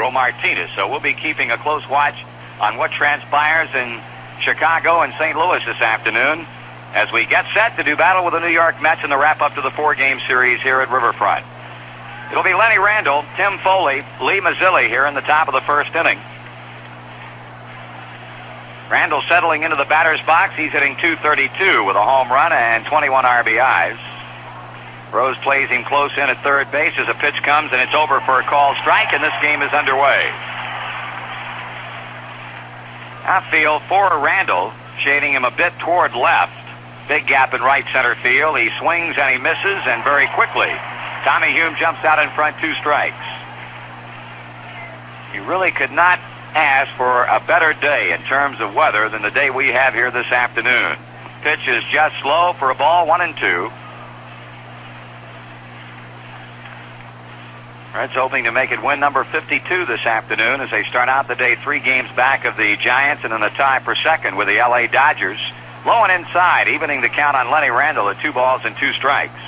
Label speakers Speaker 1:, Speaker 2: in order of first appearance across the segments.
Speaker 1: Pedro Martinez. So we'll be keeping a close watch on what transpires in Chicago and St. Louis this afternoon as we get set to do battle with the New York Mets in the wrap-up to the 4-game series here at Riverfront. It'll be Lenny Randle, Tim Foley, Lee Mazzilli here in the top of the first inning. Randle settling into the batter's box. He's hitting .232 with a home run and 21 RBIs. Rose plays him close in at third base as a pitch comes, and it's over for a called strike, and this game is underway. Outfield for Randle, shading him a bit toward left. Big gap in right center field. He swings and he misses, and very quickly, Tommy Hume jumps out in front, 2 strikes. He really could not ask for a better day in terms of weather than the day we have here this afternoon. Pitch is just slow for a ball, 1-2. Reds hoping to make it win number 52 this afternoon as they start out the day 3 games back of the Giants and in a tie for second with the L.A. Dodgers. Low and inside, evening the count on Lenny Randle at 2 balls and 2 strikes.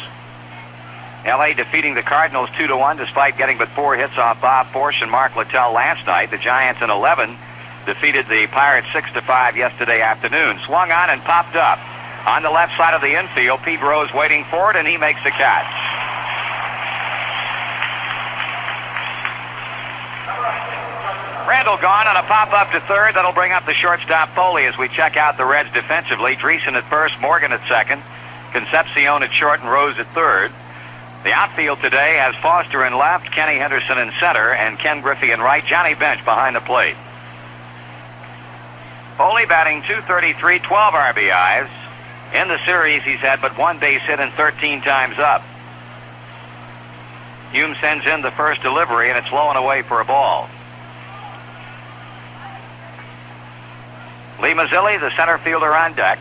Speaker 1: L.A. defeating the Cardinals 2-1 despite getting but 4 hits off Bob Forsch and Mark Littell last night. The Giants in 11 defeated the Pirates 6-5 yesterday afternoon. Swung on and popped up. On the left side of the infield, Pete Rose waiting for it, and he makes the catch. Randle gone on a pop-up to third. That'll bring up the shortstop Foley as we check out the Reds defensively. Dreesen at first, Morgan at second, Concepcion at short, and Rose at third. The outfield today has Foster in left, Kenny Henderson in center, and Ken Griffey in right. Johnny Bench behind the plate. Foley batting .233, 12 RBIs. In the series, he's had but 1 base hit and 13 times up. Hume sends in the first delivery, and it's low and away for a ball. Lee Mazzilli, the center fielder, on deck.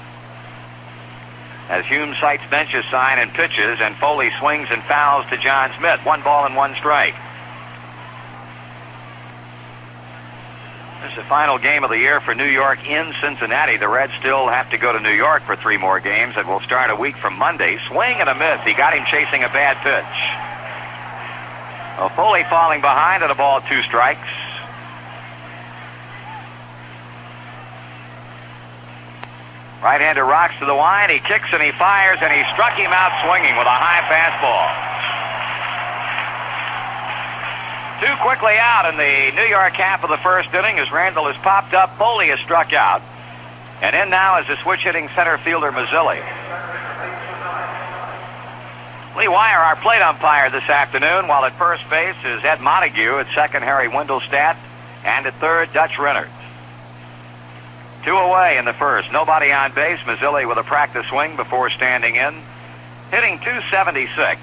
Speaker 1: As Hume sights Bench's sign and pitches, and Foley swings and fouls to John Smith. 1 ball and 1 strike. This is the final game of the year for New York in Cincinnati. The Reds still have to go to New York for 3 more games that will start a week from Monday. Swing and a miss. He got him chasing a bad pitch. Well, Foley falling behind at a ball, 2 strikes. Right-hander rocks to the line. He kicks and he fires, and he struck him out swinging with a high fastball. 2 quickly out in the New York half of the first inning as Randle has popped up. Foley is struck out. And in now is the switch-hitting center fielder Mazzilli. Lee Wire, our plate umpire this afternoon, while at first base is Ed Montague, at second Harry Windelstadt, and at third Dutch Rennert. 2 away in the first. Nobody on base. Mazzilli with a practice swing before standing in. Hitting .276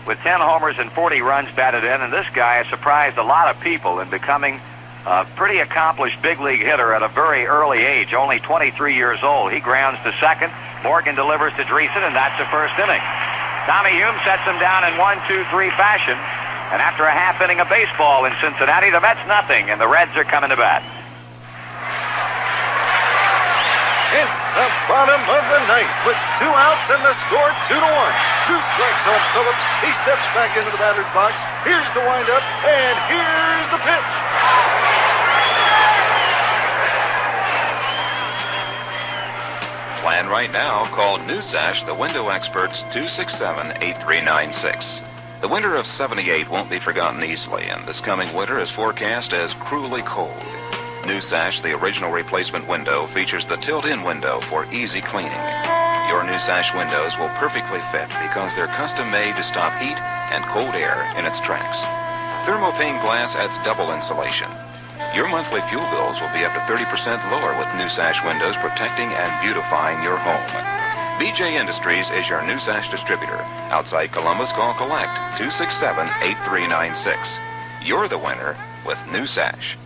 Speaker 1: with 10 homers and 40 runs batted in. And this guy has surprised a lot of people in becoming a pretty accomplished big league hitter at a very early age, only 23 years old. He grounds to second. Morgan delivers to Dreesen, and that's the first inning. Tommy Hume sets him down in 1-2-3 fashion. And after a half inning of baseball in Cincinnati, the Mets nothing, and the Reds are coming to bat.
Speaker 2: In the bottom of the ninth with 2 outs and the score 2-1. 2 strikes on Phillips. He steps back into the batter's box. Here's the windup, and here's the pitch.
Speaker 3: Plan right now. Call Newsash, the window experts, 267-8396. The winter of '78 won't be forgotten easily, and this coming winter is forecast as cruelly cold. Newsash, the original replacement window, features the tilt-in window for easy cleaning. Your Newsash windows will perfectly fit because they're custom-made to stop heat and cold air in its tracks. Thermopane glass adds double insulation. Your monthly fuel bills will be up to 30% lower with Newsash windows protecting and beautifying your home. BJ Industries is your Newsash distributor. Outside Columbus, call Collect 267-8396. You're the winner with Newsash.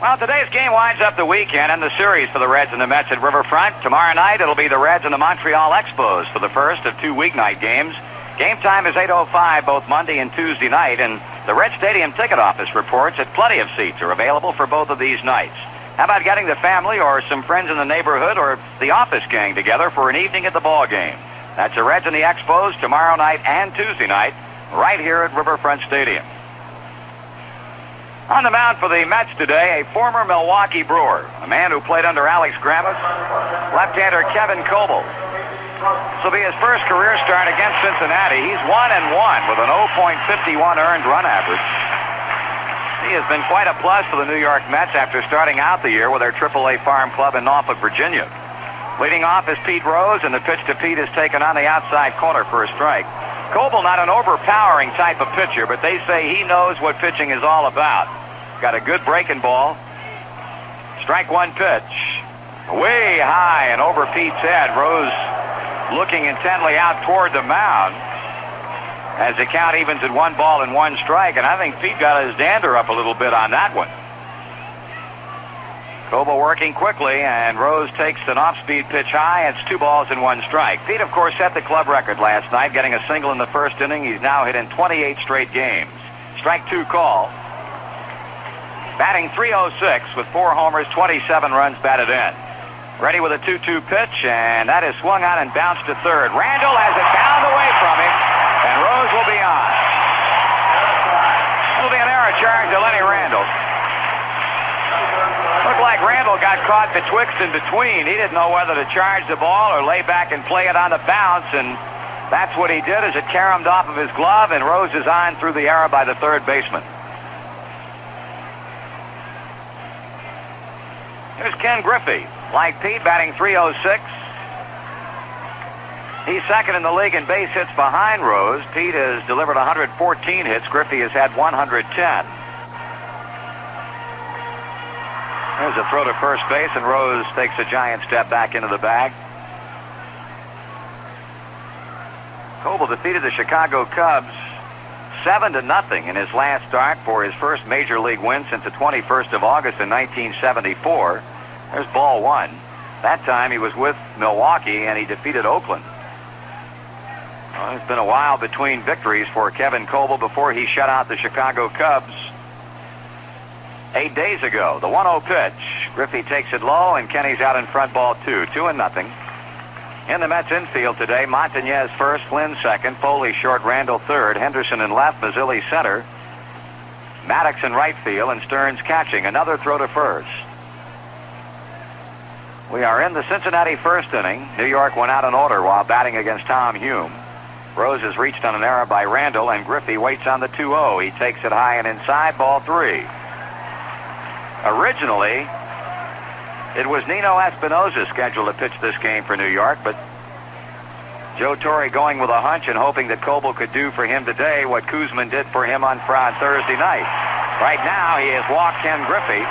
Speaker 1: Well, today's game winds up the weekend and the series for the Reds and the Mets at Riverfront. Tomorrow night, it'll be the Reds and the Montreal Expos for the first of 2 weeknight games. Game time is 8:05 both Monday and Tuesday night, and the Red Stadium ticket office reports that plenty of seats are available for both of these nights. How about getting the family or some friends in the neighborhood or the office gang together for an evening at the ball game? That's the Reds and the Expos tomorrow night and Tuesday night right here at Riverfront Stadium. On the mound for the Mets today, a former Milwaukee Brewer, a man who played under Alex Grammas, left-hander Kevin Coble. This will be his first career start against Cincinnati. He's 1-1 with an 0.51 earned run average. He has been quite a plus for the New York Mets after starting out the year with their AAA farm club in Norfolk, Virginia. Leading off is Pete Rose, and the pitch to Pete is taken on the outside corner for a strike. Coble, not an overpowering type of pitcher, but they say he knows what pitching is all about. Got a good breaking ball. Strike one pitch. Way high and over Pete's head. Rose looking intently out toward the mound as the count evens at 1-1 strike, and I think Pete got his dander up a little bit on that one. Coble working quickly, and Rose takes an off-speed pitch high. It's 2-1 strike. Pete, of course, set the club record last night, getting a single in the first inning. He's now hit in 28 straight games. Strike two call. Batting .306 with 4 homers, 27 runs batted in. Ready with a 2-2 pitch, and that is swung on and bounced to third. Randall has it downed away from him, and Rose will be on. It'll be an error charge to Lenny Randall. Looked like Randall got caught betwixt and between. He didn't know whether to charge the ball or lay back and play it on the bounce, and that's what he did as it caromed off of his glove, and Rose is on through the error by the third baseman. Here's Ken Griffey. Like Pete, batting .306. He's second in the league in base hits behind Rose. Pete has delivered 114 hits. Griffey has had 110. There's a throw to first base, and Rose takes a giant step back into the bag. Coble defeated the Chicago Cubs 7-0 in his last start for his first major league win since the 21st of August in 1974. There's ball one. That time he was with Milwaukee, and he defeated Oakland. Well, it's been a while between victories for Kevin Coble before he shut out the Chicago Cubs 8 days ago. The 1-0 pitch. Griffey takes it low, and Kenny's out in front, ball two. 2-0. In the Mets infield today, Montañez first, Flynn second, Foley short, Randall third, Henderson in left, Mazzilli center, Maddox in right field, and Stearns catching. Another throw to first. We are in the Cincinnati first inning. New York went out in order while batting against Tom Hume. Rose has reached on an error by Randall, and Griffey waits on the 2-0. He takes it high and inside, ball three. Originally, it was Nino Espinosa scheduled to pitch this game for New York, but Joe Torre going with a hunch and hoping that Coble could do for him today what Koosman did for him on Thursday night. Right now, he has walked Ken Griffey.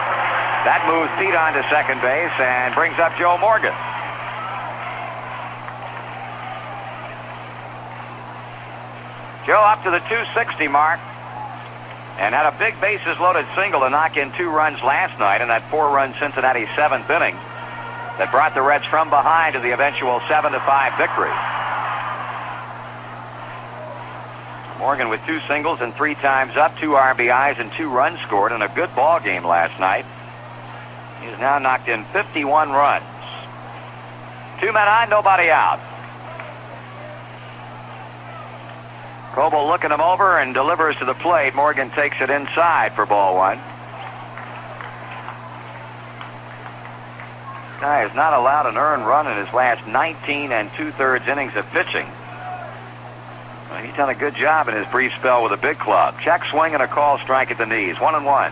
Speaker 1: That moves Pete on to second base and brings up Joe Morgan. Joe up to the 260 mark and had a big bases-loaded single to knock in 2 runs last night in that 4-run Cincinnati 7th inning that brought the Reds from behind to the eventual 7-5 victory. Morgan with 2 singles and 3 times up, 2 RBIs and 2 runs scored in a good ball game last night. He's now knocked in 51 runs. 2 men on, nobody out. Coble looking him over and delivers to the plate. Morgan takes it inside for ball one. Guy has not allowed an earned run in his last 19 2/3 innings of pitching. Well, he's done a good job in his brief spell with a big club. Check swing and a call strike at the knees. 1-1.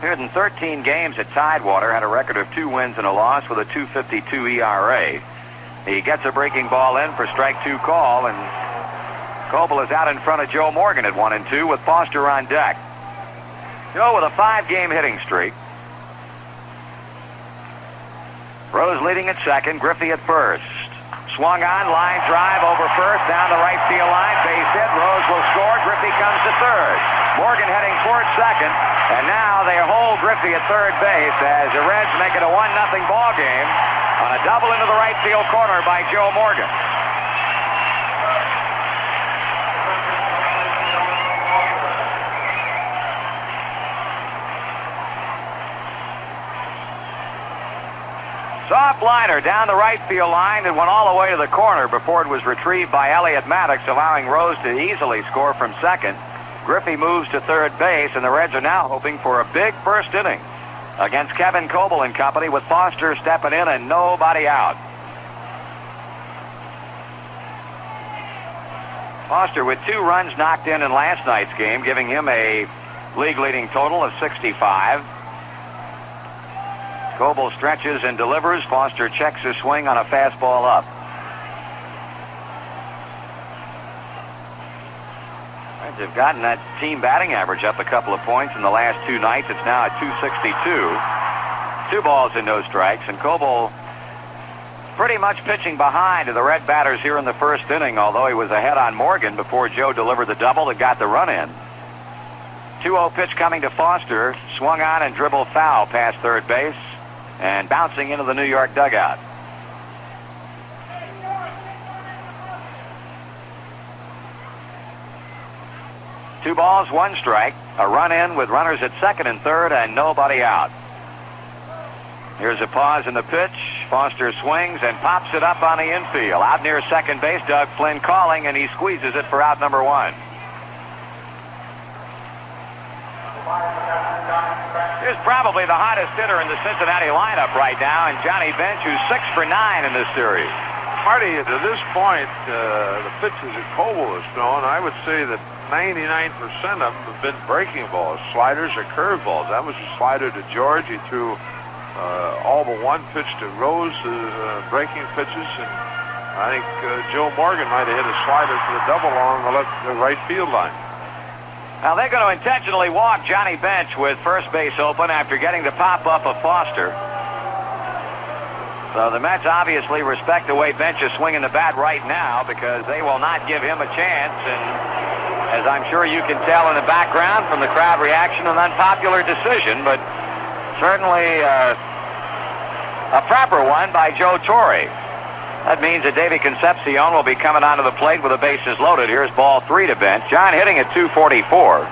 Speaker 1: Here in 13 games at Tidewater, had a record of 2 wins and a loss with a 2.52 ERA. He gets a breaking ball in for strike 2 call, and Coble is out in front of Joe Morgan at 1-2 with Foster on deck. Joe with a 5-game hitting streak. Rose leading at second, Griffey at first. Swung on, line drive over first, down the right field line, base hit. Rose will score, Griffey comes to third. Morgan heading towards second, and now they hold Griffey at third base as the Reds make it a 1-0 ball game on a double into the right field corner by Joe Morgan. Soft liner down the right field line and went all the way to the corner before it was retrieved by Elliot Maddox, allowing Rose to easily score from second. Griffey moves to third base, and the Reds are now hoping for a big first inning against Kevin Coble and company, with Foster stepping in and nobody out. Foster with 2 runs knocked in last night's game, giving him a league-leading total of 65. Coble stretches and delivers. Foster checks his swing on a fastball up. Reds have gotten that team batting average up a couple of points in the last 2 nights. It's now at 262. 2 balls and no strikes, and Coble pretty much pitching behind to the Red batters here in the first inning, although he was ahead on Morgan before Joe delivered the double that got the run in. 2-0 pitch coming to Foster, swung on and dribbled foul past third base and bouncing into the New York dugout. Two balls, 1 strike, a run in with runners at second and third and nobody out. Here's a pause in the pitch. Foster swings and pops it up on the infield. Out near second base, Doug Flynn calling, and he squeezes it for out number 1. Here's probably the hottest hitter in the Cincinnati lineup right now, and Johnny Bench, who's 6 for 9 in this series.
Speaker 4: Marty, to this point, the pitches that Coble has thrown, I would say that 99% of them have been breaking balls, sliders or curveballs. That was a slider to George. He threw all but 1 pitch to Rose, breaking pitches, and I think Joe Morgan might have hit a slider for the double along the right field line.
Speaker 1: Now they're going to intentionally walk Johnny Bench with first base open after getting the pop-up of Foster. So the Mets obviously respect the way Bench is swinging the bat right now, because they will not give him a chance. And as I'm sure you can tell in the background from the crowd reaction, an unpopular decision, but certainly a proper one by Joe Torre. That means that Davey Concepcion will be coming onto the plate with the bases loaded. Here's ball 3 to Bench. John hitting at 244.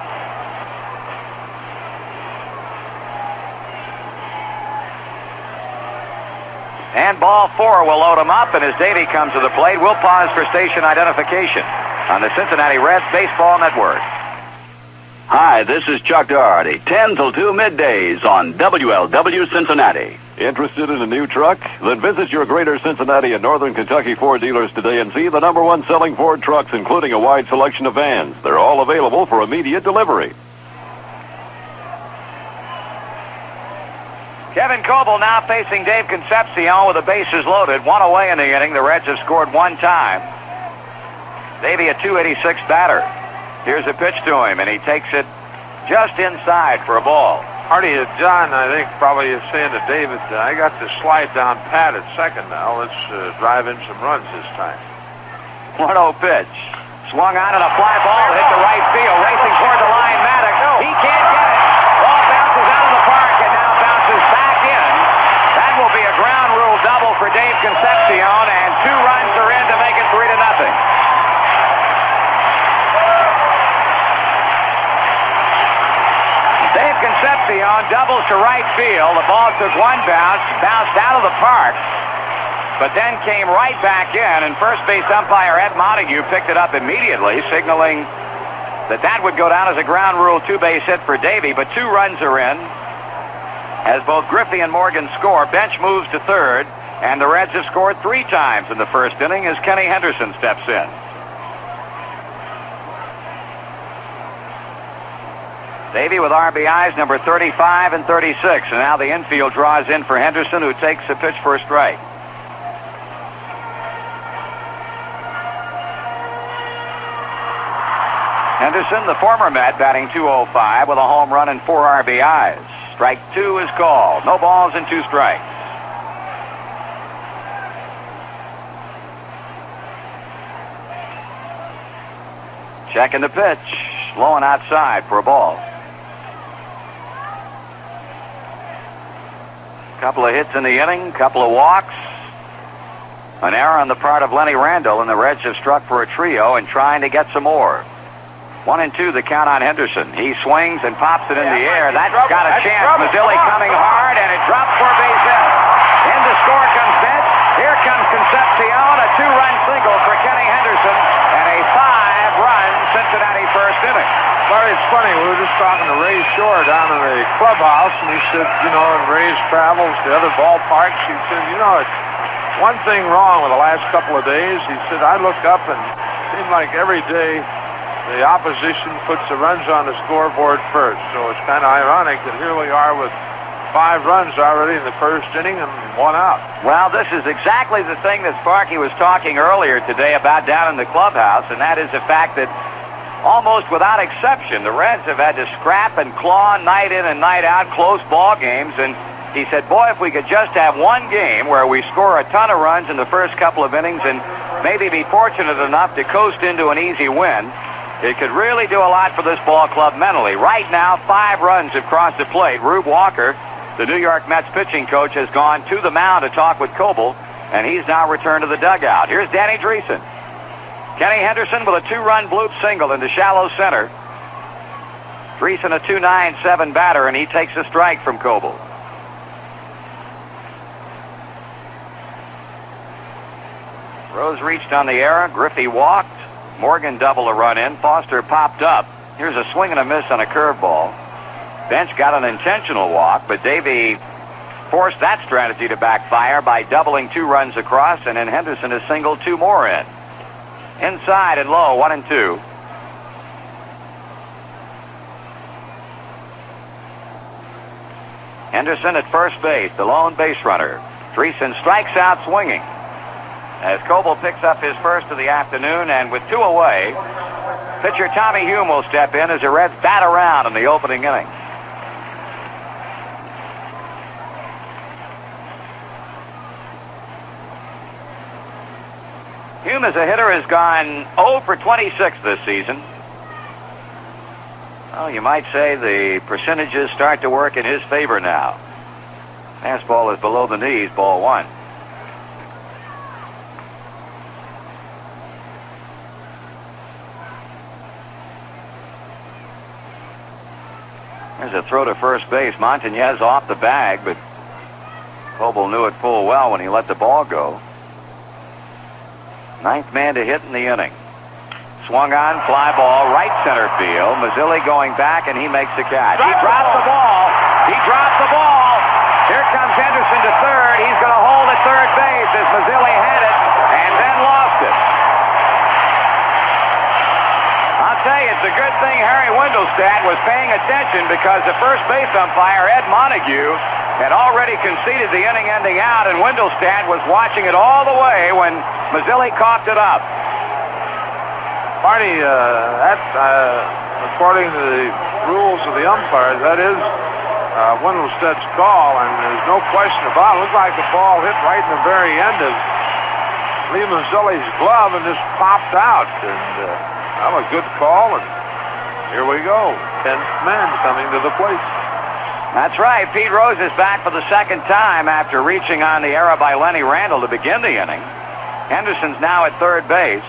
Speaker 1: And ball 4 will load him up, and as Davey comes to the plate, we'll pause for station identification on the Cincinnati Reds Baseball Network.
Speaker 5: Hi, this is Chuck Doherty. 10 till 2 middays on WLW Cincinnati.
Speaker 6: Interested in a new truck? Then visit your Greater Cincinnati and Northern Kentucky Ford dealers today and see the #1 selling Ford trucks, including a wide selection of vans. They're all available for immediate delivery.
Speaker 1: Kevin Coble now facing Dave Concepcion with the bases loaded. 1 away in the inning. The Reds have scored 1 time. Davey, a 286 batter. Here's a pitch to him, and he takes it just inside for a ball.
Speaker 4: Marty, John, I think probably is saying to David, I got the slide down pat at second now. Let's drive in some runs this time.
Speaker 1: 1-0 pitch. Swung on and a fly ball hit to right field. Racing toward the line, Maddox. He can't get it. Ball bounces out of the park and now bounces back in. That will be a ground rule double for Dave Concepcion, and 2 runs are in to make it 3-0. Dave Concepcion doubles to right field. The ball took 1 bounce, bounced out of the park, but then came right back in, and first base umpire Ed Montague picked it up immediately, signaling that that would go down as a ground rule 2-base hit for Davey, but 2 runs are in. As both Griffey and Morgan score, Bench moves to third, and the Reds have scored 3 times in the first inning as Kenny Henderson steps in. Davey with RBIs number 35 and 36, and now the infield draws in for Henderson, who takes the pitch for a strike. Henderson, the former Met, batting .205 with a home run and 4 RBIs. Strike 2 is called. No balls and 2 strikes. Checking the pitch. Low and outside for a ball. Couple of hits in the inning, couple of walks. An error on the part of Lenny Randall, and the Reds have struck for a trio and trying to get some more. 1-2 the count on Henderson. He swings and pops it in the air. That's got a chance. Mazzilli coming hard, and it drops for a base hit. In to score comes Bench. Here comes Concepcion, a 2-run single for Kenny Henderson, and a 5-run Cincinnati first inning.
Speaker 4: Larry, it's funny. We were just talking to Ray Shore down in the clubhouse, and he said, you know, in Ray's travels to other ballparks, he said, you know, it's one thing wrong with the last couple of days. He said, I look up and it seemed like every day the opposition puts the runs on the scoreboard first. So it's kind of ironic that here we are with 5 runs already in the first inning and 1 out.
Speaker 1: Well, this is exactly the thing that Sparky was talking earlier today about down in the clubhouse, and that is the fact that almost without exception, the Reds have had to scrap and claw night in and night out, close ball games, and he said, boy, if we could just have one game where we score a ton of runs in the first couple of innings and maybe be fortunate enough to coast into an easy win, it could really do a lot for this ball club mentally. Right now, 5 runs have crossed the plate. Rube Walker, the New York Mets pitching coach, has gone to the mound to talk with Coble, and he's now returned to the dugout. Here's Danny Dreesen. Kenny Henderson with a 2-run bloop single into shallow center. Dreesen a 2.97 batter, and he takes a strike from Coble. Rose reached on the error. Griffey walked. Morgan doubled a run in. Foster popped up. Here's a swing and a miss on a curveball. Bench got an intentional walk, but Davey forced that strategy to backfire by doubling 2 runs across, and then Henderson has singled 2 more in. Inside and low, 1-2. Henderson at first base, the lone base runner. Dreesen strikes out swinging as Coble picks up his first of the afternoon, and with 2 away, pitcher Tommy Hume will step in as the Reds bat around in the opening inning. Hume as a hitter has gone 0 for 26 this season. Well, you might say the percentages start to work in his favor now. Fastball is below the knees, ball 1. There's a throw to first base. Montañez off the bag, but Coble knew it full well when he let the ball go. 9th man to hit in the inning. Swung on, fly ball, right center field. Mazzilli going back, and he makes the catch. He dropped the ball. He dropped the ball. Here comes Henderson to third. He's going to hold at third base as Mazzilli had it and then lost it. I'll tell you, it's a good thing Harry Wendelstedt was paying attention, because the first base umpire, Ed Montague, had already conceded the inning-ending out, and Wendelstedt was watching it all the way when Mazzilli coughed it up.
Speaker 4: Marty, according to the rules of the umpires, that is Wendelstedt's call, and there's no question about it. It looked like the ball hit right in the very end of Lee Mazzilli's glove and just popped out. And that was a good call, and here we go. 10th man coming to the plate.
Speaker 1: That's right. Pete Rose is back for the second time after reaching on the error by Lenny Randle to begin the inning. Henderson's now at third base.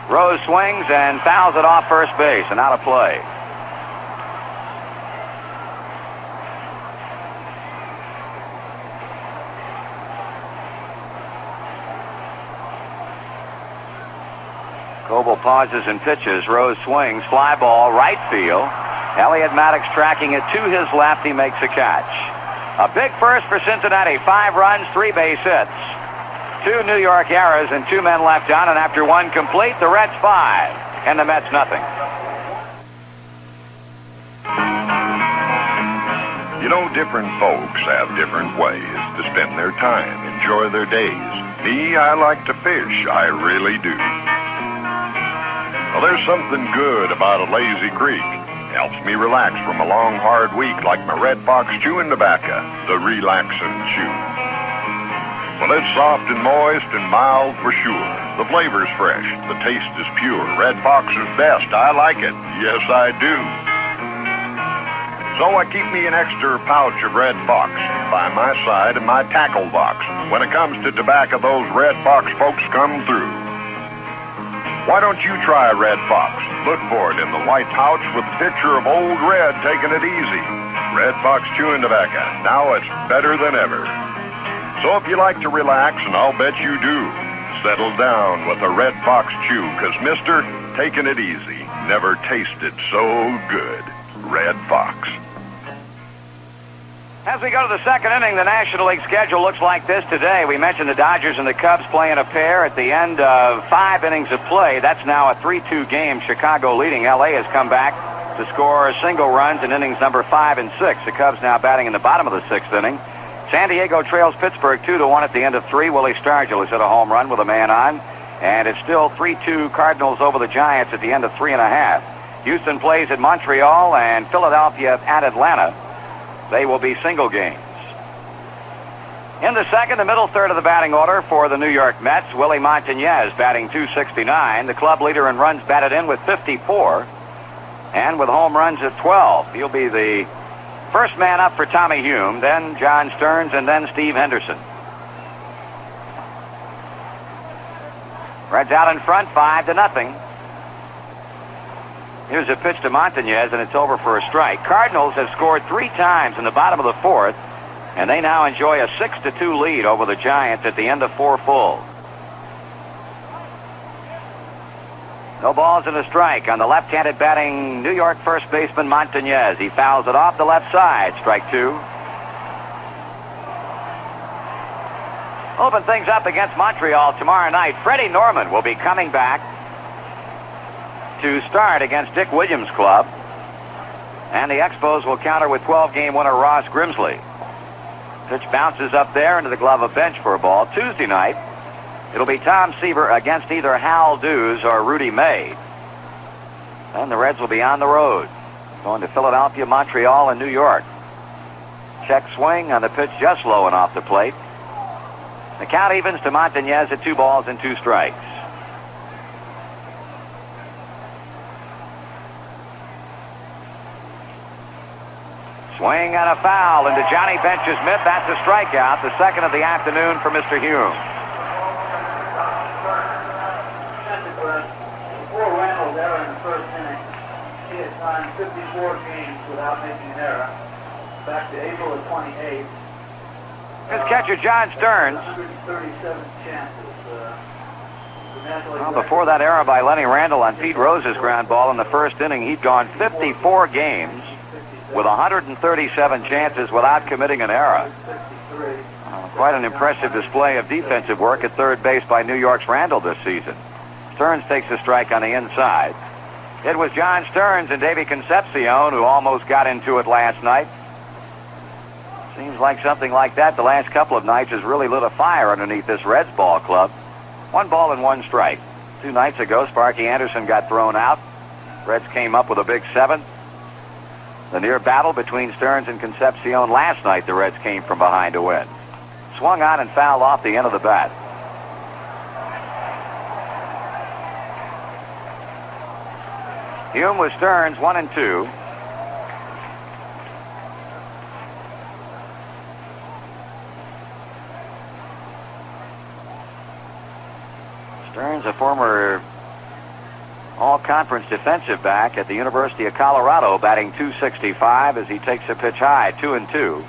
Speaker 1: Rose swings and fouls it off first base and out of play. Coble pauses and pitches. Rose swings. Fly ball, right field. Elliot Maddox tracking it to his left. He makes a catch. A big first for Cincinnati. 5 runs, 3 base hits. 2 New York errors and 2 men left on, and after 1 complete, the Reds 5 and the Mets nothing.
Speaker 7: You know, different folks have different ways to spend their time, enjoy their days. Me, I like to fish. I really do. Well, there's something good about a lazy creek. Helps me relax from a long, hard week, like my Red Fox chewing tobacco, the relaxin' chew. Well, it's soft and moist and mild for sure. The flavor's fresh. The taste is pure. Red Fox is best. I like it. Yes, I do. So I keep me an extra pouch of Red Fox by my side in my tackle box. When it comes to tobacco, those Red Fox folks come through. Why don't you try Red Fox? Look for it in the white pouch with a picture of Old Red taking it easy. Red Fox chewing tobacco. Now it's better than ever. So if you like to relax, and I'll bet you do, settle down with a Red Fox Chew, because, mister, taking it easy never tasted so good. Red Fox.
Speaker 1: As we go to the second inning, the National League schedule looks like this today. We mentioned the Dodgers and the Cubs playing a pair at the end of 5 innings of play. That's now a 3-2 game. Chicago leading. L.A. has come back to score single runs in innings number 5 and 6. The Cubs now batting in the bottom of the 6th inning. San Diego trails Pittsburgh 2-1 at the end of 3. Willie Stargell has hit a home run with a man on. And it's still 3-2 Cardinals over the Giants at the end of 3.5. Houston plays at Montreal and Philadelphia at Atlanta. They will be single games. In the second, the middle third of the batting order for the New York Mets, Willie Montañez batting .269. The club leader in runs batted in with 54. And with home runs at 12. He'll be the first man up for Tommy Hume, then John Stearns, and then Steve Henderson. Reds out in front, 5-0. Here's a pitch to Montañez, and it's over for a strike. Cardinals have scored 3 times in the bottom of the 4th, and they now enjoy a 6-2 lead over the Giants at the end of 4 full. No balls and a strike on the left-handed batting New York first baseman Montañez. He fouls it off the left side. Strike 2. Open things up against Montreal tomorrow night. Freddie Norman will be coming back to start against Dick Williams' club. And the Expos will counter with 12-game winner Ross Grimsley. Pitch bounces up there into the glove of bench for a ball. Tuesday night, it'll be Tom Seaver against either Hal Dews or Rudy May. And the Reds will be on the road, going to Philadelphia, Montreal, and New York. Check swing on the pitch just low and off the plate. The count evens to Montañez at 2 balls and 2 strikes. Swing and a foul into Johnny Bench's mitt. That's a strikeout, the second of the afternoon for Mr. Hume.
Speaker 8: Before Randall's error in the first inning, he had signed 54 games without making an error. Back to April of 28.
Speaker 1: His catcher, John Stearns.
Speaker 8: 137 chances.
Speaker 1: Well, before that error by Lenny Randall on Pete Rose's ground ball in the first inning, he'd gone 54 games with 137 chances without committing an error. Quite an impressive display of defensive work at third base by New York's Randall this season. Stearns takes a strike on the inside. It was John Stearns and Davey Concepcion who almost got into it last night. Seems like something like that the last couple of nights has really lit a fire underneath this Reds ball club. 1 ball and 1 strike. 2 nights ago, Sparky Anderson got thrown out. Reds came up with a big 7. The near battle between Stearns and Concepcion last night, the Reds came from behind to win. Swung on and fouled off the end of the bat. Hume with Stearns, 1 and 2. Stearns, a former all-conference defensive back at the University of Colorado, batting .265 as he takes a pitch high, 2 and 2.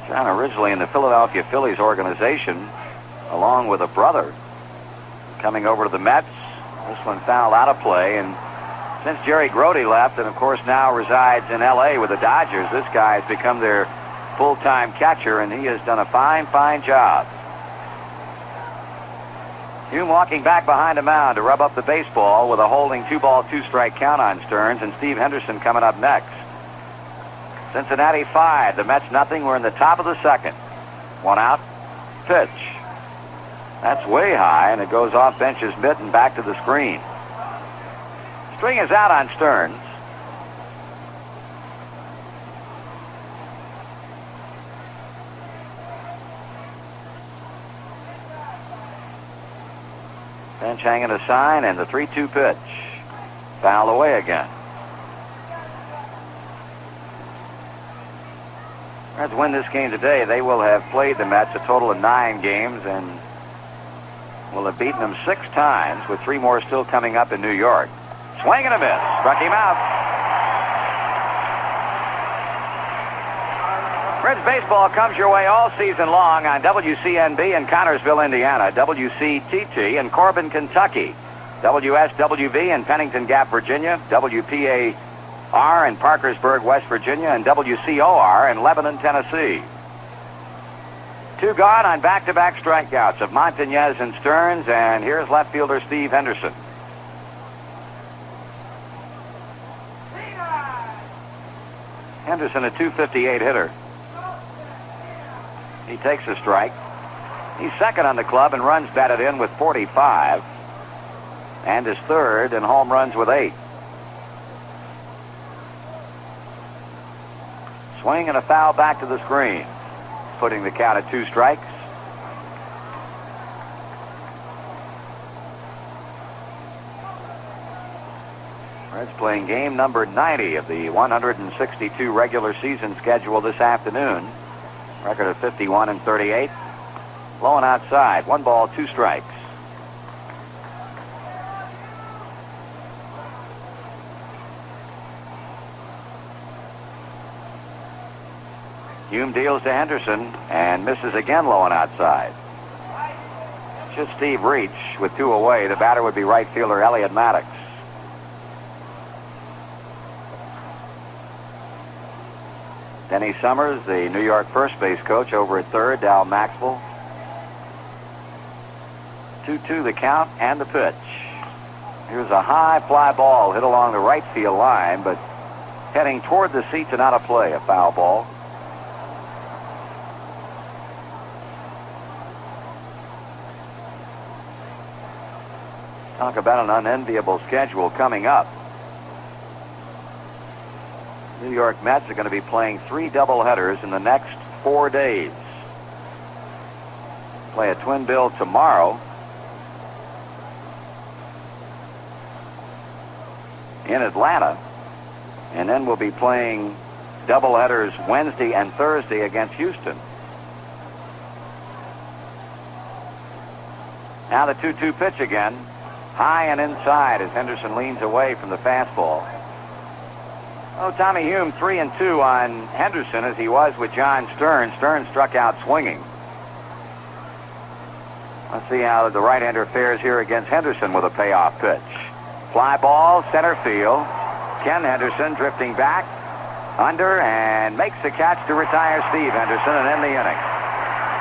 Speaker 1: John originally in the Philadelphia Phillies organization, along with a brother, coming over to the Mets. This one fouled out of play, and since Jerry Grody left, and of course now resides in L.A. with the Dodgers, this guy has become their full-time catcher, and he has done a fine, fine job. Hume walking back behind a mound to rub up the baseball with a holding 2-ball, 2-strike count on Stearns, and Steve Henderson coming up next. Cincinnati 5, the Mets nothing. We're in the top of the second. 1 out, pitch. That's way high, and it goes off Bench's mitt and back to the screen. String is out on Stearns. Bench hanging a sign, and the 3-2 pitch. Foul away again. Reds win this game today. They will have played the Mets a total of 9 games and will have beaten them 6 times, with 3 more still coming up in New York. Swing and a miss. Struck him out. Reds baseball comes your way all season long on WCNB in Connersville, Indiana, WCTT in Corbin, Kentucky, WSWV in Pennington Gap, Virginia, WPAR in Parkersburg, West Virginia, and WCOR in Lebanon, Tennessee. 2 gone on back-to-back strikeouts of Montañez and Stearns, and here's left fielder Steve Henderson. Henderson, a .258 hitter. He takes a strike. He's second on the club in runs batted in with 45, and is third in home runs with 8. Swing and a foul back to the screen, putting the count at 2 strikes. Reds playing game number 90 of the 162 regular season schedule this afternoon. Record of 51-38. Low and outside. 1 ball, 2 strikes. Hume deals to Henderson and misses again low and outside. Should Steve reach with 2 away, the batter would be right fielder Elliot Maddox. Denny Summers, the New York first base coach, over at third. Dal Maxwell. 2-2 the count and the pitch. Here's a high fly ball hit along the right field line, but heading toward the seats and out of play, a foul ball. Talk about an unenviable schedule coming up. New York Mets are going to be playing 3 doubleheaders in the next 4 days. Play a twin bill tomorrow in Atlanta, and then we'll be playing doubleheaders Wednesday and Thursday against Houston. Now the 2-2 pitch again. High and inside as Henderson leans away from the fastball. Oh, Tommy Hume 3-2 on Henderson as he was with John Stearns. Stearns struck out swinging. Let's see how the right-hander fares here against Henderson with a payoff pitch. Fly ball, center field. Ken Henderson drifting back, under, and makes the catch to retire Steve Henderson and end the inning.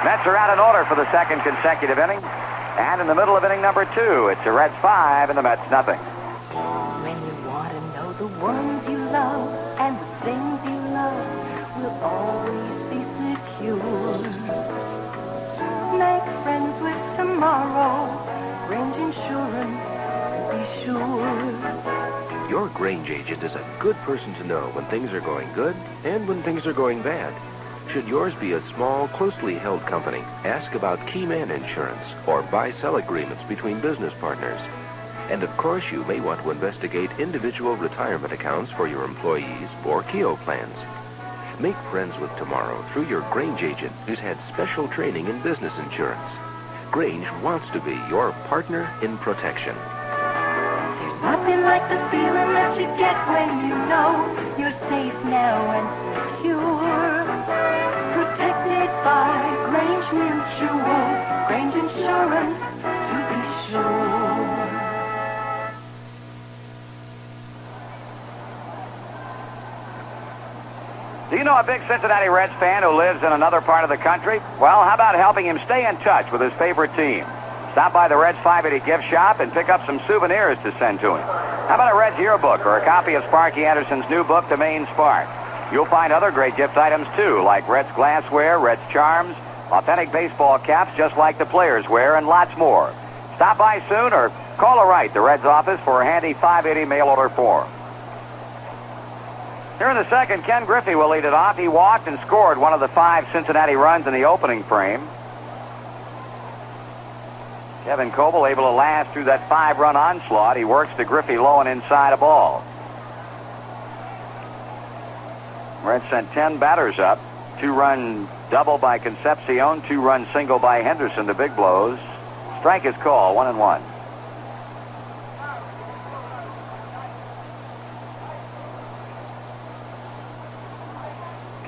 Speaker 1: Mets are out in order for the 2nd consecutive inning. And in the middle of inning number 2, it's the Reds 5 and the Mets nothing.
Speaker 9: When you want to know the ones you love and the things you love will always be secure. Make friends with tomorrow. Grange Insurance, be sure.
Speaker 10: Your Grange agent is a good person to know when things are going good and when things are going bad. Should yours be a small, closely held company, ask about key man insurance or buy-sell agreements between business partners. And of course, you may want to investigate individual retirement accounts for your employees or Keogh plans. Make friends with tomorrow through your Grange agent who's had special training in business insurance. Grange wants to be your partner in protection.
Speaker 9: There's nothing like the feeling that you get when you know you're safe now and secure. Protected by Grange Mutual, Grange Insurance, to be sure.
Speaker 1: Do you know a big Cincinnati Reds fan who lives in another part of the country? Well, how about helping him stay in touch with his favorite team? Stop by the Reds 580 gift shop and pick up some souvenirs to send to him. How about a Reds yearbook or a copy of Sparky Anderson's new book, The Maine Spark? You'll find other great gift items, too, like Reds glassware, Reds charms, authentic baseball caps just like the players wear, and lots more. Stop by soon or call or write the Reds office for a handy 580 mail order form. Here in the second, Ken Griffey will lead it off. He walked and scored one of the 5 Cincinnati runs in the opening frame. Kevin Coble able to last through that 5-run onslaught. He works to Griffey low and inside a ball. Reds sent 10 batters up. 2-run double by Concepcion, 2-run single by Henderson, the big blows. Strike is called, 1-1.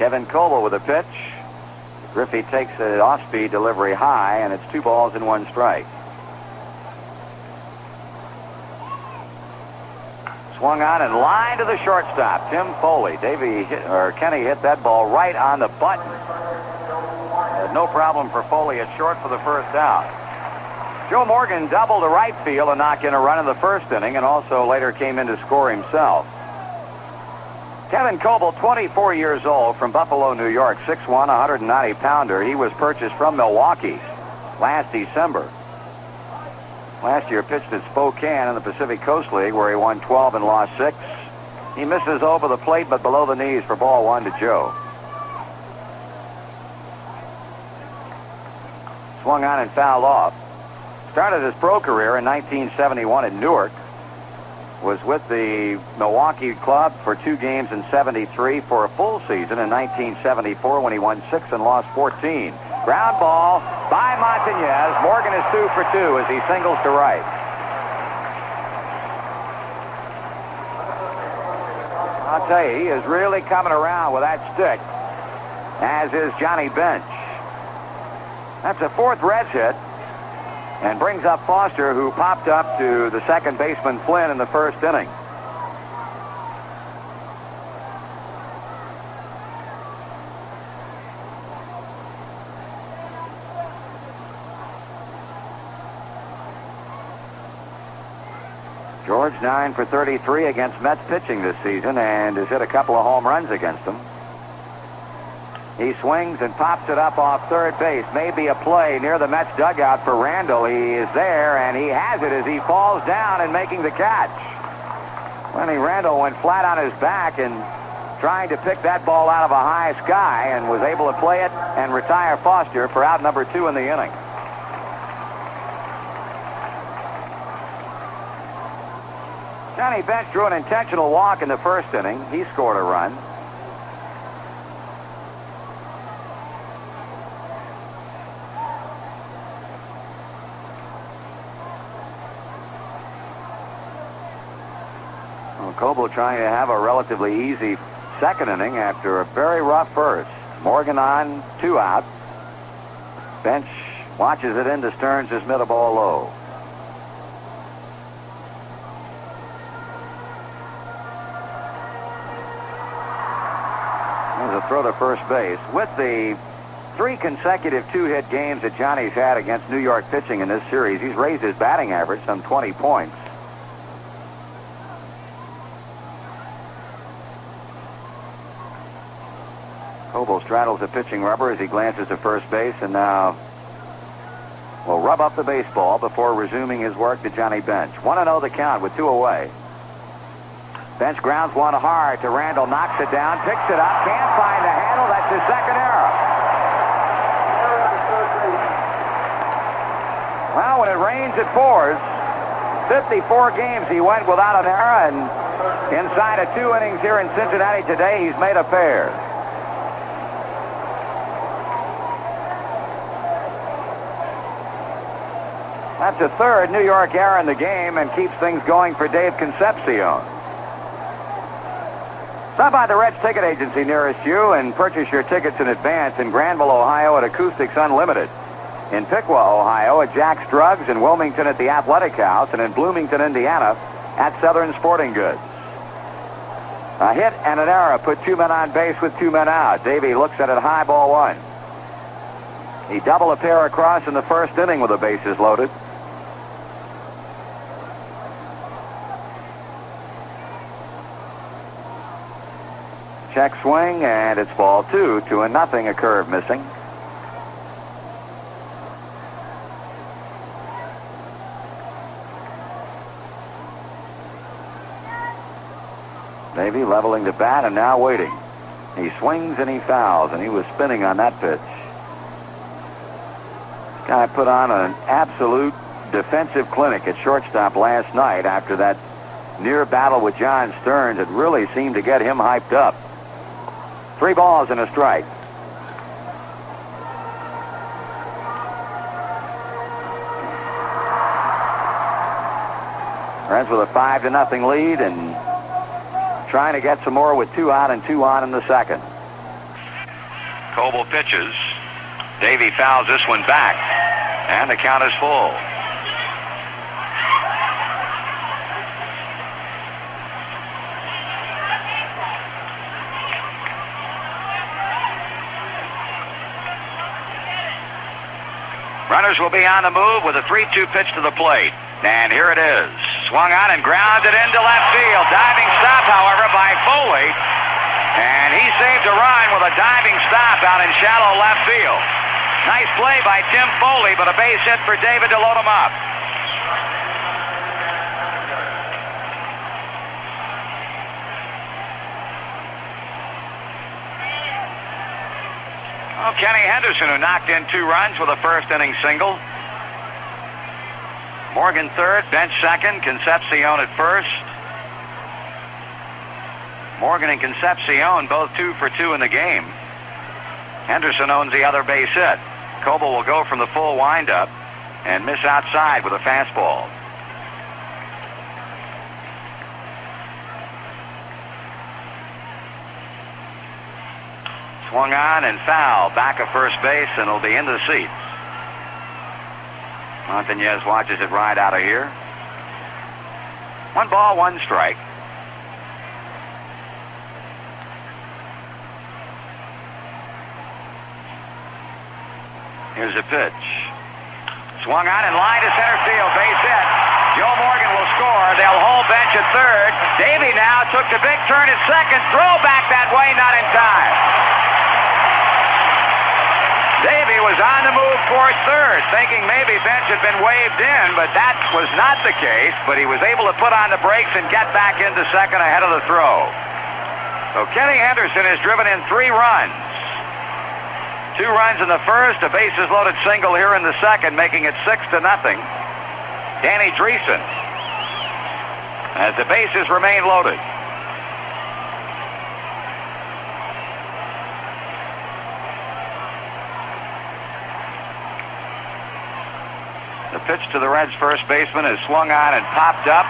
Speaker 1: Kevin Coble with a pitch.
Speaker 5: Griffey takes an off-speed delivery high, and it's 2 balls and 1 strike. Swung on and line to the shortstop, Tim Foley. Kenny hit that ball right on the button. No problem for Foley at short for the first out. Joe Morgan doubled to right field and knocked in a run in the first inning, and also later came in to score himself. Kevin Coble, 24 years old, from Buffalo, New York, 6'1", 190-pounder. He was purchased from Milwaukee last December. Last year pitched at Spokane in the Pacific Coast League, where he won 12 and lost 6. He misses over the plate, but below the knees for ball 1 to Joe. Swung on and fouled off. Started his pro career in 1971 in Newark. Was with the Milwaukee club for 2 games in 73, for a full season in 1974 when he won 6 and lost 14. Ground ball by Montañez. Morgan is 2 for 2 as he singles to right. I'll tell you, he is really coming around with that stick, as is Johnny Bench. That's a 4th Reds hit, and brings up Foster, who popped up to the second baseman Flynn in the first inning. George 9 for 33 against Mets pitching this season, and has hit a couple of home runs against them. He swings and pops it up off third base. Maybe a play near the Mets dugout for Randall. He is there, and he has it as he falls down and making the catch. Lenny Randall went flat on his back and trying to pick that ball out of a high sky, and was able to play it and retire Foster for out number 2 in the inning. Johnny Bench drew an intentional walk in the first inning. He scored a run. Coble trying to have a relatively easy second inning after a very rough first. Morgan on, 2 out. Bench watches it into Stearns, his middle ball low. There's a throw to first base. With the 3 consecutive 2-hit games that Johnny's had against New York pitching in this series, he's raised his batting average some 20 points. Coble straddles the pitching rubber as he glances to first base, and now will rub up the baseball before resuming his work to Johnny Bench. 1-0 the count with 2 away. Bench grounds one hard to Randall, knocks it down, picks it up, can't find the handle. That's his second error. Well, when it rains, it pours. 54 games he went without an error, and inside of 2 innings here in Cincinnati today, he's made a pair. That's a 3rd New York error in the game and keeps things going for Dave Concepcion. Stop by the Reds ticket agency nearest you and purchase your tickets in advance in Granville, Ohio at Acoustics Unlimited. In Piqua, Ohio at Jack's Drugs, in Wilmington at the Athletic House, and in Bloomington, Indiana at Southern Sporting Goods. A hit and an error put 2 men on base with 2 men out. Davey looks at it high, ball 1. He doubled a pair across in the first inning with the bases loaded. Check swing, and it's ball 2, 2-0, a curve missing. Davey leveling the bat and now waiting. He swings and he fouls, and he was spinning on that pitch. This guy put on an absolute defensive clinic at shortstop last night after that near battle with John Stearns. It really seemed to get him hyped up. 3 balls and a strike. Reds with a 5-0 lead and trying to get some more with 2 out and 2 on in the second.
Speaker 1: Coble pitches. Davey fouls this one back, and the count is full. Runners will be on the move with a 3-2 pitch to the plate. And here it is. Swung on and grounded into left field. Diving stop, however, by Foley. And he saved a run with a diving stop out in shallow left field. Nice play by Tim Foley, but a base hit for David to load him up. Oh, Kenny Henderson, who knocked in 2 runs with a first-inning single. Morgan third, Bench second, Concepcion at first. Morgan and Concepcion both 2 for 2 in the game. Henderson owns the other base hit. Coble will go from the full windup and miss outside with a fastball. Swung on and foul. Back of first base, and it'll be into the seats. Montañez watches it ride out of here. 1 ball, 1 strike. Here's a pitch. Swung on and line to center field. Base hit. Joe Morgan will score. They'll hold Bench at third. Davey now took the big turn at second. Throw back that way, not in time. Davey was on the move toward third, thinking maybe Bench had been waved in, but that was not the case. But he was able to put on the brakes and get back into second ahead of the throw. So Kenny Henderson has driven in 3 runs. 2 runs in the first, a bases loaded single here in the second, making it 6-0. Danny Dreesen, as the bases remain loaded. The pitch to the Reds' first baseman is swung on and popped up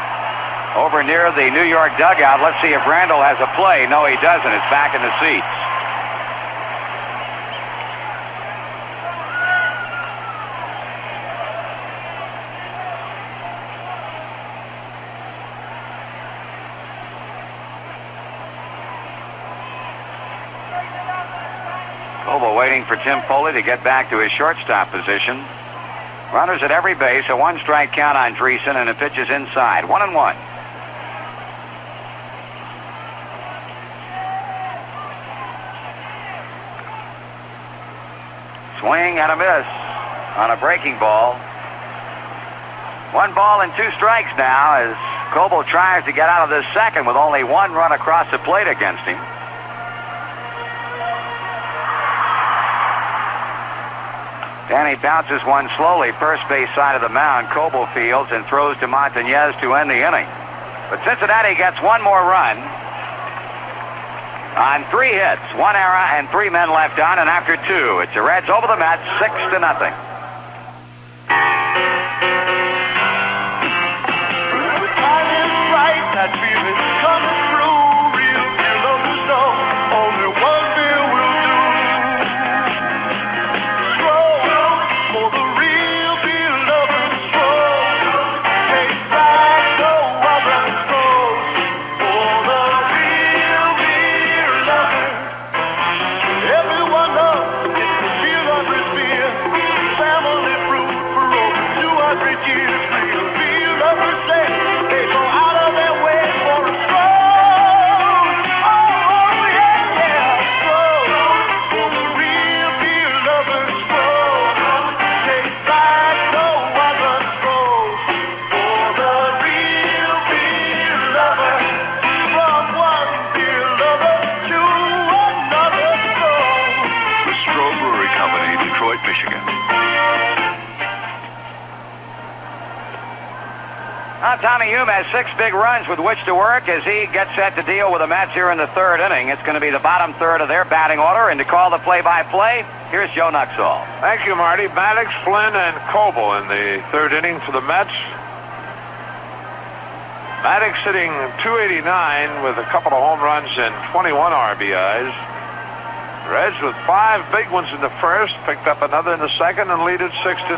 Speaker 1: over near the New York dugout. Let's see if Randall has a play. No, he doesn't. It's back in the seats. Coble waiting for Tim Foley to get back to his shortstop position. Runners at every base, a 1-strike count on Dreesen, and the pitch is inside. 1-1. Swing and a miss on a breaking ball. 1 ball and 2 strikes now as Coble tries to get out of this second with only 1 run across the plate against him. Danny bounces one slowly, first base side of the mound. Coble fields and throws to Montañez to end the inning. But Cincinnati gets 1 more run on 3 hits, 1 error, and 3 men left on. And after 2, it's the Reds over the Mets, 6-0.
Speaker 2: That feeling's coming through, real deal of the snow. Only 1 beer will do. Stroll for the real deal lovers. Stroll, take back no other. Stroll for the real beer lovers. Everyone knows it's the real lovers beer. Family fruit for over 200 years. Real beer lovers say they go out of their way.
Speaker 1: Now, Tommy Hume has 6 big runs with which to work as he gets set to deal with the Mets here in the 3rd inning. It's going to be the bottom third of their batting order, and to call the play-by-play, here's Joe Nuxhall.
Speaker 4: Thank you, Marty. Maddox, Flynn, and Coble in the 3rd inning for the Mets. Maddox hitting .289 with a couple of home runs and 21 RBIs. Reds with 5 big ones in the first, picked up another in the second, and lead it 6-0.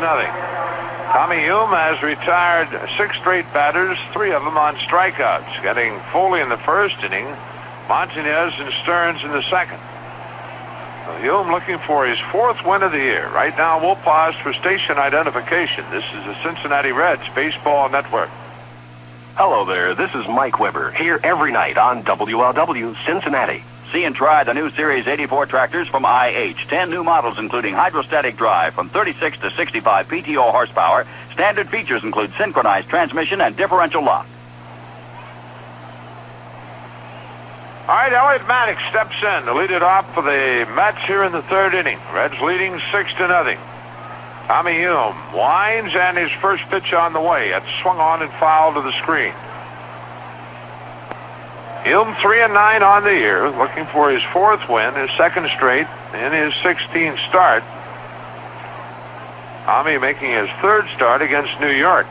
Speaker 4: Tommy Hume has retired 6 straight batters, 3 of them on strikeouts, getting Foley in the first inning, Montanez and Stearns in the second. So Hume looking for his 4th win of the year. Right now, we'll pause for station identification. This is the Cincinnati Reds Baseball Network.
Speaker 11: Hello there, this is Mike Weber, here every night on WLW Cincinnati.
Speaker 5: See and try the new Series 84 tractors from IH. 10 new models including hydrostatic drive from 36 to 65 PTO horsepower. Standard features include synchronized transmission and differential lock.
Speaker 4: All right, Elliot Maddox steps in to lead it off for the Mets here in the 3rd inning. Reds leading 6-0. Tommy Hume winds, and his first pitch on the way. It's swung on and fouled to the screen. Hume 3-9 on the year, looking for his 4th win, his 2nd straight, in his 16th start. Tommy making his 3rd start against New York.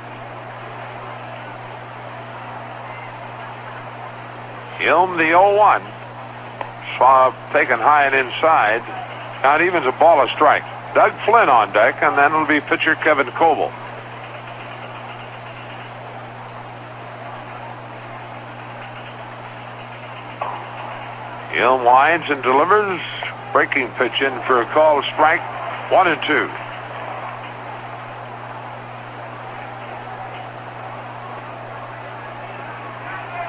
Speaker 4: Hume the 0-1. Swab taken high and inside. Count evens a ball, a strike. Doug Flynn on deck, and then it'll be pitcher Kevin Coble. Hume winds and delivers. Breaking pitch in for a called strike. 1-2.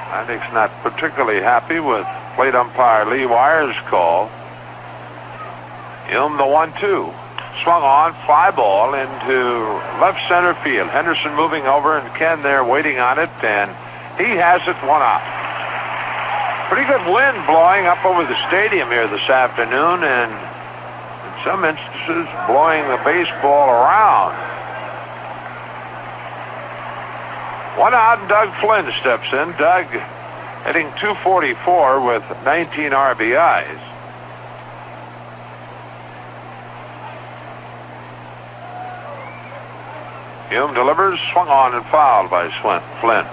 Speaker 4: Maddox not particularly happy with plate umpire Lee Wire's call. Hume the 1-2. Swung on, fly ball into left center field. Henderson moving over, and Ken there waiting on it, and he has it 1 out. Pretty good wind blowing up over the stadium here this afternoon, and in some instances blowing the baseball around. 1 out, and Doug Flynn steps in. Doug hitting .244 with 19 RBIs. Hume delivers, swung on and fouled by Flynn.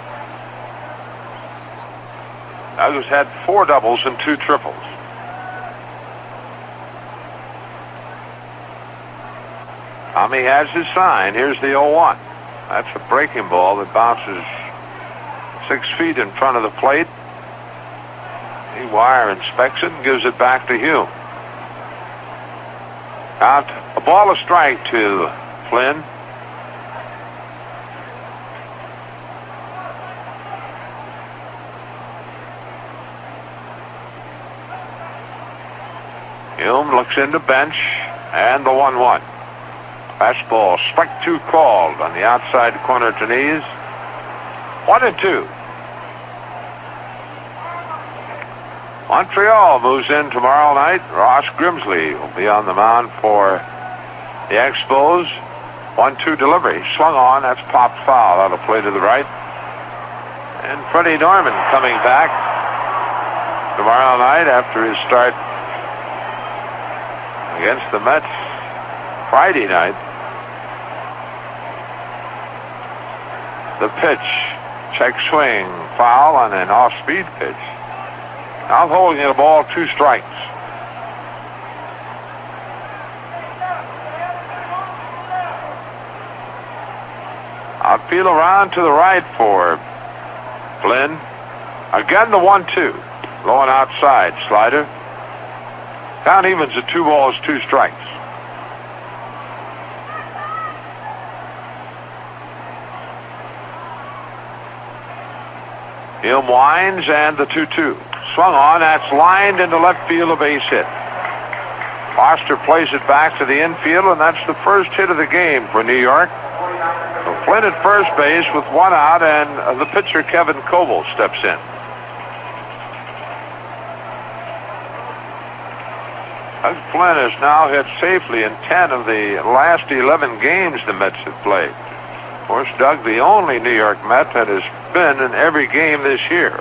Speaker 4: Douglas had 4 doubles and 2 triples. Tommy has his sign. Here's the 0-1. That's a breaking ball that bounces 6 feet in front of the plate. Lee Wire inspects it and gives it back to Hume. Out, a ball, a strike to Flynn. Hume looks into bench, and the 1-1. Fastball, strike 2 called on the outside corner to knees. 1-2. Montreal moves in tomorrow night. Ross Grimsley will be on the mound for the Expos. 1-2 delivery. Swung on. That's popped foul out of play to the right. And Freddie Norman coming back tomorrow night after his start against the Mets Friday night. The pitch, check swing, foul on an off-speed pitch. Now holding it a ball, 2 strikes. Outfield around to the right for Flynn. Again the 1-2. Low and outside, slider. Count evens at 2 balls, 2 strikes. Hume winds, and the 2-2. Swung on, that's lined into left field, a base hit. Foster plays it back to the infield, and that's the first hit of the game for New York. So Flynn at first base with 1 out, and the pitcher Kevin Coble steps in. Doug Flynn has now hit safely in 10 of the last 11 games the Mets have played. Of course, Doug, the only New York Met that has been in every game this year,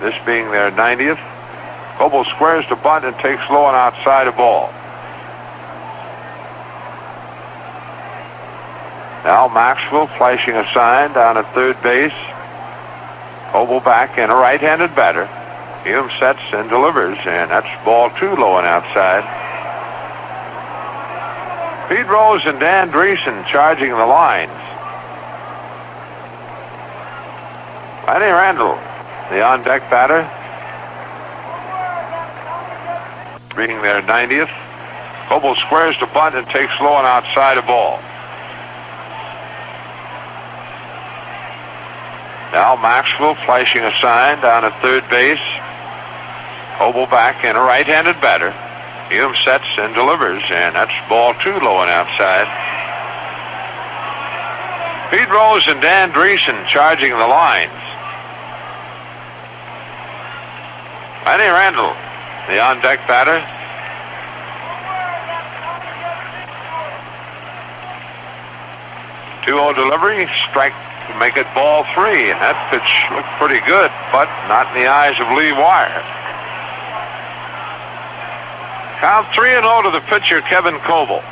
Speaker 4: this being their 90th. Coble squares the bunt and takes low and outside a ball. Now Maxwell flashing a sign down at third base. Coble back in, a right-handed batter. Hume sets and delivers, and that's ball 2 low and outside. Pete Rose and Dan Dreesen charging the lines. Lenny Randall, the on-deck batter, being their 90th. Coble squares to bunt and takes low and outside a ball. Now Maxwell flashing a sign down at third base. Coble back and a right-handed batter. Hume sets and delivers, and that's ball 2, low and outside. Pete Rose and Dan Dreesen charging the lines. Lenny Randall, the on-deck batter. Two-0 delivery, strike to make it ball 3, and that pitch looked pretty good, but not in the eyes of Lee Wire. Count 3-0 to the pitcher, Kevin Coble.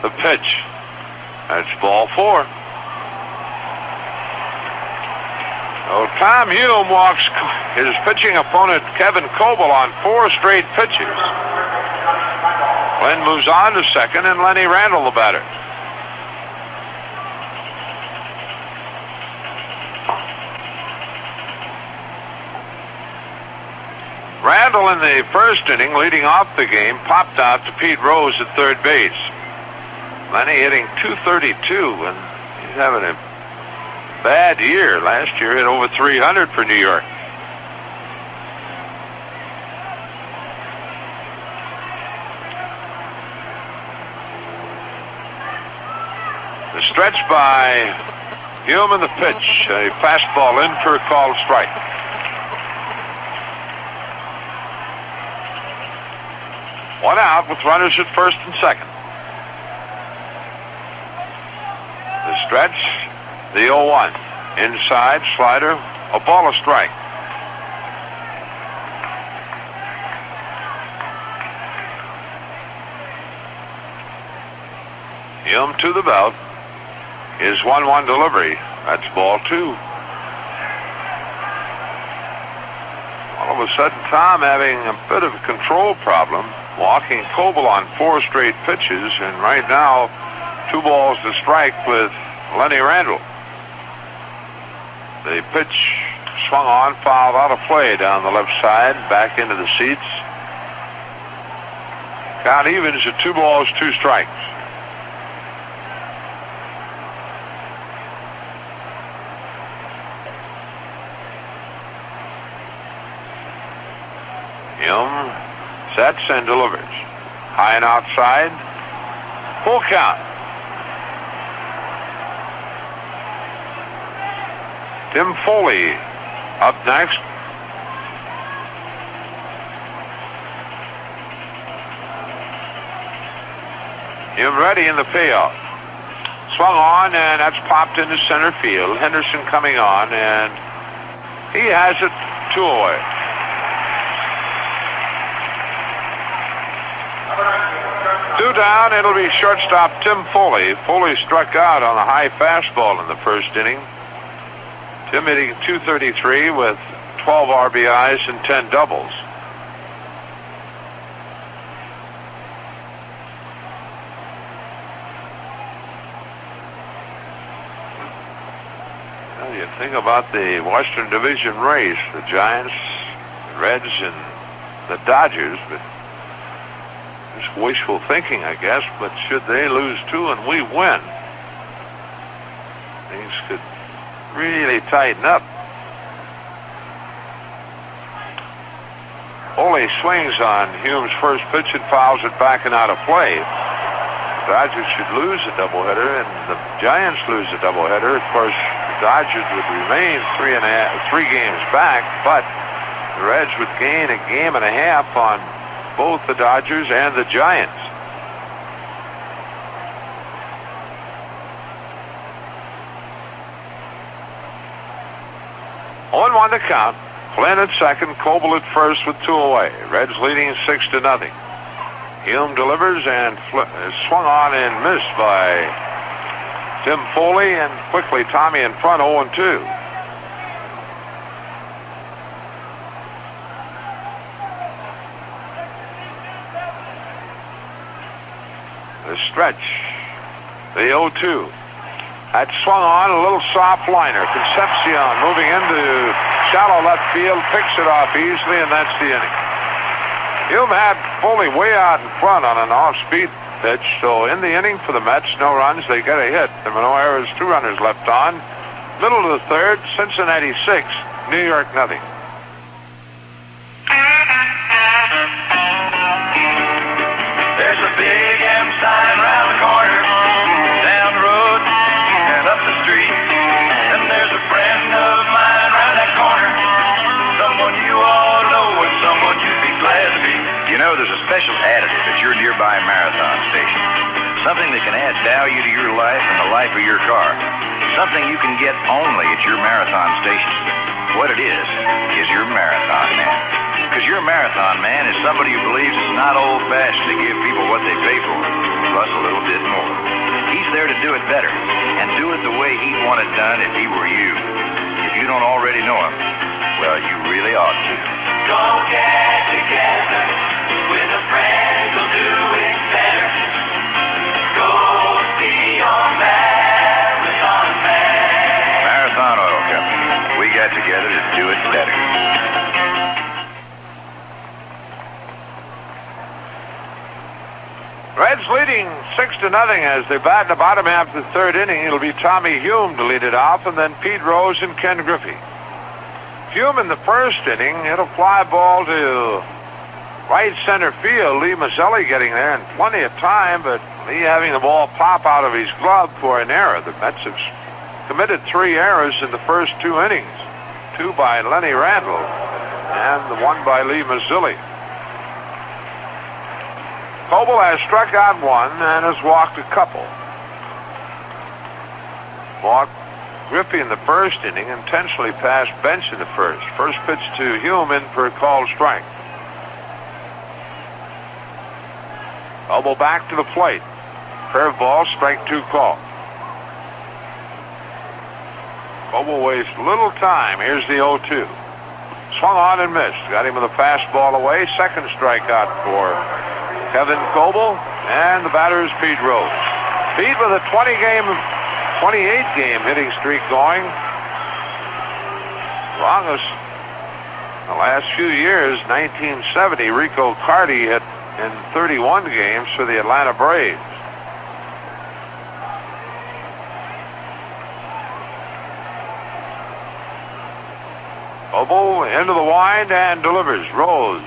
Speaker 4: The pitch. That's ball 4. So Tom Hume walks his pitching opponent, Kevin Coble, on 4 straight pitches. Glenn moves on to second, and Lenny Randall the batter. Randall in the first inning, leading off the game, popped out to Pete Rose at third base. Lenny hitting .232, and he's having a bad year. Last year hit over 300 for New York. The stretch by Hume in the pitch. A fastball in for a called strike. One out with runners at first and second. The stretch, the 0-1. Inside, slider, a ball, a strike. Hume to the belt. His 1-1 delivery. That's ball 2. All of a sudden, Tom having a bit of a control problem, walking Coble on 4 straight pitches, and right now, 2 balls to strike with Lenny Randall. The pitch swung on, fouled out of play down the left side, back into the seats. Count evens at 2 balls, 2 strikes. Hume sets and delivers. High and outside. Full count. Tim Foley up next. Hume ready in the payoff. Swung on, and that's popped into center field. Henderson coming on, and he has it 2 away. Two down, it'll be shortstop Tim Foley. Foley struck out on a high fastball in the first inning. Tim hitting .233 with 12 RBIs and 10 doubles. Well, you think about the Western Division race, the Giants, the Reds, and the Dodgers, but it's wishful thinking, I guess, but should they lose 2 and we win, things could really tighten up. Foley swings on Hume's first pitch and fouls it back and out of play. The Dodgers should lose a doubleheader, and the Giants lose a doubleheader. Of course, the Dodgers would remain 3 games back, but the Reds would gain a game and a half on both the Dodgers and the Giants. On 1 to count. Flynn at second, Coble at first with 2 away. Reds leading 6-0. Hume delivers and swung on and missed by Tim Foley, and quickly Tommy in front, 0-2. The stretch. The 0-2. That swung on, a little soft liner. Concepcion moving into shallow left field, picks it off easily, and that's the inning. Hume had Foley way out in front on an off-speed pitch, so in the inning for the Mets, no runs, they get a hit. There were no errors, 2 runners left on. Middle of the third, Cincinnati 6, New York nothing.
Speaker 12: There's a big M sign round the corner, down the road and up the street. And there's a friend of mine round that corner, someone you all know and someone you'd be glad to meet.
Speaker 13: You know, there's a special additive at your nearby Marathon station. Something that can add value to your life and the life of your car. Something you can get only at your Marathon station. What it is your Marathon Man. Because your Marathon Man is somebody who believes it's not old-fashioned to give people what they pay for, plus a little bit more. He's there to do it better, and do it the way he'd want it done if he were you. If you don't already know him, well, you really ought to.
Speaker 12: Go get together with a friend who'll do it better. Go see your Marathon Man.
Speaker 13: Marathon Oil Company. We got together to do it better.
Speaker 4: Reds leading 6-0 as they bat in the bottom half of the third inning. It'll be Tommy Hume to lead it off, and then Pete Rose and Ken Griffey. Hume in the first inning hit a fly ball to right center field. Lee Mazzilli getting there in plenty of time, but Lee having the ball pop out of his glove for an error. The Mets have committed 3 errors in the first 2 innings. 2 by Lenny Randle and the 1 by Lee Mazzilli. Coble has struck out 1 and has walked a couple. Walked Griffey in the first inning, intentionally passed Bench in the first. First pitch to Hume in for a called strike. Coble back to the plate. Curveball, strike 2 call. Coble wastes little time. Here's the 0-2. Swung on and missed. Got him with a fastball away. Second strikeout for Kevin Coble, and the batter is Pete Rose. Pete with a 28-game hitting streak going. Longest in the last few years. 1970, Rico Carty hit in 31 games for the Atlanta Braves. Coble into the wind and delivers. Rose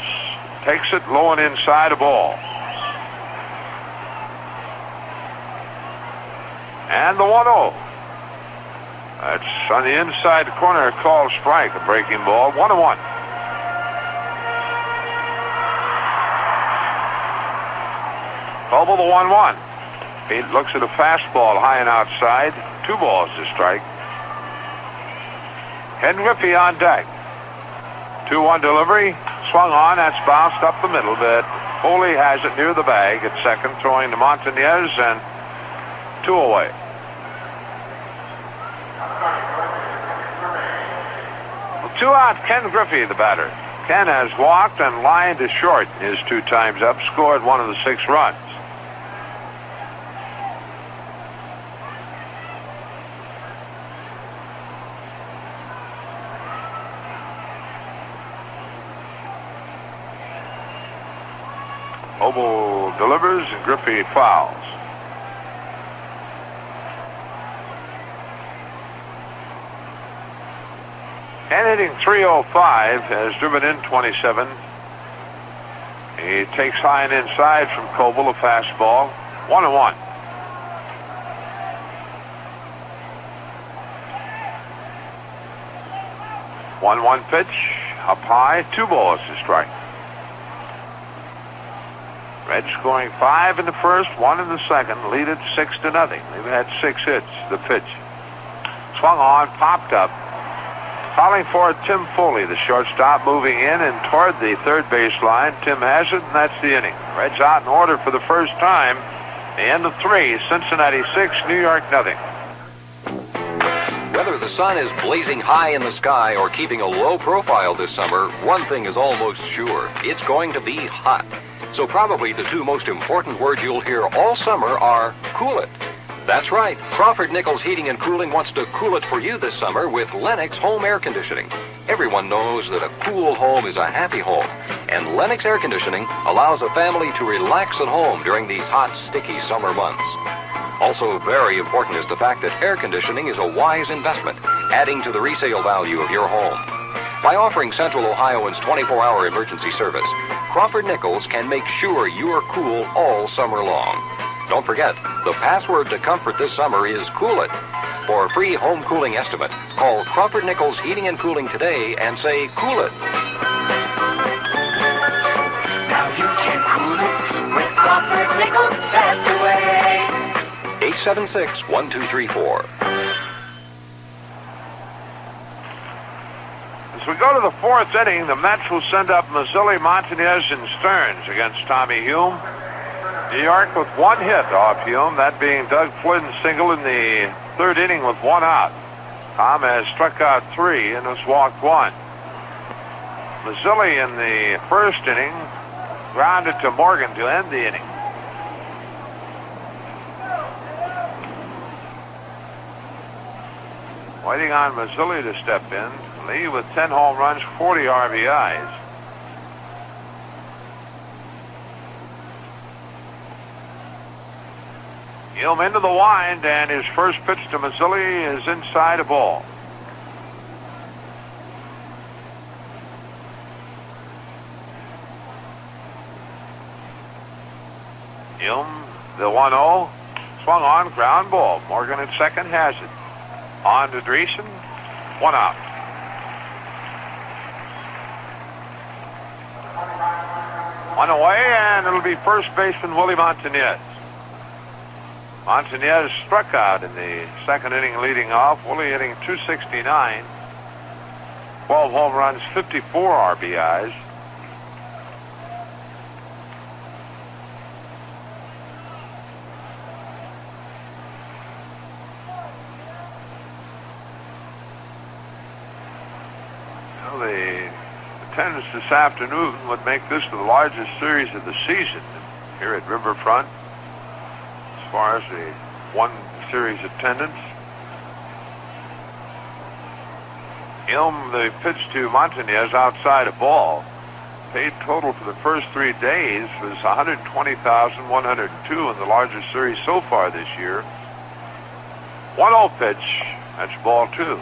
Speaker 4: takes it low and inside a ball. And the 1-0. That's on the inside corner, called strike, a breaking ball. 1-1. Coble the 1-1. Pete looks at a fastball high and outside. 2 balls to strike. Ken Griffey on deck. 2-1 delivery. Swung on. That's bounced up the middle, but Foley has it near the bag at second, throwing to Montanez, and 2 away. Well, 2 out, Ken Griffey, the batter. Ken has walked and lined to short his 2 times up, scored 1 of the 6 runs. Coble delivers and Griffey fouls. Ken hitting .305 has driven in 27. He takes high and inside from Coble, a fastball. 1-1. One pitch, up high, 2 balls to strike. Reds scoring 5 in the first, 1 in the second, lead it 6-0. They've had 6 hits. The pitch swung on, popped up. Calling for Tim Foley, the shortstop, moving in and toward the third base line. Tim has it, and that's the inning. Reds out in order for the first time. The end of 3, Cincinnati 6, New York nothing.
Speaker 14: Whether the sun is blazing high in the sky or keeping a low profile this summer, one thing is almost sure. It's going to be hot. So probably the two most important words you'll hear all summer are cool it. That's right. Crawford Nichols Heating and Cooling wants to cool it for you this summer with Lennox Home Air Conditioning. Everyone knows that a cool home is a happy home. And Lennox Air Conditioning allows a family to relax at home during these hot, sticky summer months. Also very important is the fact that air conditioning is a wise investment, adding to the resale value of your home. By offering Central Ohioans 24-hour emergency service, Crawford Nichols can make sure you are cool all summer long. Don't forget, the password to comfort this summer is Cool It. For a free home cooling estimate, call Crawford Nichols Heating and Cooling today and say Cool It.
Speaker 12: Now you can cool it with Crawford Nichols. That's the way.
Speaker 14: 876-1234.
Speaker 4: As we go to the fourth inning, the Mets will send up Mazzilli, Montanez, and Stearns against Tommy Hume. New York with one hit off Hume, that being Doug Flynn's single in the third inning with one out. Tom has struck out 3 and has walked 1. Mazzilli in the first inning grounded to Morgan to end the inning. Waiting on Mazzilli to step in. Lee with 10 home runs, 40 RBIs. Hume into the wind, and his first pitch to Mazzilli is inside a ball. Hume, the 1-0, swung on, ground ball. Morgan at second has it. On to Dreesen, 1 out. One away, and it'll be first baseman Willie Montanez. Montanez struck out in the second inning leading off. Willie hitting .269, 12 home runs, 54 RBIs. The attendance this afternoon would make this the largest series of the season here at Riverfront as far as the one series attendance. Hume, the pitch to Montanez outside a ball. Paid total for the first 3 days was $120,102 in the largest series so far this year. 1-0 pitch, that's ball 2.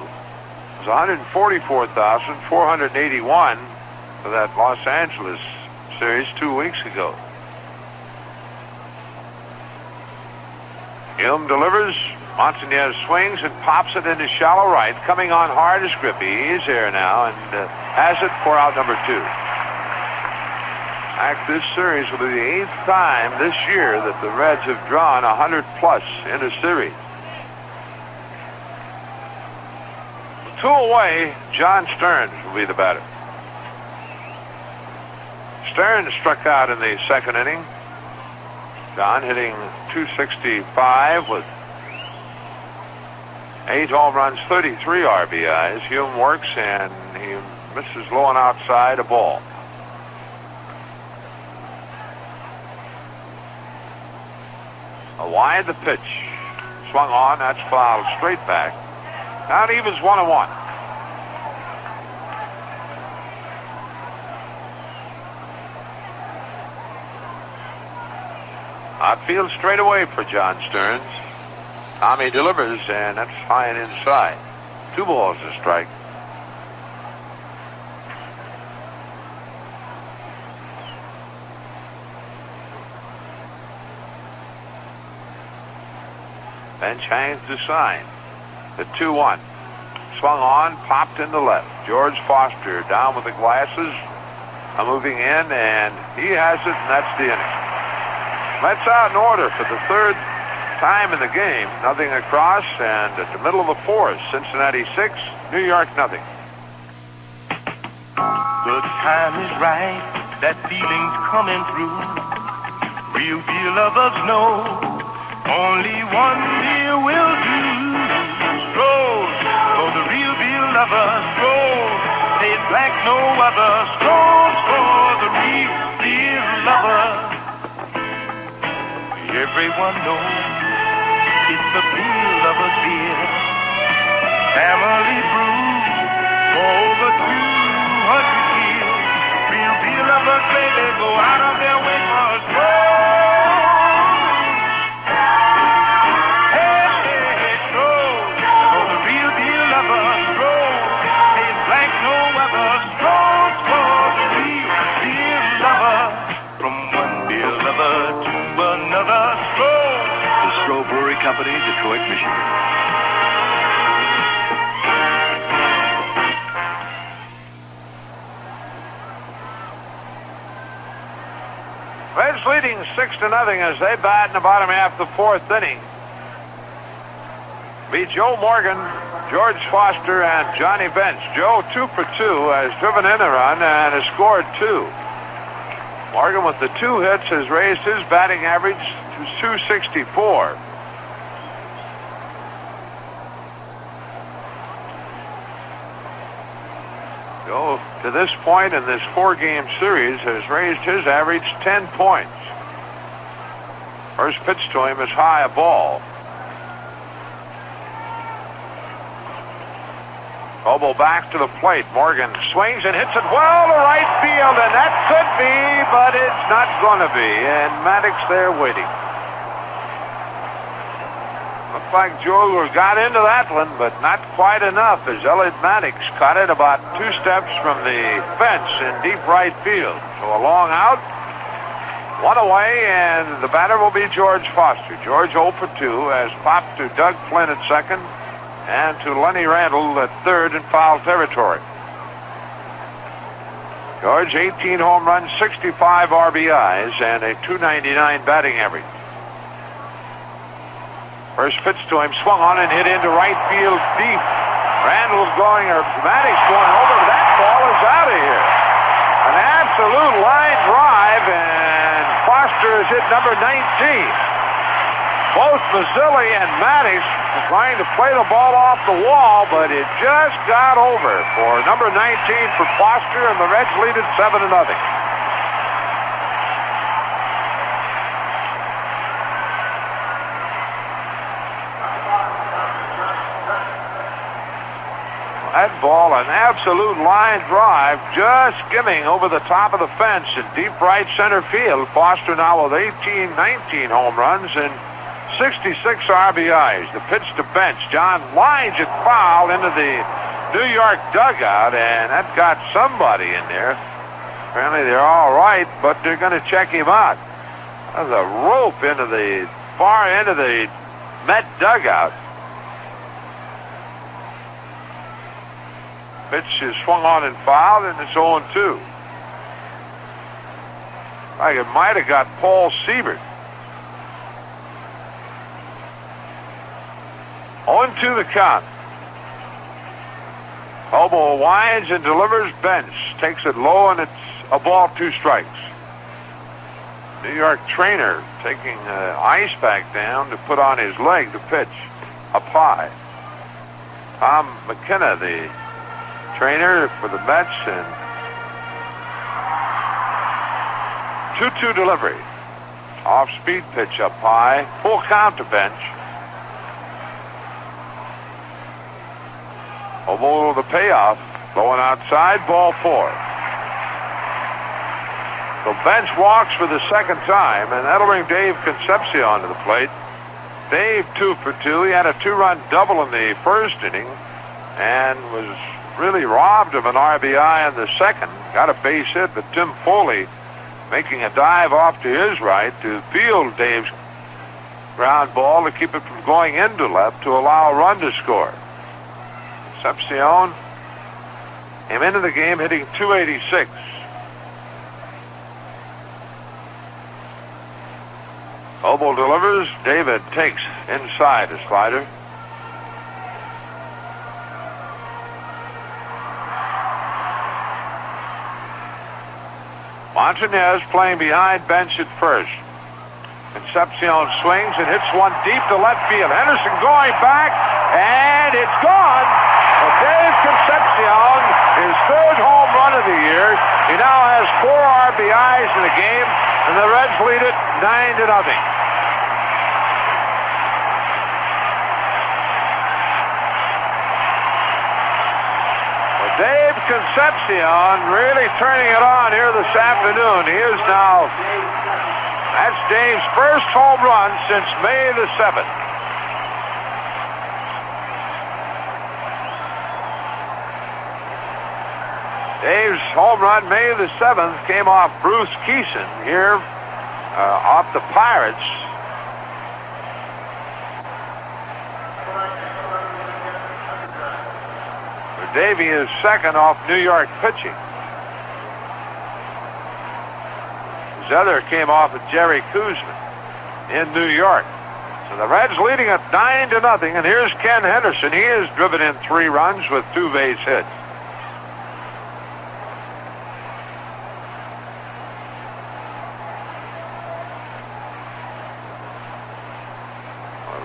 Speaker 4: It was $144,481 for that Los Angeles series 2 weeks ago. Hume delivers. Montanez swings and pops it into shallow right. Coming on hard is Grippy. He's here now and has it for out number 2. In fact, this series will be the 8th time this year that the Reds have drawn 100 plus in a series. 2 away, John Stearns will be the batter. Stearns struck out in the second inning. John hitting .265 with 8 home runs, 33 RBIs. Hume works and he misses low and outside a ball. A wide the pitch. Swung on, that's fouled straight back. Now it evens 1-1. Outfield straight away for John Stearns. Tommy delivers, and that's high and inside. 2 balls a strike. Bench hangs the sign. The 2-1. Swung on, popped into left. George Foster down with the glasses. Moving in, and he has it, and that's the inning. Mets out in order for the 3rd time in the game. Nothing across, and at the middle of the 4th, Cincinnati 6, New York nothing.
Speaker 12: The time is right, that feeling's coming through. Real deal lovers know only one deal will do. Stroll lover. Strolls, paid like no other. Strolls for the real lover. Everyone knows it's the real lover's beer. Family brew for over 200 years. Real lovers, baby, go out of their way for a stroll. Hey, stroll for the real lover. Stroll, it's like no other. Strolls for the real lover. From one dear lover to another. Stroll.
Speaker 15: The Stroh Brewery Company, Detroit, Michigan.
Speaker 4: Reds leading 6-0 as they bat in the bottom half of the fourth inning. Be Joe Morgan, George Foster, and Johnny Bench. Joe 2 for 2 has driven in a run and has scored 2. Morgan with the 2 hits has raised his batting average to 264. Joe, to this point in this 4-game series, has raised his average 10 points. First pitch to him is high, a ball. Coble back to the plate. Morgan swings and hits it well to right field, and that could be, but it's not going to be. And Maddox there waiting. Looks like Joe got into that one, but not quite enough as Elliot Maddox caught it about 2 steps from the fence in deep right field. So a long out, 1 away, and the batter will be George Foster. George 0 for 2 has popped to Doug Flynn at second and to Lenny Randle at third in foul territory. George, 18 home runs, 65 RBIs, and a .299 batting average. First pitch to him, swung on and hit into right field deep. Randall's going, or Maddox going over, but that ball is out of here. An absolute line drive, and Foster has hit number 19. Both Mazzilli and Maddox were trying to play the ball off the wall, but it just got over for number 19 for Foster, and the Reds lead it 7-0. That ball, an absolute line drive, just skimming over the top of the fence in deep right center field. Foster now with 19 home runs and 66 RBIs. The pitch to Bench. John lines it foul into the New York dugout, and that got somebody in there. Apparently they're all right, but they're going to check him out. There's a rope into the far end of the Met dugout. Pitch is swung on and fouled, and it's 0-2. Like it might have got Paul Siebert. 0-2 the count. Coble winds and delivers. Bench takes it low, and it's a ball, 2 strikes. New York trainer taking ice pack down to put on his leg to pitch up high. Tom McKenna, the trainer for the Mets, and 2-2 delivery. Off-speed pitch up high. Full count to Bench. Over the payoff. Going outside. Ball 4. So Bench walks for the second time, and that'll bring Dave Concepcion to the plate. Dave 2 for 2. He had a 2-run double in the first inning and was really robbed of an RBI in the second. Got a base hit, but Tim Foley making a dive off to his right to field Dave's ground ball to keep it from going into left to allow a run to score. Concepcion came into the game hitting .286. Coble delivers. David takes inside a slider. Montanez playing behind Bench at first. Concepcion swings and hits one deep to left field. Henderson going back, and it's gone. But Dave Concepcion Concepcion, his third home run of the year. He now has 4 RBIs in the game, and the Reds lead it 9-0. Dave Concepcion really turning it on here this afternoon. He is now, that's Dave's first home run since May the 7th. Dave's home run May the 7th came off Bruce Keeson here off the Pirates. Davey is second off New York pitching. His other came off of Jerry Koosman in New York. So the Reds leading at 9-0, and here's Ken Henderson. He has driven in 3 runs with 2 base hits.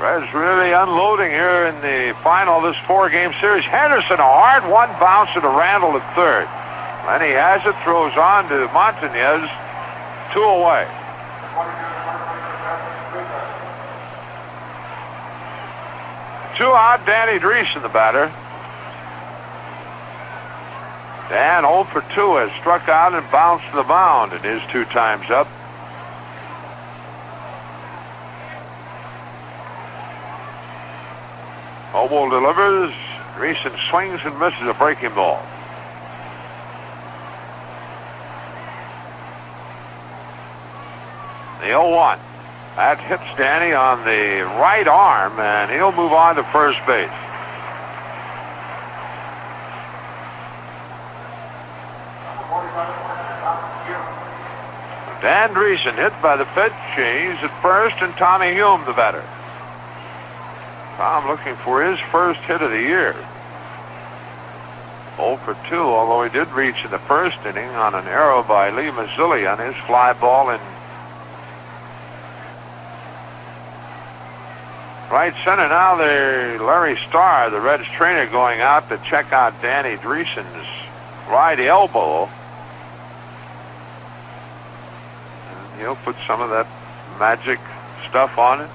Speaker 4: Reds really unloading here in the final of this 4-game series. Henderson, a hard one bouncer to Randall at third. And he has it, throws on to Montanez, 2 away. Two out, Danny Dreesen, the batter. Dan 0 for 2 has struck out and bounced to the mound in his 2 times up. Noble delivers. Dreesen swings and misses a breaking ball. The 0-1. That hits Danny on the right arm, and he'll move on to first base. Dan Dreesen hit by the pitch. He's at first, and Tommy Hume, the batter. Tom looking for his first hit of the year. 0 for 2, although he did reach in the first inning on an error by Lee Mazzilli on his fly ball in right center. Now Larry Starr, the Reds trainer, going out to check out Danny Dreesen's right elbow. And he'll put some of that magic stuff on it.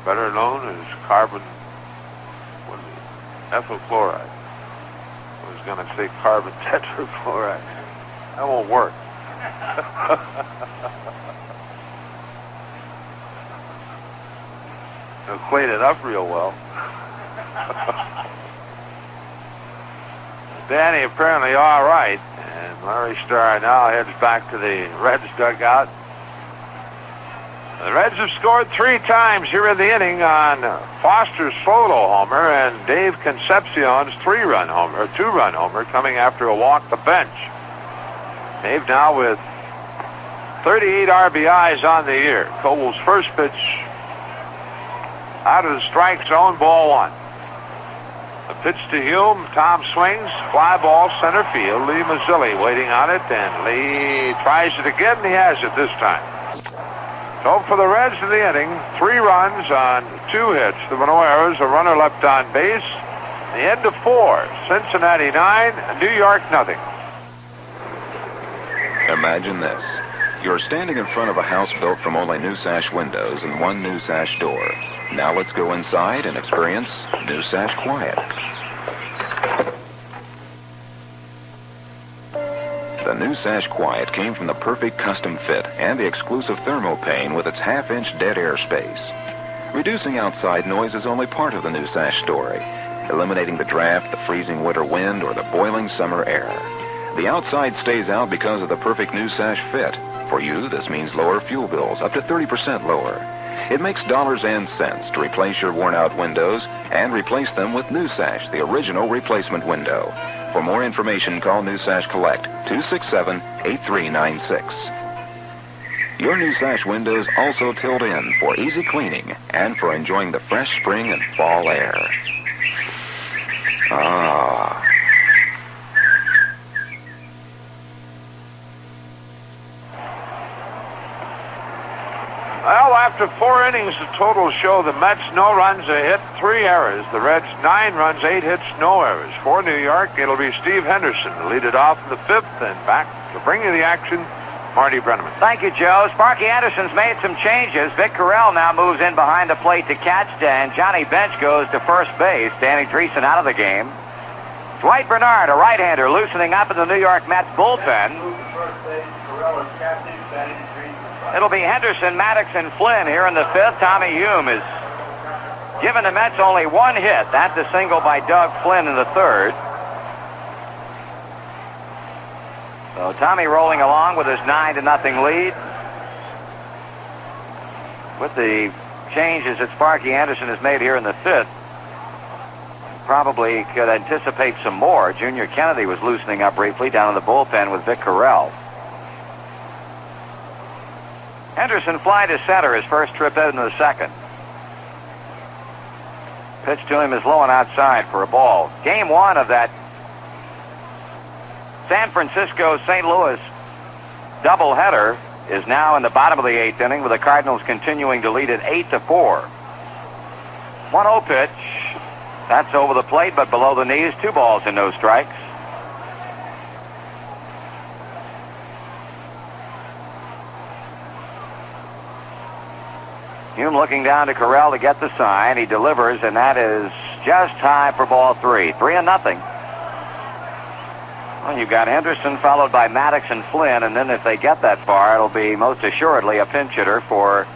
Speaker 4: Better known as carbon, ethyl chloride. I was going to say carbon tetrachloride. That won't work. He'll clean it up real well. Danny apparently all right, and Larry Starr now heads back to the Reds dugout. The Reds have scored 3 times here in the inning on Foster's solo homer and Dave Concepcion's 2-run homer coming after a walk the bench. Dave now with 38 RBIs on the year. Coble's first pitch out of the strike zone, ball 1. The pitch to Hume. Tom swings, fly ball center field. Lee Mazzilli waiting on it, and Lee tries it again, and he has it this time. So for the Reds in the inning, 3 runs on 2 hits. The Manoeras, a runner left on base. The end of 4. Cincinnati 9, New York nothing.
Speaker 3: Imagine this. You're standing in front of a house built from only new sash windows and 1 new sash door. Now let's go inside and experience New Sash Quiet. The New Sash Quiet came from the perfect custom fit and the exclusive thermopane with its half-inch dead air space. Reducing outside noise is only part of the New Sash story, eliminating the draft, the freezing winter wind, or the boiling summer air. The outside stays out because of the perfect New Sash fit. For you, this means lower fuel bills, up to 30% lower. It makes dollars and cents to replace your worn-out windows and replace them with New Sash, the original replacement window. For more information, call New Sash Collect, 267-8396. Your New Sash windows also tilt in for easy cleaning and for enjoying the fresh spring and fall air. Ah.
Speaker 4: Well, after 4 innings, the total show the Mets no runs, a hit, 3 errors. The Reds 9 runs, 8 hits, no errors. For New York, it'll be Steve Henderson to lead it off in the 5th, and back to bring you the action, Marty Brenneman.
Speaker 5: Thank you, Joe. Sparky Anderson's made some changes. Vic Carell now moves in behind the plate to catch, and Johnny Bench goes to first base. Danny Dreesen out of the game. Dwight Bernard, a right-hander, loosening up in the New York Mets bullpen. It'll be Henderson, Maddox, and Flynn here in the 5th. Tommy Hume is giving the Mets only 1 hit. That's a single by Doug Flynn in the 3rd. So Tommy rolling along with his 9-0 lead. With the changes that Sparky Anderson has made here in the 5th, probably could anticipate some more. Junior Kennedy was loosening up briefly down in the bullpen with Vic Carell. Henderson fly to center, his first trip into the 2nd. Pitch to him is low and outside for a ball. Game 1 of that San Francisco-St. Louis doubleheader is now in the bottom of the 8th inning, with the Cardinals continuing to lead at 8-4. 1-0 pitch. That's over the plate, but below the knees. 2 balls and no strikes. Hume looking down to Carell to get the sign. He delivers, and that is just high for ball 3. 3-0. Well, you've got Henderson followed by Maddox and Flynn, and then if they get that far, it'll be most assuredly a pinch hitter for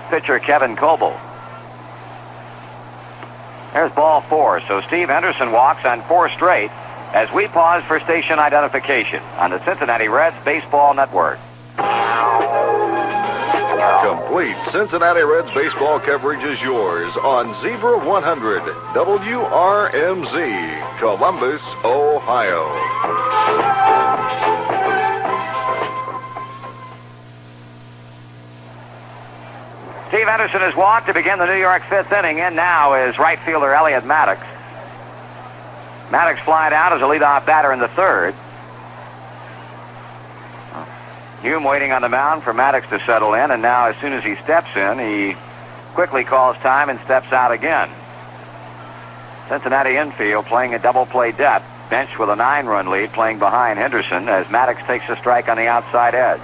Speaker 5: pitcher Kevin Coble. There's ball 4. So Steve Henderson walks on 4 straight as we pause for station identification on the Cincinnati Reds Baseball Network.
Speaker 2: Complete Cincinnati Reds baseball coverage is yours on Zebra 100 WRMZ, Columbus, Ohio.
Speaker 5: Steve Henderson has walked to begin the New York 5th inning. In now is right fielder Elliot Maddox. Maddox flied out as a leadoff batter in the 3rd. Hume waiting on the mound for Maddox to settle in, and now as soon as he steps in, he quickly calls time and steps out again. Cincinnati infield playing a double play depth. Bench with a 9-run lead playing behind Henderson as Maddox takes a strike on the outside edge.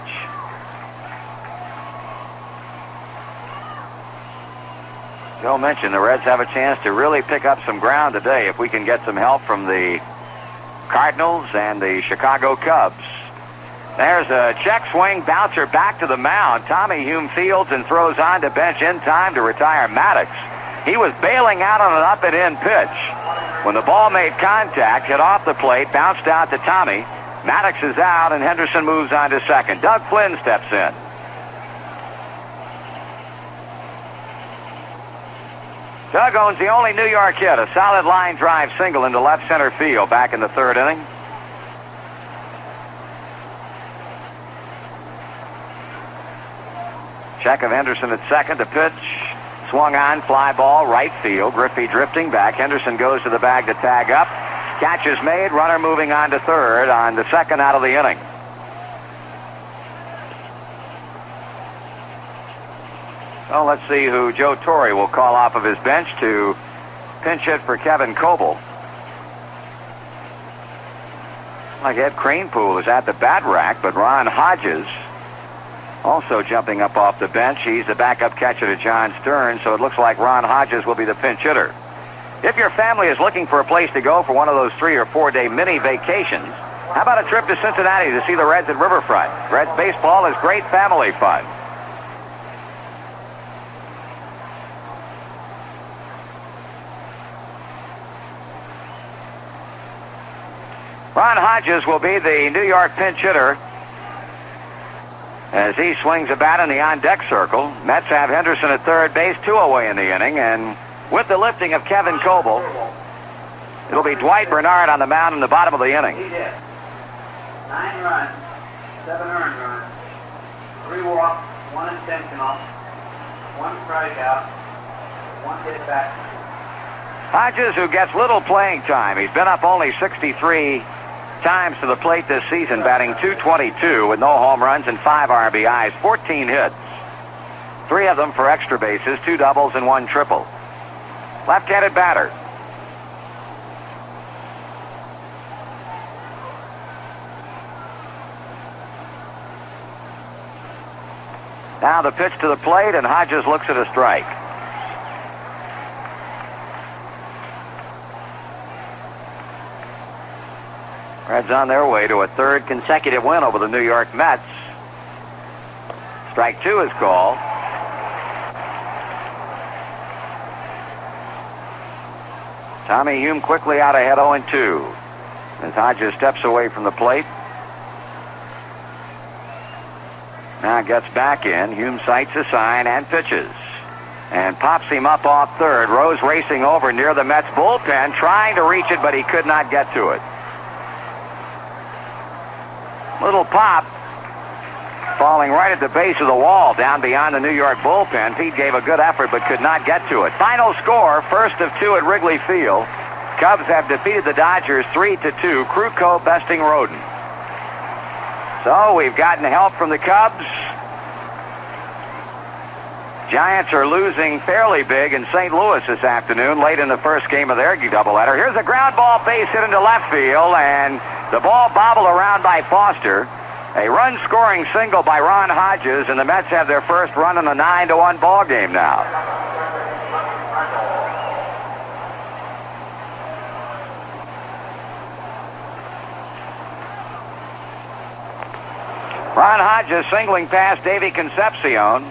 Speaker 5: Joe mentioned the Reds have a chance to really pick up some ground today if we can get some help from the Cardinals and the Chicago Cubs. There's a check swing bouncer back to the mound. Tommy Hume fields and throws on to Bench in time to retire Maddox. He was bailing out on an up and in pitch. When the ball made contact, hit off the plate, bounced out to Tommy. Maddox is out and Henderson moves on to second. Doug Flynn steps in. Doug owns the only New York hit, a solid line drive single into left center field back in the 3rd inning. Check of Henderson at second. The pitch swung on, fly ball, right field. Griffey drifting back. Henderson goes to the bag to tag up. Catch is made. Runner moving on to 3rd on the 2nd out of the inning. Well, let's see who Joe Torre will call off of his bench to pinch hit for Kevin Coble. Like Ed Kranepool is at the bat rack, but Ron Hodges also jumping up off the bench. He's the backup catcher to John Stern, so it looks like Ron Hodges will be the pinch hitter. If your family is looking for a place to go for one of those 3 or 4 day mini vacations, how about a trip to Cincinnati to see the Reds at Riverfront? Reds baseball is great family fun. Ron Hodges will be the New York pinch hitter as he swings a bat in the on-deck circle. Mets have Henderson at 3rd base, 2 away in the inning, and with the lifting of Kevin Coble, it'll be Dwight Bernard on the mound in the bottom of the inning.
Speaker 8: 9 runs, 7 earned runs, 3 walks, 1 intentional, 1 strikeout, 1 hit back.
Speaker 5: Hodges, who gets little playing time. He's been up only 63 times to the plate this season, batting .222 with no home runs and 5 RBIs, 14 hits. 3 of them for extra bases, 2 doubles and 1 triple. Left-handed batter. Now the pitch to the plate, and Hodges looks at a strike. Reds on their way to a 3rd consecutive win over the New York Mets. Strike 2 is called. Tommy Hume quickly out ahead 0-2 as Hodges steps away from the plate. Now gets back in. Hume sights a sign and pitches. And pops him up off third. Rose racing over near the Mets bullpen, trying to reach it, but he could not get to it. Little pop, falling right at the base of the wall down beyond the New York bullpen. Pete gave a good effort but could not get to it. Final score, first of 2 at Wrigley Field. Cubs have defeated the Dodgers 3-2. Krukow besting Roden. So we've gotten help from the Cubs. Giants are losing fairly big in St. Louis this afternoon, late in the first game of their doubleheader. Here's a ground ball base hit into left field, and the ball bobbled around by Foster. A run-scoring single by Ron Hodges, and the Mets have their first run in a 9-1 ball game now. Ron Hodges singling past Davey Concepcion.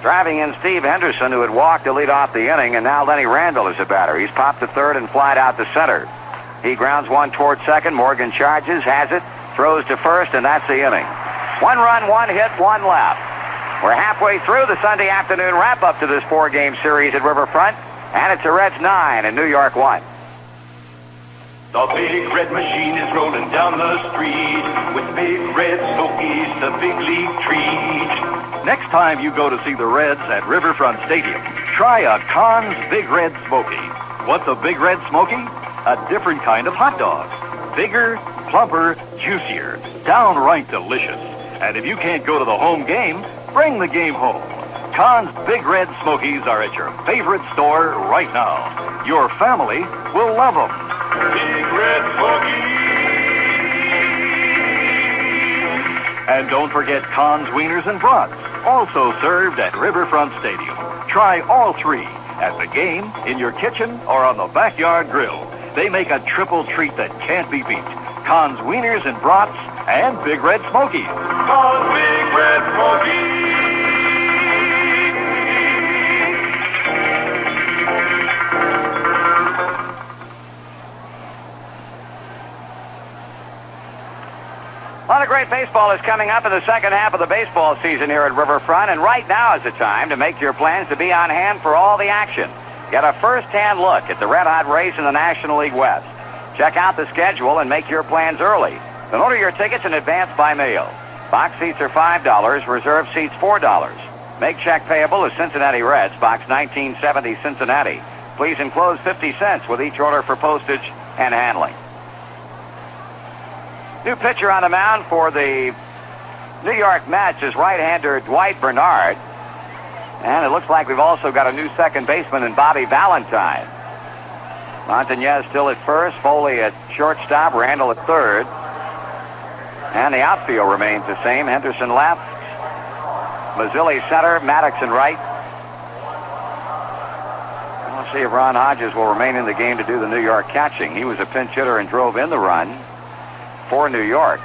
Speaker 5: Driving in Steve Henderson, who had walked to lead off the inning, and now Lenny Randall is a batter. He's popped to third and flied out to center. He grounds one toward second. Morgan charges, has it, throws to first, and that's the inning. 1 run, 1 hit, 1 left. We're halfway through the Sunday afternoon wrap-up to this 4-game series at Riverfront, and it's the Reds 9 and New York 1.
Speaker 12: The big red machine is rolling down the street with big red Smokies, the big league treat.
Speaker 11: Next time you go to see the Reds at Riverfront Stadium, try a Conn's Big Red Smoky. What's a Big Red Smoky? A different kind of hot dog. Bigger, plumper, juicier, downright delicious. And if you can't go to the home game, bring the game home. Conn's Big Red Smokies are at your favorite store right now. Your family will love them.
Speaker 12: Big red Smokies.
Speaker 11: And don't forget Conn's Wieners and Brats, also served at Riverfront Stadium. Try all 3 at the game, in your kitchen, or on the backyard grill. They make a triple treat that can't be beat. Conn's Wieners and Brats and Big Red Smokies.
Speaker 12: Conn's Big Red Smokies.
Speaker 5: A lot of great baseball is coming up in the second half of the baseball season here at Riverfront, and right now is the time to make your plans to be on hand for all the action. Get a first-hand look at the red-hot race in the National League West. Check out the schedule and make your plans early. Then order your tickets in advance by mail. Box seats are $5, reserve seats $4. Make check payable as Cincinnati Reds, Box 1970 Cincinnati. Please enclose 50 cents with each order for postage and handling. New pitcher on the mound for the New York Mets is right-hander Dwight Bernard. And it looks like we've also got a new second baseman in Bobby Valentine. Montañez still at first, Foley at shortstop, Randall at third. And the outfield remains the same. Henderson left, Mazzilli center, Maddox in right. We'll see if Ron Hodges will remain in the game to do the New York catching. He was a pinch hitter and drove in the run for New York.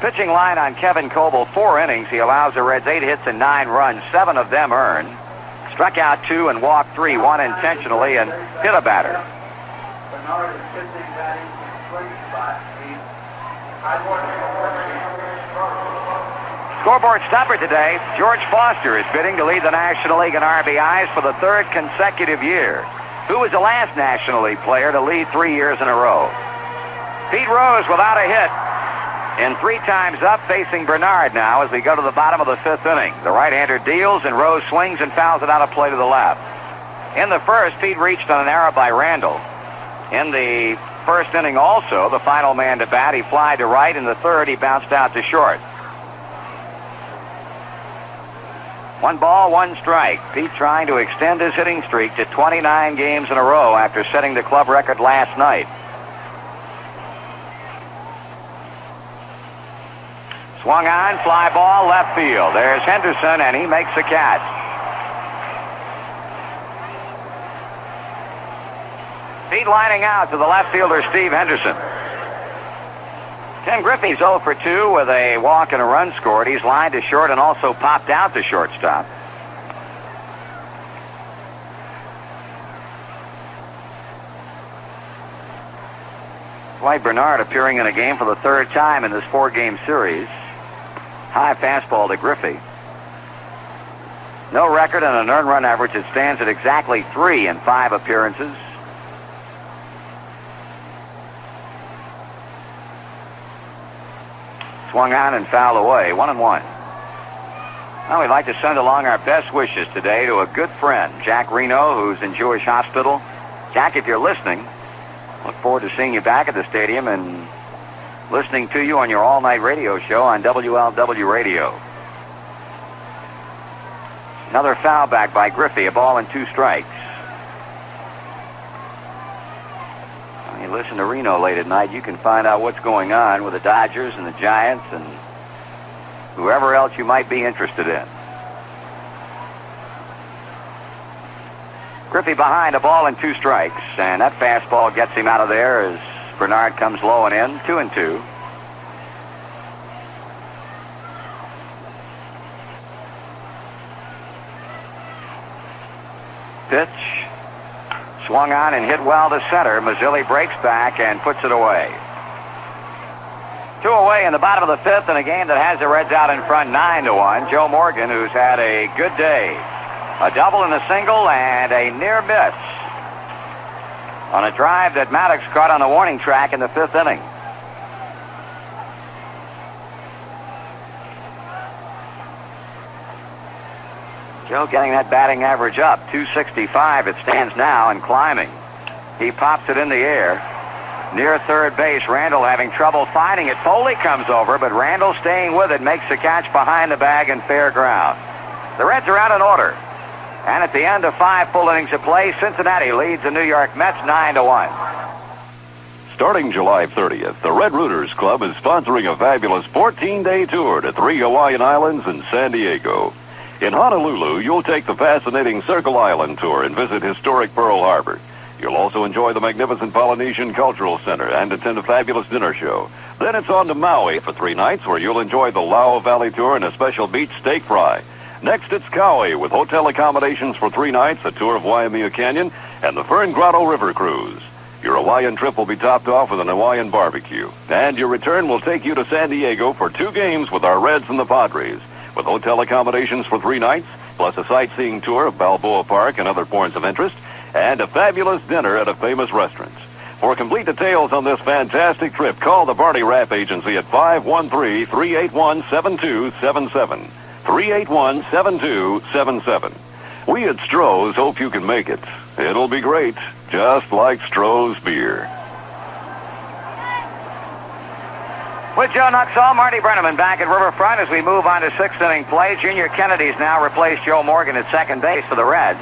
Speaker 5: Pitching line on Kevin Coble, 4 innings. He allows the Reds 8 hits and 9 runs, 7 of them earned. Struck out 2 and walked 3, 1 intentionally, and hit a batter.
Speaker 8: Bernard is pitching batting from the spot.
Speaker 5: Scoreboard stopper today, George Foster is bidding to lead the National League in RBIs for the 3rd consecutive year. Who was the last National League player to lead 3 years in a row? Pete Rose without a hit. And 3 times up, facing Bernard now as we go to the bottom of the 5th inning. The right-hander deals, and Rose swings and fouls it out of play to the left. In the first, Pete reached on an error by Randall. In the first inning also, the final man to bat, he flied to right. In the third, he bounced out to short. 1 ball, 1 strike. Pete trying to extend his hitting streak to 29 games in a row after setting the club record last night. Swung on, fly ball, left field. There's Henderson, and he makes the catch. Pete lining out to the left fielder, Steve Henderson. Ken Griffey's 0 for 2 with a walk and a run scored. He's lined to short and also popped out to shortstop. Dwight Bernard appearing in a game for the 3rd time in this 4-game series. High fastball to Griffey. No record and an earned run average. It stands at exactly 3 in 5 appearances. Swung on and fouled away. 1-1. Well, we'd like to send along our best wishes today to a good friend, Jack Reno, who's in Jewish Hospital. Jack, if you're listening, look forward to seeing you back at the stadium and listening to you on your all-night radio show on WLW Radio. Another foul back by Griffey, a ball and 2 strikes. When you listen to Reno late at night, you can find out what's going on with the Dodgers and the Giants and whoever else you might be interested in. Griffey behind, a ball and 2 strikes, and that fastball gets him out of there as Bernard comes low and in, 2-2. Pitch. Swung on and hit well to center. Mazzilli breaks back and puts it away. 2 away in the bottom of the 5th in a game that has the Reds out in front 9-1. Joe Morgan, who's had a good day. A double and a single and a near miss on a drive that Maddox caught on the warning track in the 5th inning. Joe getting that batting average up, 265 it stands now and climbing. He pops it in the air. Near third base, Randall having trouble finding it. Foley comes over, but Randall staying with it makes the catch behind the bag in fair ground. The Reds are out in order. And at the end of 5 full innings of play, Cincinnati leads the New York Mets 9-1.
Speaker 6: Starting July 30th, the Red Rooters Club is sponsoring a fabulous 14-day tour to 3 Hawaiian islands and San Diego. In Honolulu, you'll take the fascinating Circle Island tour and visit historic Pearl Harbor. You'll also enjoy the magnificent Polynesian Cultural Center and attend a fabulous dinner show. Then it's on to Maui for 3 nights, where you'll enjoy the Lau Valley tour and a special beach steak fry. Next, it's Kauai with hotel accommodations for 3 nights, a tour of Waimea Canyon, and the Fern Grotto River Cruise. Your Hawaiian trip will be topped off with an Hawaiian barbecue. And your return will take you to San Diego for 2 games with our Reds and the Padres, with hotel accommodations for 3 nights, plus a sightseeing tour of Balboa Park and other points of interest, and a fabulous dinner at a famous restaurant. For complete details on this fantastic trip, call the Barney Rapp Agency at 513-381-7277. 381-7277. We at Stroh's hope you can make it. It'll be great, just like Stroh's beer.
Speaker 5: With Joe Nuxall, Marty Brenneman back at Riverfront as we move on to 6th inning play. Junior Kennedy's now replaced Joe Morgan at second base for the Reds.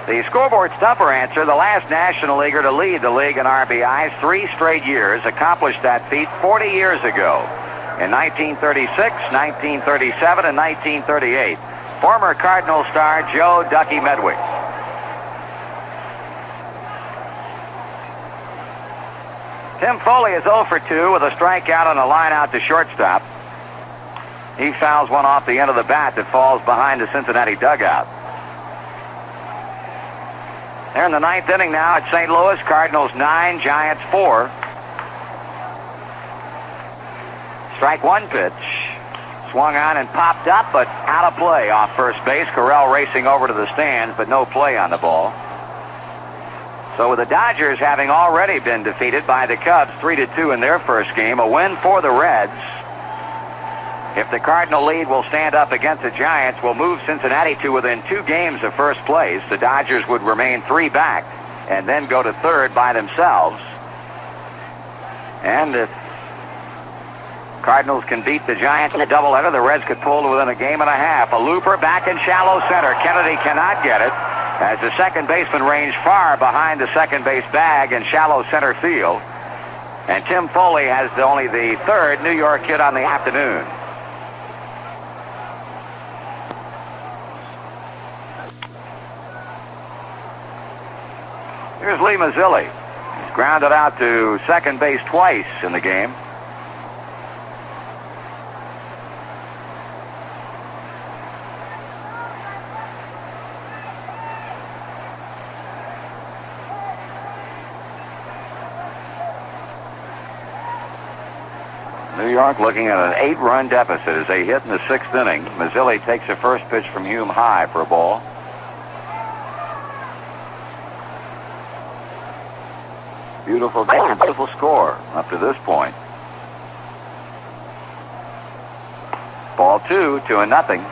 Speaker 5: The scoreboard stumper answer, the last National Leaguer to lead the league in RBIs 3 straight years, accomplished that feat 40 years ago in 1936, 1937, and 1938. Former Cardinal star Joe Ducky Medwick. Tim Foley is 0 for 2 with a strikeout on a line out to shortstop. He fouls one off the end of the bat that falls behind the Cincinnati dugout. They're in the 9th inning now at St. Louis. Cardinals 9, Giants 4. Strike 1 pitch. Swung on and popped up, but out of play off first base. Correll racing over to the stands, but no play on the ball. So with the Dodgers having already been defeated by the Cubs 3-2 in their first game, a win for the Reds. If the Cardinal lead will stand up against the Giants, will move Cincinnati to within 2 games of first place. The Dodgers would remain 3 back and then go to 3rd by themselves. And if Cardinals can beat the Giants in a doubleheader. The Reds could pull to within a game and a half. A looper back in shallow center. Kennedy cannot get it as the second baseman ranged far behind the second base bag in shallow center field. And Tim Foley has only the third New York hit on the afternoon. Here's Lee Mazzilli. He's grounded out to second base twice in the game. New York looking at an 8-run deficit as they hit in the 6th inning. Mazzilli takes the first pitch from Hume high for a ball. Beautiful score up to this point. Ball 2, 2-0.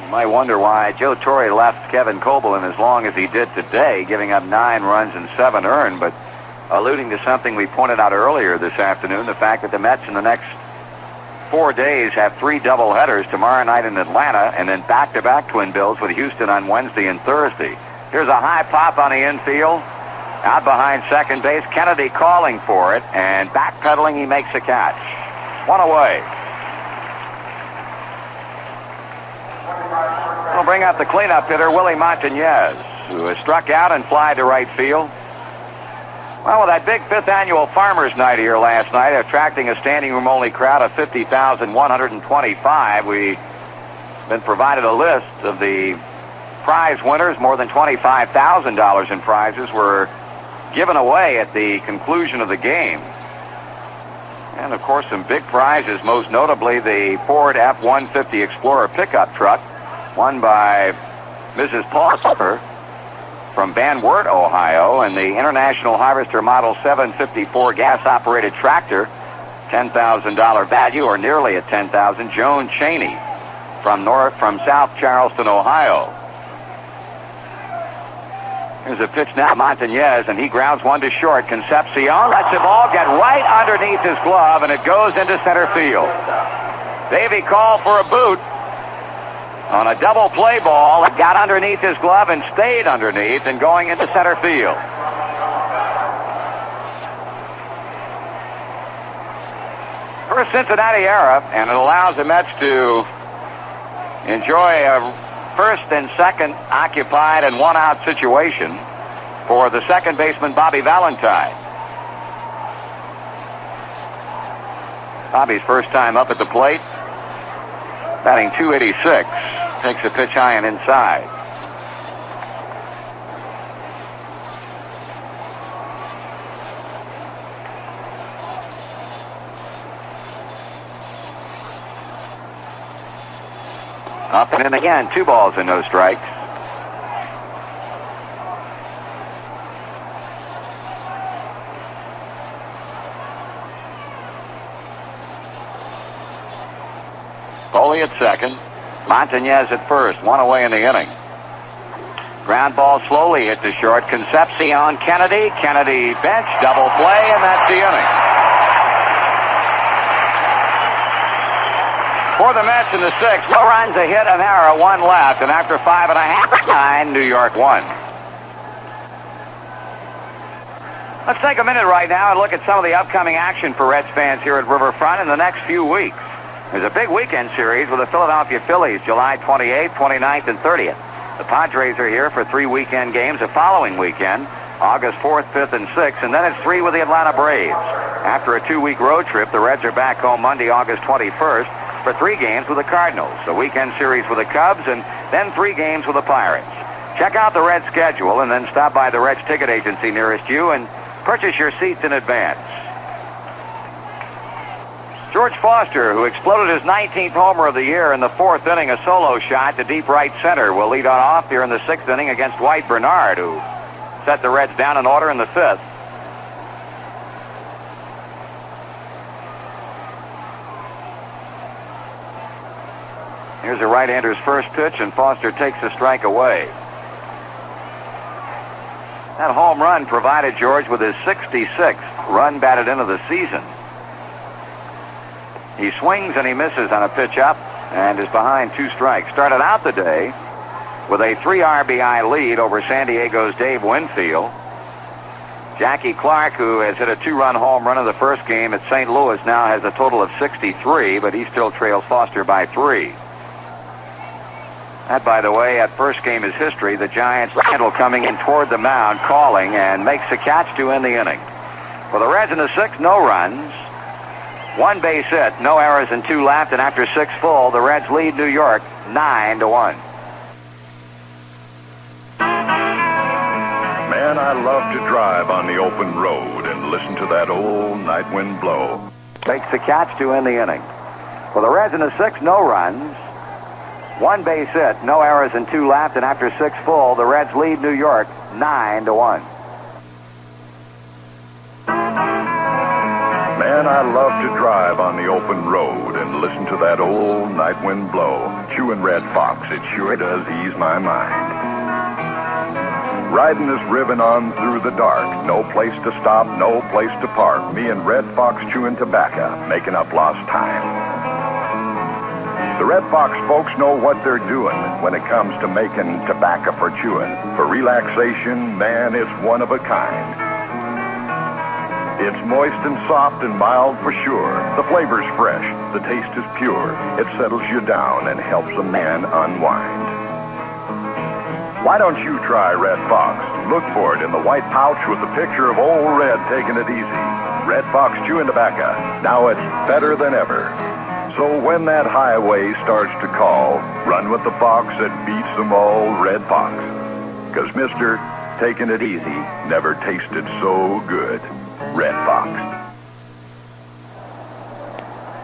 Speaker 5: You might wonder why Joe Torre left Kevin Coble in as long as he did today, giving up 9 runs and 7 earned, but alluding to something we pointed out earlier this afternoon, the fact that the Mets in the next 4 days have 3 doubleheaders, tomorrow night in Atlanta, and then back-to-back twin bills with Houston on Wednesday and Thursday. Here's a high pop on the infield. Out behind second base, Kennedy calling for it, and backpedaling, he makes a catch. 1 away. We'll bring up the cleanup hitter, Willie Montañez, who has struck out and fly to right field. Well, with that big 5th annual Farmers Night here last night, attracting a standing room only crowd of 50,125, we've been provided a list of the prize winners. More than $25,000 in prizes were given away at the conclusion of the game. And, of course, some big prizes, most notably the Ford F-150 Explorer pickup truck, won by Mrs. Paulser from Van Wert, Ohio, and the International Harvester Model 754 gas-operated tractor, $10,000 value, or nearly at $10,000. Joan Cheney from South Charleston, Ohio. Here's a pitch now, Montañez, and he grounds one to short. Concepcion lets the ball get right underneath his glove, and it goes into center field. Davey called for a boot on a double play ball. It got underneath his glove and stayed underneath and going into center field. First Cincinnati era, and it allows the Mets to enjoy a first and second occupied and 1-out situation for the second baseman, Bobby Valentine. Bobby's first time up at the plate, batting .286. Takes a pitch high and inside. Up and in again, 2 balls and no strikes. Foley at second. Montañez at first, 1 away in the inning. Ground ball slowly hit to short. Concepcion, Kennedy bench, double play, and that's the inning. For the Mets in the 6th, 2 runs, a hit, an error, 1 left, and after 5.5, 9, New York won. Let's take a minute right now and look at some of the upcoming action for Reds fans here at Riverfront in the next few weeks. There's a big weekend series with the Philadelphia Phillies, July 28th, 29th, and 30th. The Padres are here for 3 weekend games the following weekend, August 4th, 5th, and 6th, and then it's 3 with the Atlanta Braves. After a 2-week road trip, the Reds are back home Monday, August 21st, for 3 games with the Cardinals, a weekend series with the Cubs, and then 3 games with the Pirates. Check out the Reds schedule and then stop by the Reds ticket agency nearest you and purchase your seats in advance. George Foster, who exploded his 19th homer of the year in the 4th inning, a solo shot to deep right center, will lead on off here in the 6th inning against Dwight Bernard, who set the Reds down in order in the 5th. Here's a right-hander's first pitch, and Foster takes the strike away. That home run provided George with his 66th run batted into the season. He swings and he misses on a pitch up and is behind 2 strikes. Started out the day with a 3 RBI lead over San Diego's Dave Winfield. Jackie Clark, who has hit a 2-run home run in the first game at St. Louis, now has a total of 63, but he still trails Foster by 3. That, by the way, at first game is history. The Giants, Randall coming in toward the mound, calling, and makes a catch to end the inning. For the Reds in the 6th, no runs. 1 base hit, no errors and 2 left, and after 6 full, the Reds lead New York 9-1.
Speaker 7: Man, I love to drive on the open road and listen to that old night wind blow.
Speaker 5: Makes the catch to end the inning. For the Reds in the 6th, no runs. 1 base hit, no errors and 2 left, and after 6 full, the Reds lead New York 9-1.
Speaker 7: Man, I love to drive on the open road and listen to that old night wind blow. Chewing Red Fox, it sure does ease my mind. Riding this ribbon on through the dark, no place to stop, no place to park. Me and Red Fox chewing tobacco, making up lost time. The Red Fox folks know what they're doing when it comes to making tobacco for chewing. For relaxation, man, it's one of a kind. It's moist and soft and mild for sure. The flavor's fresh, the taste is pure. It settles you down and helps a man unwind. Why don't you try Red Fox? Look for it in the white pouch with the picture of Old Red taking it easy. Red Fox chewing tobacco. Now it's better than ever. So when that highway starts to call, run with the fox that beats them all, Red Fox. 'Cause mister, taking it easy never tasted so good. Red Fox.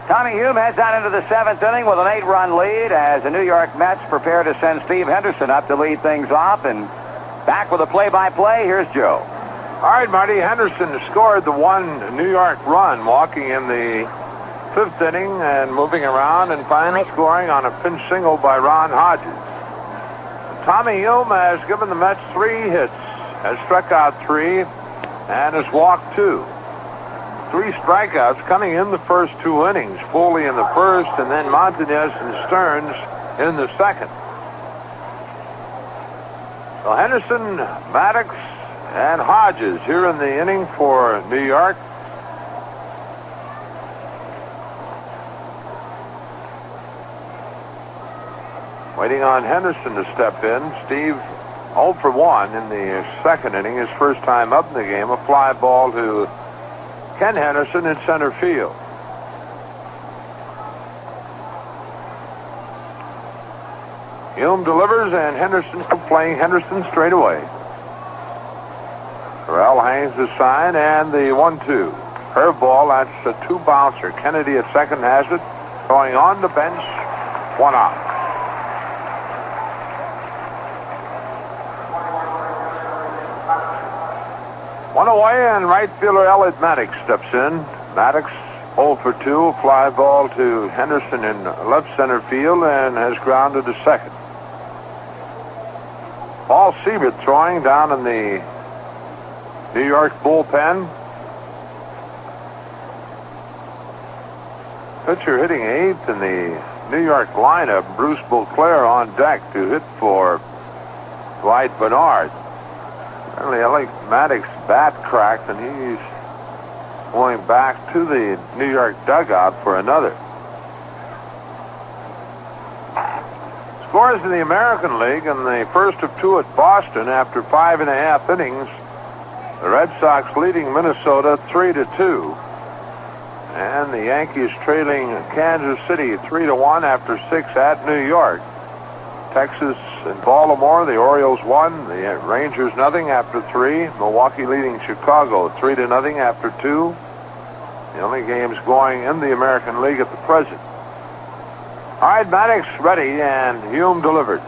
Speaker 5: Tommy Hume heads out into the 7th inning with an 8-run lead as the New York Mets prepare to send Steve Henderson up to lead things off. And back with a play-by-play, here's Joe.
Speaker 4: All right, Marty, Henderson scored the 1 New York run, walking in the 5th inning and moving around and finally scoring on a pinch single by Ron Hodges. Tommy Hume has given the Mets 3 hits, has struck out 3, and has walked 2. 3 strikeouts coming in the first 2 innings, Foley in the first, and then Montanez and Stearns in the 2nd. So Henderson, Maddox, and Hodges here in the inning for New York. Waiting on Henderson to step in. Steve 0 for 1 in the 2nd inning, his first time up in the game. A fly ball to Ken Henderson in center field. Hume delivers, and Henderson playing Henderson straight away. Terrell hangs the sign, and the 1-2. Curveball, that's a 2-bouncer. Kennedy at second has it. Going on the bench, 1 out. One away, and right fielder Elliot Maddox steps in. Maddox 0 for 2, a fly ball to Henderson in left center field, and has grounded to second. Paul Siebert throwing down in the New York bullpen. Pitcher hitting 8th in the New York lineup, Bruce Beauclair on deck to hit for Dwight Bernard. Apparently, I think Maddox's bat cracked, and he's going back to the New York dugout for another. Scores in the American League in the first of 2 at Boston after 5.5 innings. The Red Sox leading Minnesota 3-2. And the Yankees trailing Kansas City 3-1 after 6 at New York. Texas and Baltimore, the Orioles won. The Rangers nothing after 3. Milwaukee leading Chicago 3-0 after 2. The only games going in the American League at the present. All right, Maddox ready, and Hume delivers.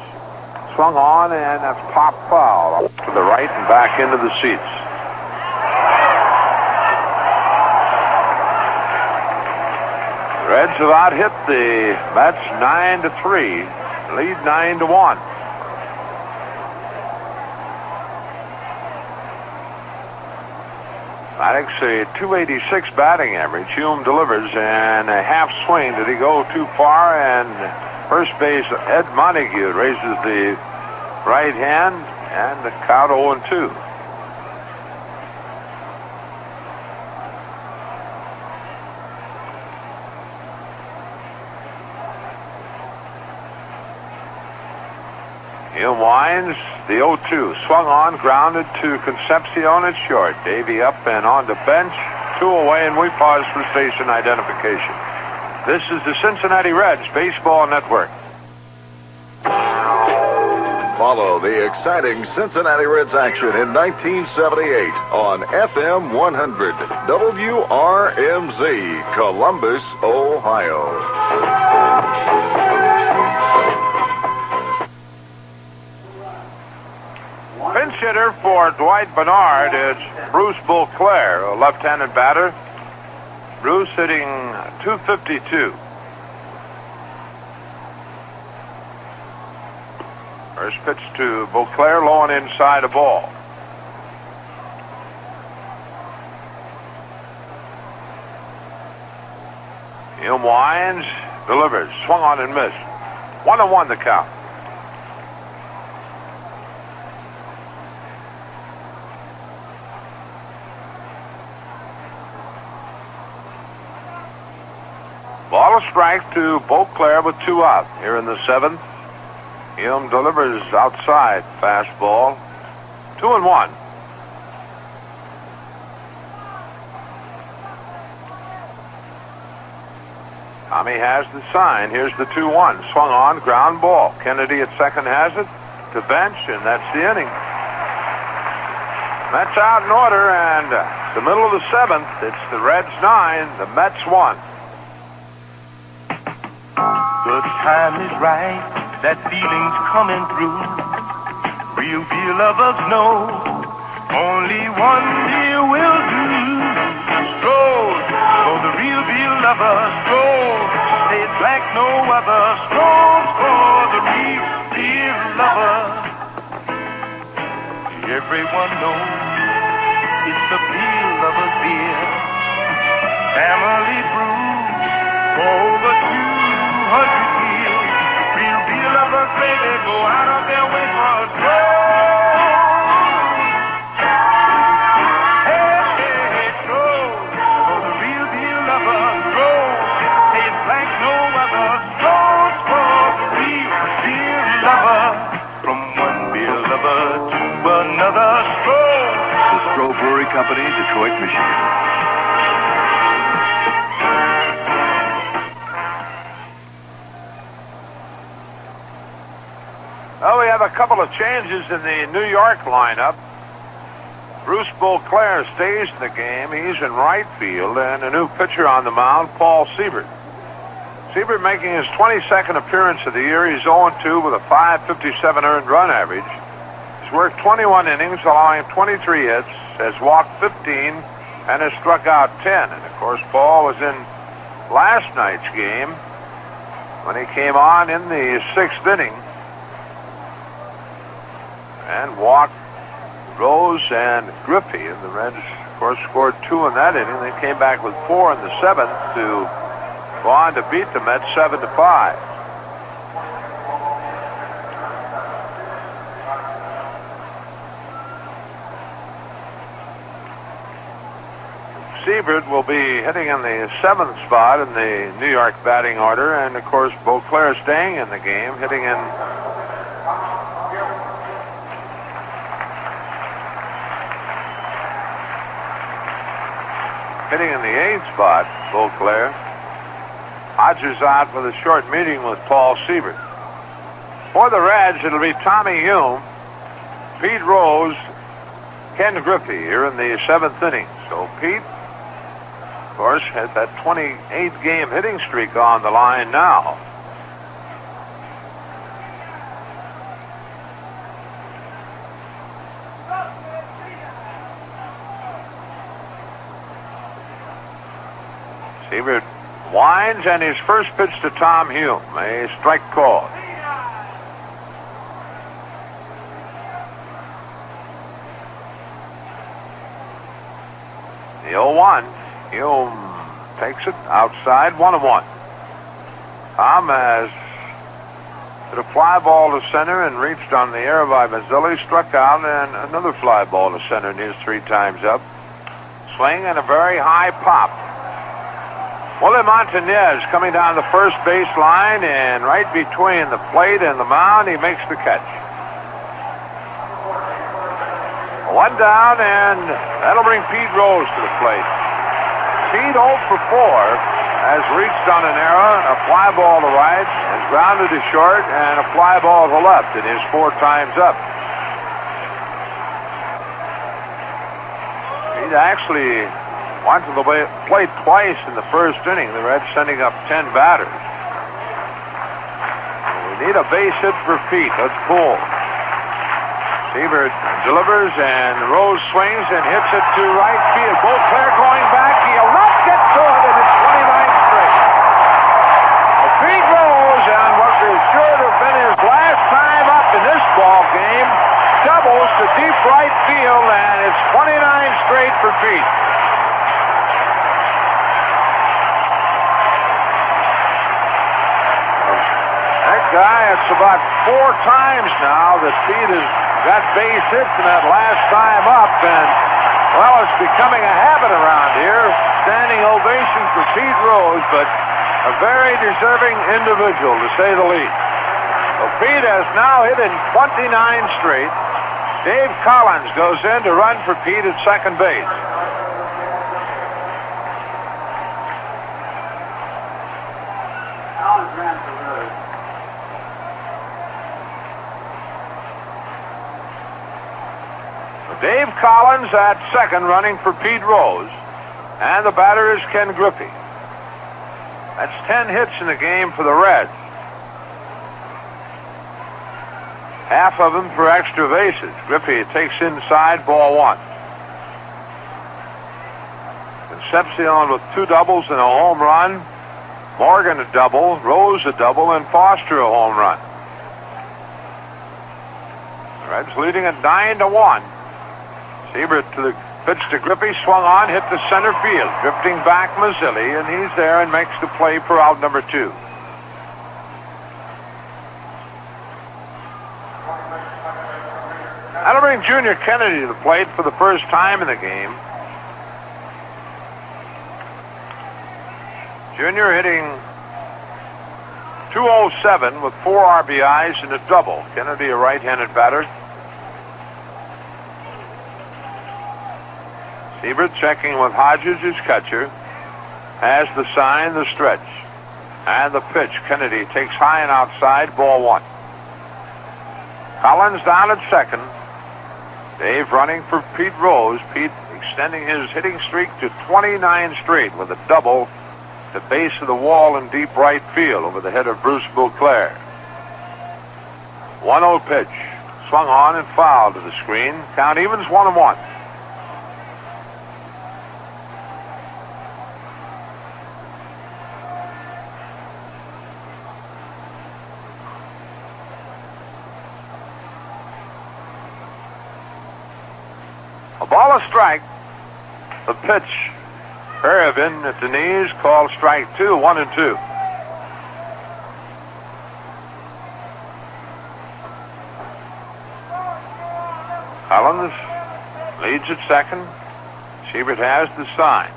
Speaker 4: Swung on, and that's pop foul to the right and back into the seats. The Reds have out-hit the Mets 9-3. Lead 9-1. Mathematics, a 286 batting average. Hume delivers and a half swing. Did he go too far? And first base Ed Montague raises the right hand and the count 0-2. Hume winds the 0-2. Swung on, grounded to Concepcion at short. Davey up and on the bench. 2 away, and we pause for station identification. This is the Cincinnati Reds Baseball Network.
Speaker 2: Follow the exciting Cincinnati Reds action in 1978 on FM 100 WRMZ, Columbus, Ohio.
Speaker 4: Pinch hitter for Dwight Bernard is Bruce Beauclair, a left-handed batter. Bruce hitting .252. First pitch to Beauclair, low and inside a ball. Hume winds, delivers, swung on and missed. 1-1 the count. Ball a strike to Beauclair with 2 out here in the 7th. Hume delivers outside fastball. 2-1. Tommy has the sign. Here's the 2-1. Swung on, ground ball. Kennedy at second has it to bench, and that's the inning. Mets out in order, and the middle of the 7th. It's the Reds 9, the Mets 1.
Speaker 12: The time is right, that feeling's coming through. Real beer lovers know only one beer will do. Stroll for the real beer lovers. Stroll, tastes like no other. Stroll for the real beer lovers. Everyone knows it's the beer lovers beer. Family brew for over 200 years. Real beer lovers, baby, go out of their way for a stroll. Hey, hey, hey, stroll for the real beer lovers. Stroll, tastes like no other. Stroll for the real beer lover. From one beer lover to another. Stroll.
Speaker 15: The Stroh Brewery Company, Detroit, Michigan.
Speaker 4: Well, we have a couple of changes in the New York lineup. Bruce Beauclair stays in the game. He's in right field, and a new pitcher on the mound, Paul Siebert. Siebert making his 22nd appearance of the year. He's 0-2 with a .557 earned run average. He's worked 21 innings, allowing 23 hits, has walked 15, and has struck out 10. And, of course, Paul was in last night's game when he came on in the 6th inning and walked Rose and Griffey. And the Reds, of course, scored 2 in that inning. They came back with 4 in the 7th to go on to beat the Mets 7-5. Siebert will be hitting in the 7th spot in the New York batting order, and of course Beauclair staying in the game, hitting in the 8th spot, Beauclair. Hodges out with a short meeting with Paul Siebert. For the Reds, it'll be Tommy Hume, Pete Rose, Ken Griffey here in the 7th inning. So Pete, of course, has that 28-game hitting streak on the line now. Siebert winds, and his first pitch to Tom Hume, a strike call. The 0-1. Hume takes it outside, 1-1. Tom has hit a fly ball to center and reached on the air by Mazzilli, struck out, and another fly ball to center, and he's 3 times up. Swing and a very high pop. Willie Montanez coming down the first base line, and right between the plate and the mound, he makes the catch. 1 down, and that'll bring Pete Rose to the plate. Pete 0 for 4 has reached on an error, a fly ball to right, has grounded to short, and a fly ball to left. It is 4 times up. Pete actually went to the plate twice in the first inning. The Reds sending up 10 batters. We need a base hit for Pete. Let's pull. Siebert delivers, and Rose swings and hits it to right field. Beauclair going back. He'll not get to it, and it's 29 straight. Well, Pete Rose, on what is sure to have been his last time up in this ball game, doubles to deep right field, and it's 29 straight for Pete. That guy, it's about 4 times now that Pete has got base hits in that last time up, and, well, it's becoming a habit around here. Standing ovation for Pete Rose, but a very deserving individual, to say the least. So Pete has now hit in 29 straight. Dave Collins goes in to run for Pete at second base.
Speaker 8: Collins ran for Rose.
Speaker 4: Dave Collins at second, running for Pete Rose. And the batter is Ken Griffey. That's 10 hits in the game for the Reds. Half of them for extra bases. Griffey takes inside, ball 1. Concepcion with 2 doubles and a home run. Morgan a double, Rose a double, and Foster a home run. The Reds leading at 9-1. Siebert to the pitch to Griffey, swung on, hit the center field. Drifting back Mazzilli, and he's there and makes the play for out number 2. That'll bring Junior Kennedy to the plate for the first time in the game. Junior hitting .207 with 4 RBIs and a double. Kennedy, a right-handed batter. Siebert checking with Hodges, his catcher. Has the sign, the stretch. And the pitch. Kennedy takes high and outside, ball 1. Collins down at second. Dave running for Pete Rose. Pete extending his hitting streak to 29 straight with a double at the base of the wall in deep right field over the head of Bruce Beauclair. 1-0 pitch. Swung on and fouled to the screen. Count evens 1-1. A ball, a strike. The pitch. Peregrine at the knees, called strike 2, 1-2. Collins leads at second. Siebert has the sign.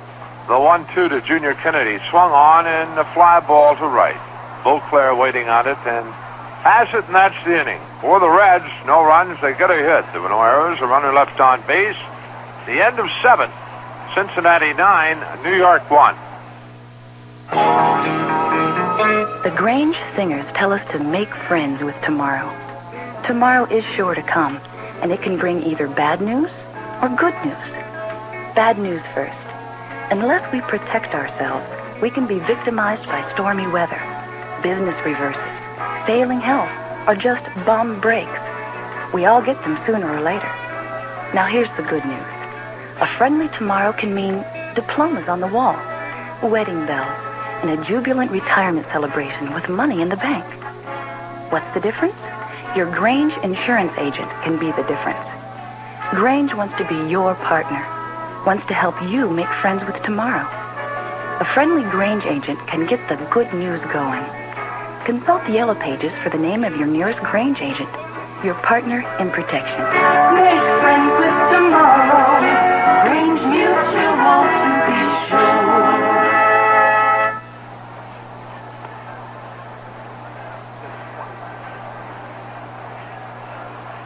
Speaker 4: The 1-2 to Junior Kennedy. Swung on and a fly ball to right. Beauclair waiting on it and has it, and that's the inning. For the Reds, no runs, they get a hit. There were no errors, a runner left on base. The end of 7. Cincinnati 9, New York 1.
Speaker 16: The Grange Singers tell us to make friends with tomorrow. Tomorrow is sure to come, and it can bring either bad news or good news. Bad news first. Unless we protect ourselves, we can be victimized by stormy weather, business reverses, failing health, or just bum breaks. We all get them sooner or later. Now here's the good news. A friendly tomorrow can mean diplomas on the wall, wedding bells, and a jubilant retirement celebration with money in the bank. What's the difference? Your Grange insurance agent can be the difference. Grange wants to be your partner. wants to help you make friends with tomorrow. A friendly Grange agent can get the good news going. Consult the yellow pages for the name of your nearest Grange agent, your partner in protection.
Speaker 9: Make friends with tomorrow. Grange Mutual to be sure.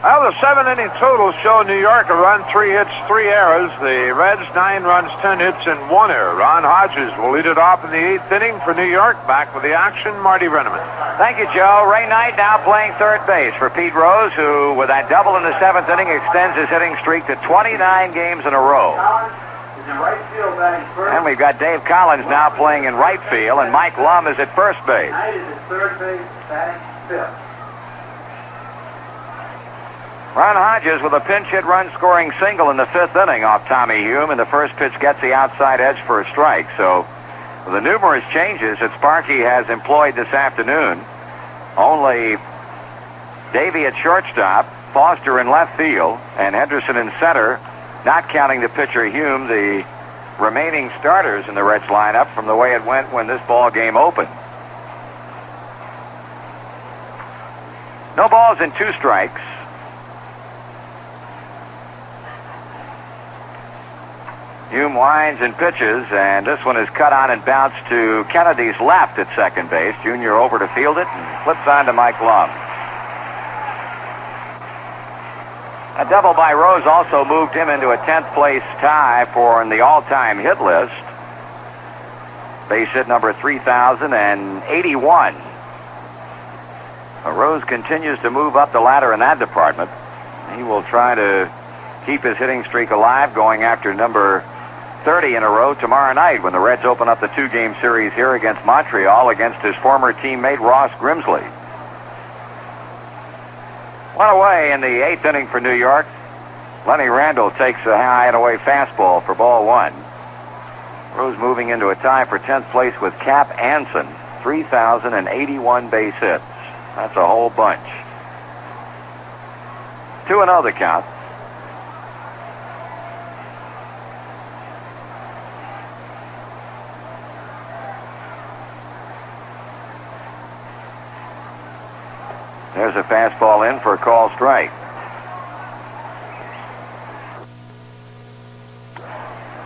Speaker 4: Well, the 7-inning totals show New York a run, 3 hits, 3 errors. The Reds, 9 runs, 10 hits, and 1 error. Ron Hodges will lead it off in the 8th inning for New York. Back with the action, Marty Brenneman.
Speaker 5: Thank you, Joe. Ray Knight now playing third base for Pete Rose, who, with that double in the 7th inning, extends his hitting streak to 29 games in a row. And we've got Dave Collins now playing in right field, and Mike Lum is at first base.
Speaker 8: Knight is at third base, batting fifth.
Speaker 5: Ron Hodges with a pinch hit run scoring single in the 5th inning off Tommy Hume, and the first pitch gets the outside edge for a strike. So with the numerous changes that Sparky has employed this afternoon, only Davey at shortstop, Foster in left field, and Henderson in center, not counting the pitcher Hume, the remaining starters in the Reds lineup from the way it went when this ball game opened. No balls and 2 strikes. Hume winds and pitches, and this one is cut on and bounced to Kennedy's left at second base. Junior over to field it and flips on to Mike Lum. A double by Rose also moved him into a 10th place tie for the all-time hit list. Base hit number 3,081. Rose continues to move up the ladder in that department. He will try to keep his hitting streak alive, going after number 30 in a row tomorrow night when the Reds open up the 2-game series here against Montreal against his former teammate Ross Grimsley. One away in the 8th inning for New York. Lenny Randall takes a high and away fastball for ball 1. Rose moving into a tie for 10th place with Cap Anson, 3,081 base hits. That's a whole bunch. 2-0 the count. There's a fastball in for a call strike.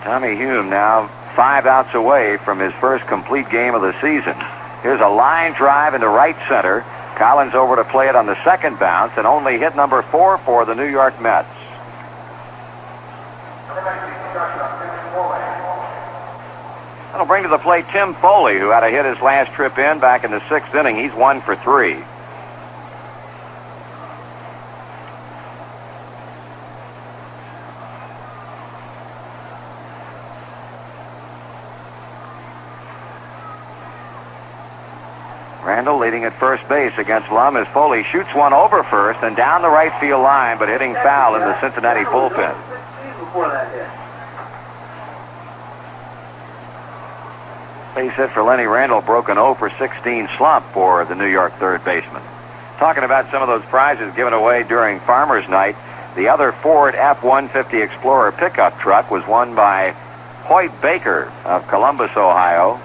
Speaker 5: Tommy Hume now 5 outs away from his first complete game of the season. Here's a line drive into right center. Collins over to play it on the second bounce, and only hit number 4 for the New York Mets. That'll bring to the plate Tim Foley, who had a hit his last trip in back in the 6th inning. He's 1 for 3. Randall leading at first base against Lum as Foley shoots one over first and down the right field line, but hitting foul in the Cincinnati bullpen. Base hit for Lenny Randall, broken 0 for 16 slump for the New York third baseman. Talking about some of those prizes given away during Farmers Night, the other Ford F-150 Explorer pickup truck was won by Hoyt Baker of Columbus, Ohio.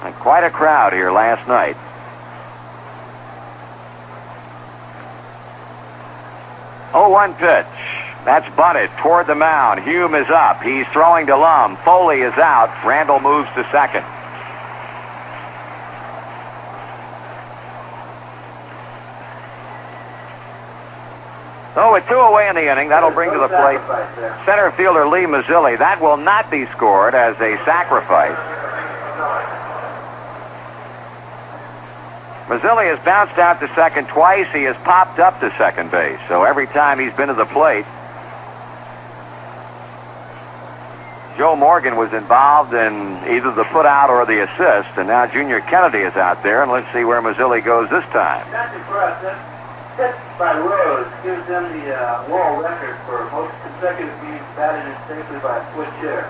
Speaker 5: And quite a crowd here last night. Oh, 1 pitch. That's bunted toward the mound. Hume is up. He's throwing to Lum. Foley is out. Randall moves to second. So with 2 away in the inning, that'll bring to the plate center fielder Lee Mazzilli. That will not be scored as a sacrifice. Mazzilli has bounced out to second twice. He has popped up to second base. So every time he's been to the plate, Joe Morgan was involved in either the put out or the assist. And now Junior Kennedy is out there. And let's see where Mazzilli goes this time.
Speaker 8: That's impressive. Hit by Rose gives them the world record for most consecutive games batted in safely by a switch hitter.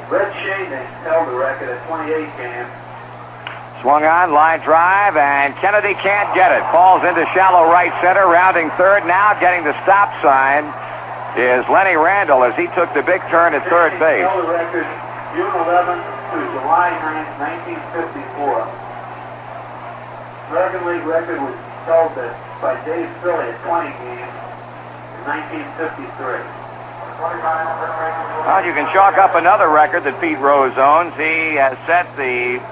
Speaker 8: Red Shaving held the record at 28 games.
Speaker 5: Swung on, line drive, and Kennedy can't get it. Falls into shallow right center, rounding third. Now getting the stop sign is Lenny Randle as he took the big turn at third base.
Speaker 8: Record, June 11th to July 9th, 1954. American League record was held by Dave Philly at 20 games in 1953.
Speaker 5: Well, you can chalk up another record that Pete Rose owns. He has set the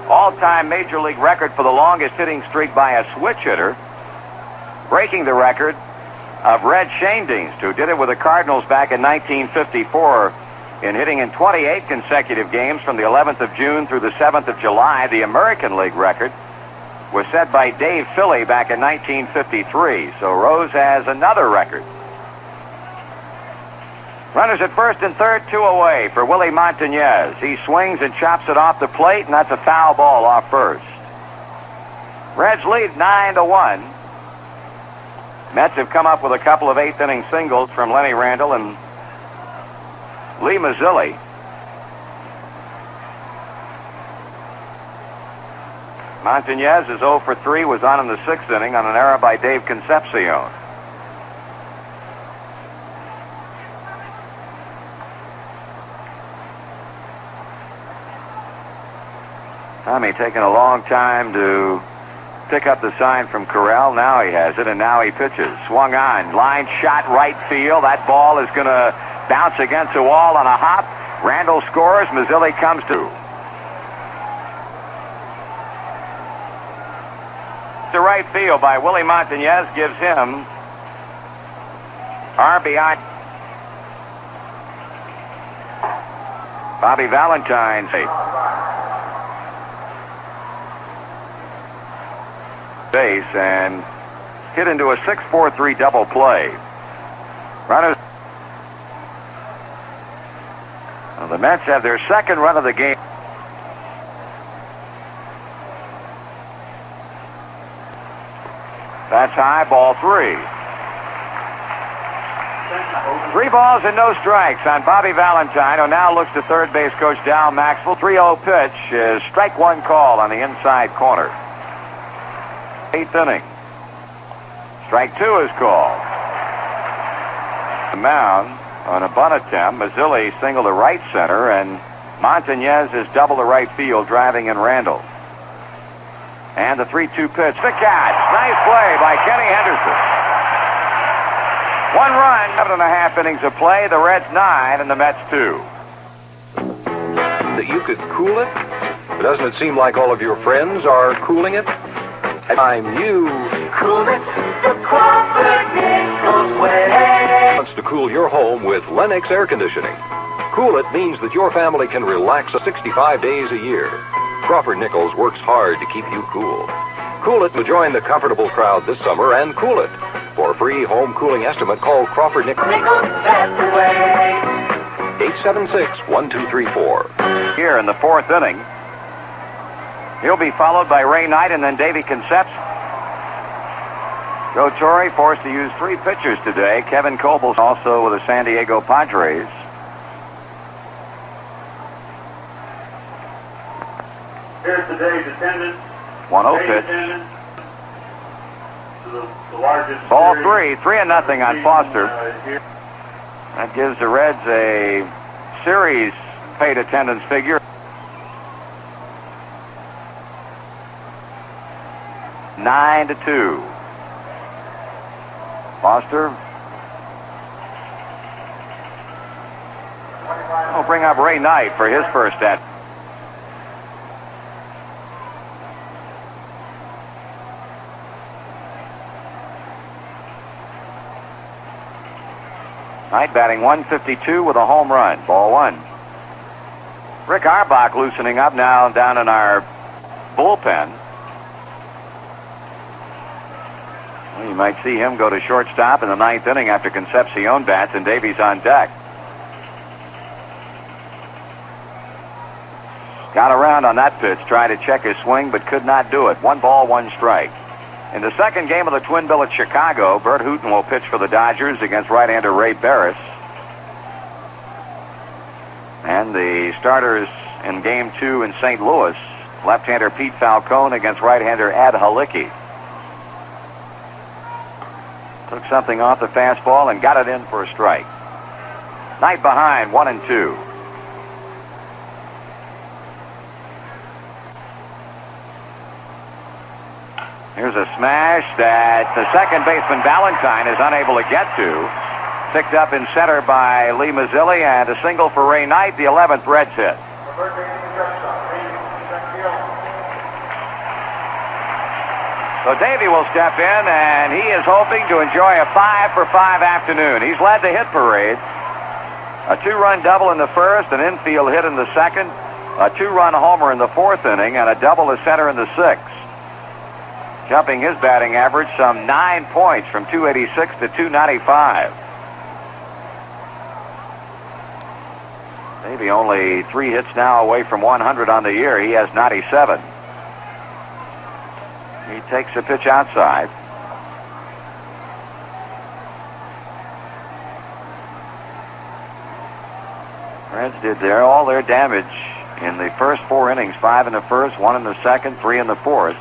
Speaker 5: all-time Major League record for the longest hitting streak by a switch hitter, breaking the record of Red Schoendienst, who did it with the Cardinals back in 1954 in hitting in 28 consecutive games from the 11th of June through the 7th of July. The American League record was set by Dave Philly back in 1953, so Rose has another record. Runners at first and third, 2 away for Willie Montañez. He swings and chops it off the plate, and that's a foul ball off first. Reds lead 9-1. Mets have come up with a couple of eighth-inning singles from Lenny Randle and Lee Mazzilli. Montañez is 0 for 3, was on in the 6th inning on an error by Dave Concepcion. Tommy taking a long time to pick up the sign from Corral. Now he has it, and now he pitches. Swung on. Line shot right field. That ball is going to bounce against the wall on a hop. Randle scores. Mazzilli comes to. To right field by Willie Montañez gives him RBI. Bobby Valentine's base and hit into a 6-4-3 double play. Runners. Well, the Mets have their second run of the game. That's high, ball 3. 3 balls and no strikes on Bobby Valentine, who now looks to third base coach Dal Maxwell. 3-0 pitch is strike 1 call on the inside corner. 8th inning. Strike 2 is called. The mound on a bunt attempt. Mazzilli single to right center, and Montañez is double to right field, driving in Randle. And the 3-2 pitch. The catch. Nice play by Kenny Henderson. 1 run, 7.5 innings of play. The Reds 9 and the Mets 2.
Speaker 14: That you could cool it? Doesn't it seem like all of your friends are cooling it? I'm you.
Speaker 12: Cool it the Crawford Nichols way.
Speaker 14: Wants to cool your home with Lennox air conditioning. Cool it means that your family can relax 65 days a year. Crawford Nichols works hard to keep you cool. Cool it to join the comfortable crowd this summer and cool it. For a free home cooling estimate, call Crawford Nichols. 876-1234.
Speaker 5: Here in the 4th inning. He'll be followed by Ray Knight and then Davey Concepcion. Joe Torre forced to use 3 pitchers today. Kevin Cobles also with the San Diego Padres.
Speaker 8: Here's today's attendance.
Speaker 5: 1-0 pitch.
Speaker 8: The largest
Speaker 5: Ball 3, 3-0 on Foster. That gives the Reds a series paid attendance figure. 9-2. Foster. We'll bring up Ray Knight for his first at. Knight batting 152 with a home run. Ball 1. Rick Arbach loosening up now down in our bullpen. Well, you might see him go to shortstop in the 9th inning after Concepcion bats and Davies on deck. Got around on that pitch, tried to check his swing, but could not do it. 1 ball, 1 strike. In the second game of the Twin Bill at Chicago, Bert Hooton will pitch for the Dodgers against right-hander Ray Barris. And the starters in Game 2 in St. Louis Left-hander Pete Falcone against right-hander Ed Halicki. Took something off the fastball and got it in for a strike. Knight behind, 1-2. Here's a smash that the second baseman Valentine is unable to get to. Picked up in center by Lee Mazzilli, and a single for Ray Knight, the 11th Reds hit. So Davey will step in, and he is hoping to enjoy a 5-for-5 afternoon. He's led the hit parade. A 2-run double in the first, an infield hit in the second, a 2-run homer in the fourth inning, and a double to center in the sixth. Jumping his batting average some 9 points from 286 to 295. Maybe only 3 hits now away from 100 on the year. He has 97. He takes a pitch outside. Reds did all their damage in the first 4 innings. 5 in the first, 1 in the second, 3 in the fourth.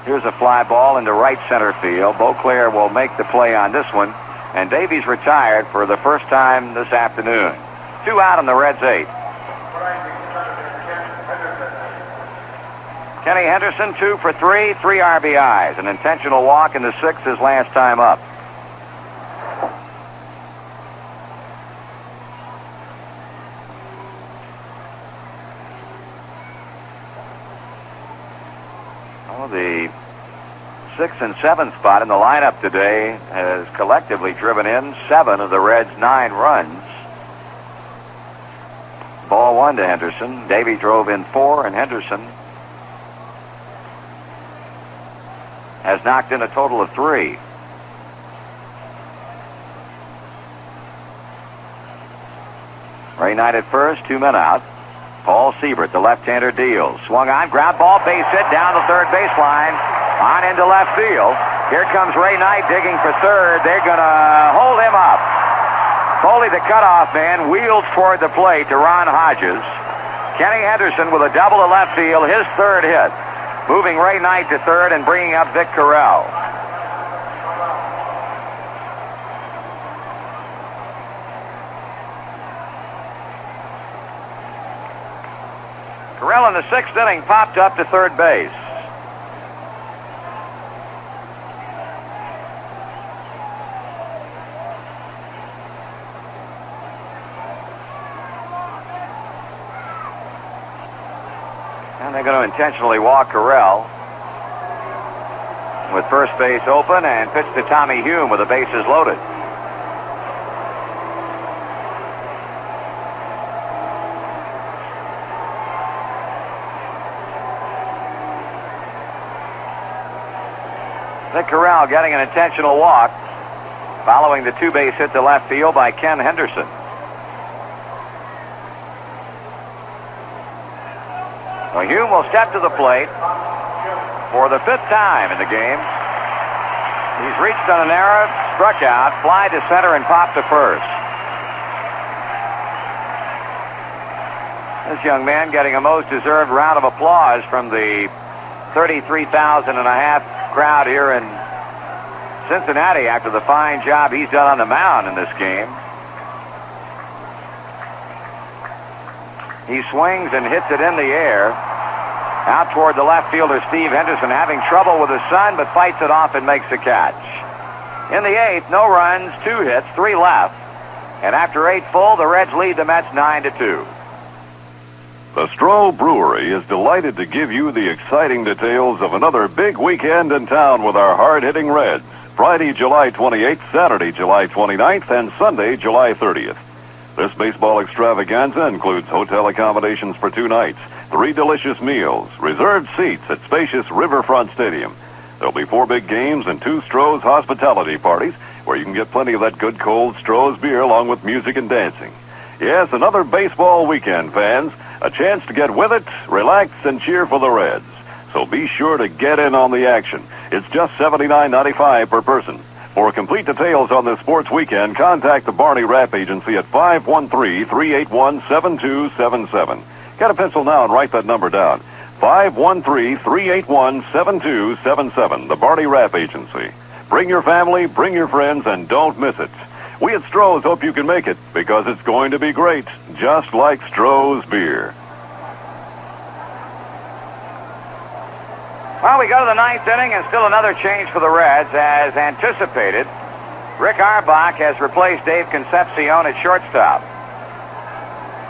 Speaker 5: Here's a fly ball into right center field. Beauclair will make the play on this one. And Davies retired for the first time this afternoon. 2 out in the Reds' 8. Kenny Henderson, 2 for 3, 3 RBIs. An intentional walk in the sixth his last time up. The 6th and 7th spot in the lineup today has collectively driven in 7 of the Reds' 9 runs. Ball 1 to Henderson. Davey drove in 4, and Henderson has knocked in a total of 3. Ray Knight at first, 2 men out. Paul Siebert, the left-hander, deals. Swung on, ground ball, base hit down the third baseline, on into left field. Here comes Ray Knight digging for third. They're going to hold him up. Foley, the cutoff man, wheels toward the plate to Ron Hodges. Kenny Henderson with a double to left field, his 3rd hit. Moving Ray Knight to third and bringing up Vic Carell. Carell in the 6th inning popped up to third base. And they're going to intentionally walk Carell with first base open and pitch to Tommy Hume with the bases loaded. Vic Carell getting an intentional walk following the 2-base hit to left field by Ken Henderson. Well, Hume will step to the plate for the 5th time in the game. He's reached on an error, struck out, fly to center, and popped to first. This young man getting a most deserved round of applause from the 33,000 and a half crowd here in Cincinnati after the fine job he's done on the mound in this game. He swings and hits it in the air. Out toward the left fielder, Steve Henderson, having trouble with his son, but fights it off and makes the catch. In the 8th, no runs, 2 hits, 3 left. And after 8 full, the Reds lead the Mets 9-2.
Speaker 6: The Stroh Brewery is delighted to give you the exciting details of another big weekend in town with our hard-hitting Reds. Friday, July 28th, Saturday, July 29th, and Sunday, July 30th. This baseball extravaganza includes hotel accommodations for 2 nights, 3 delicious meals, reserved seats at spacious Riverfront Stadium. There'll be 4 big games and 2 Stroh's hospitality parties where you can get plenty of that good cold Stroh's beer along with music and dancing. Yes, another baseball weekend, fans. A chance to get with it, relax, and cheer for the Reds. So be sure to get in on the action. It's just $79.95 per person. For complete details on this sports weekend, contact the Barney Rapp Agency at 513-381-7277. Get a pencil now and write that number down. 513-381-7277, the Barney Rapp Agency. Bring your family, bring your friends, and don't miss it. We at Stroh's hope you can make it, because it's going to be great, just like Stroh's beer.
Speaker 5: Well, we go to the ninth inning, and still another change for the Reds. As anticipated, Rick Auerbach has replaced Dave Concepcion at shortstop.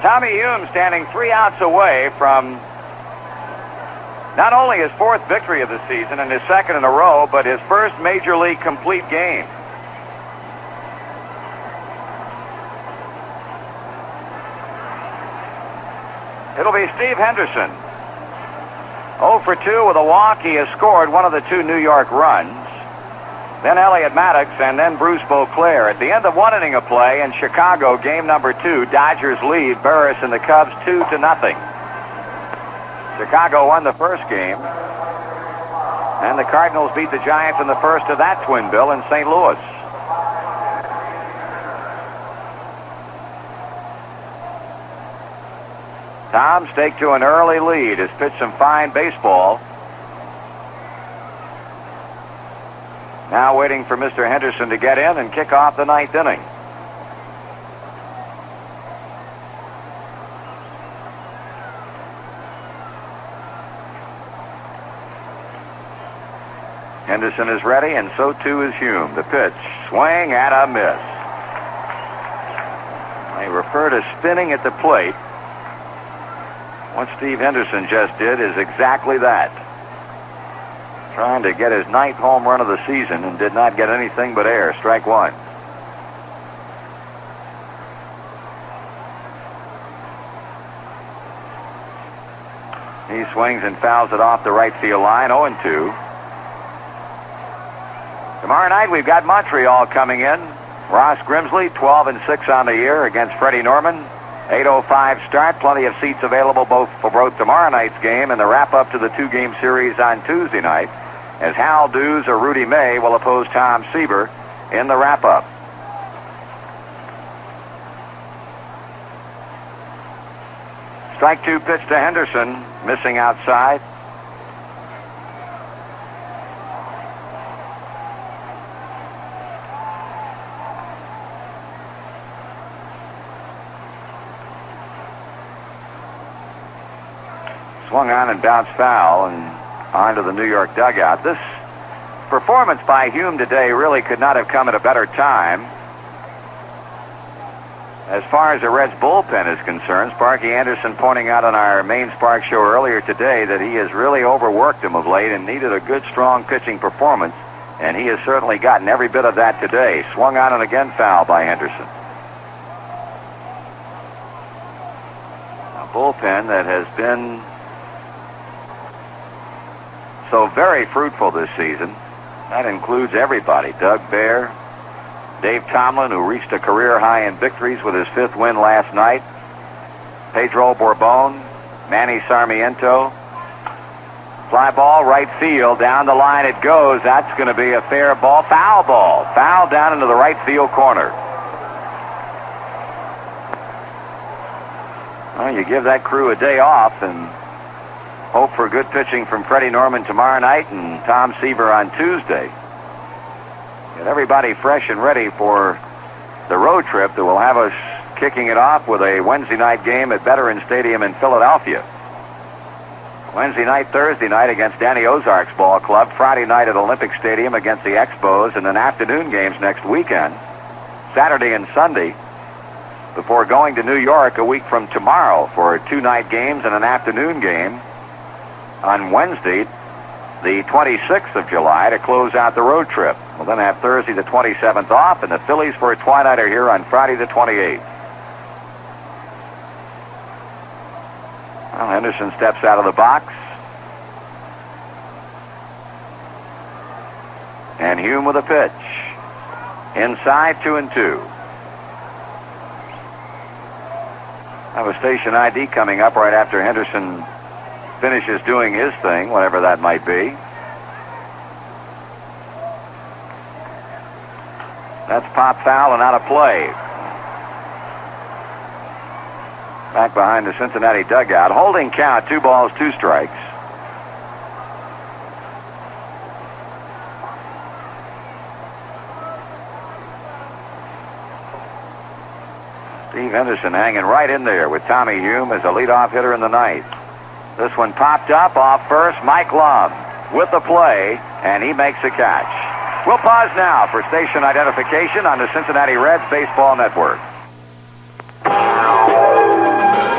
Speaker 5: Tommy Hume standing 3 outs away from not only his 4th victory of the season and his 2nd in a row, but his first Major League complete game. It'll be Steve Henderson. 0 for 2 with a walk. He has scored one of the 2 New York runs. Then Elliot Maddox, and then Bruce Beauclair. At the end of 1 inning of play in Chicago, game number 2, Dodgers lead Burris and the Cubs 2-0. Chicago won the first game, and the Cardinals beat the Giants in the first of that twin bill in St. Louis. Tom staked to an early lead, has pitched some fine baseball. Now waiting for Mr. Henderson to get in and kick off the ninth inning. Henderson is ready, and so too is Hume. The pitch, swing and a miss. They refer to spinning at the plate. What Steve Henderson just did is exactly that. Trying to get his 9th home run of the season and did not get anything but air. Strike 1. He swings and fouls it off the right field line. 0-2. Tomorrow night we've got Montreal coming in. Ross Grimsley, 12-6 on the year against Freddie Norman. 8:05 start. Plenty of seats available for both tomorrow night's game and the wrap-up to the 2-game series on Tuesday night, as Hal Dews or Rudy May will oppose Tom Seaver in the wrap-up. Strike 2 pitch to Henderson, missing outside. Swung on and bounced foul and onto the New York dugout. This performance by Hume today really could not have come at a better time. As far as the Reds bullpen is concerned, Sparky Anderson pointing out on our main Spark show earlier today that he has really overworked him of late and needed a good, strong pitching performance, and he has certainly gotten every bit of that today. Swung on and again foul by Henderson. A bullpen that has been so very fruitful this season. That includes everybody. Doug Baer, Dave Tomlin, who reached a career high in victories with his 5th win last night, Pedro Bourbon, Manny Sarmiento. Fly ball, right field, down the line it goes. That's going to be a fair ball. Foul ball. Foul down into the right field corner. Well, you give that crew a day off and hope for good pitching from Freddie Norman tomorrow night and Tom Seaver on Tuesday. Get everybody fresh and ready for the road trip that will have us kicking it off with a Wednesday night game at Veterans Stadium in Philadelphia. Wednesday night, Thursday night against Danny Ozark's ball club. Friday night at Olympic Stadium against the Expos, and then afternoon games next weekend, Saturday and Sunday, before going to New York a week from tomorrow for 2 night games and an afternoon game on Wednesday, the 26th of July, to close out the road trip. We'll then have Thursday the 27th off, and the Phillies for a twilighter here on Friday the 28th. Well, Henderson steps out of the box. And Hume with a pitch. Inside, 2-2. I have a station ID coming up right after Henderson finishes doing his thing, whatever that might be. That's pop foul and out of play. Back behind the Cincinnati dugout. Holding count, 2 balls, 2 strikes. Steve Henderson hanging right in there with Tommy Hume as a leadoff hitter in the ninth. This one popped up off first. Mike Lum with the play, and he makes the catch. We'll pause now for station identification on the Cincinnati Reds Baseball Network.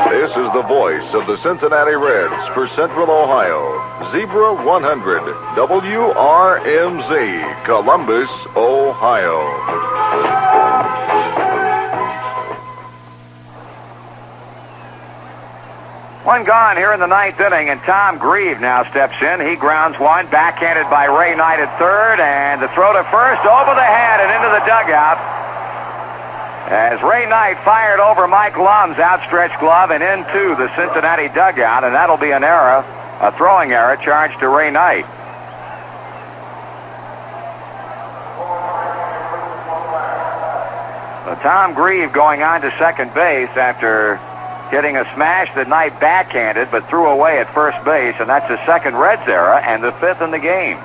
Speaker 2: This is the voice of the Cincinnati Reds for Central Ohio. Zebra 100, WRMZ, Columbus, Ohio.
Speaker 5: One gone here in the ninth inning, and Tom Grieve now steps in. He grounds one, backhanded by Ray Knight at third, and the throw to first, over the head and into the dugout. As Ray Knight fired over Mike Lum's outstretched glove and into the Cincinnati dugout, and that'll be an error, a throwing error charged to Ray Knight. So Tom Grieve going on to second base after getting a smash that Knight backhanded but threw away at first base, and that's the second Reds error and the fifth in the game.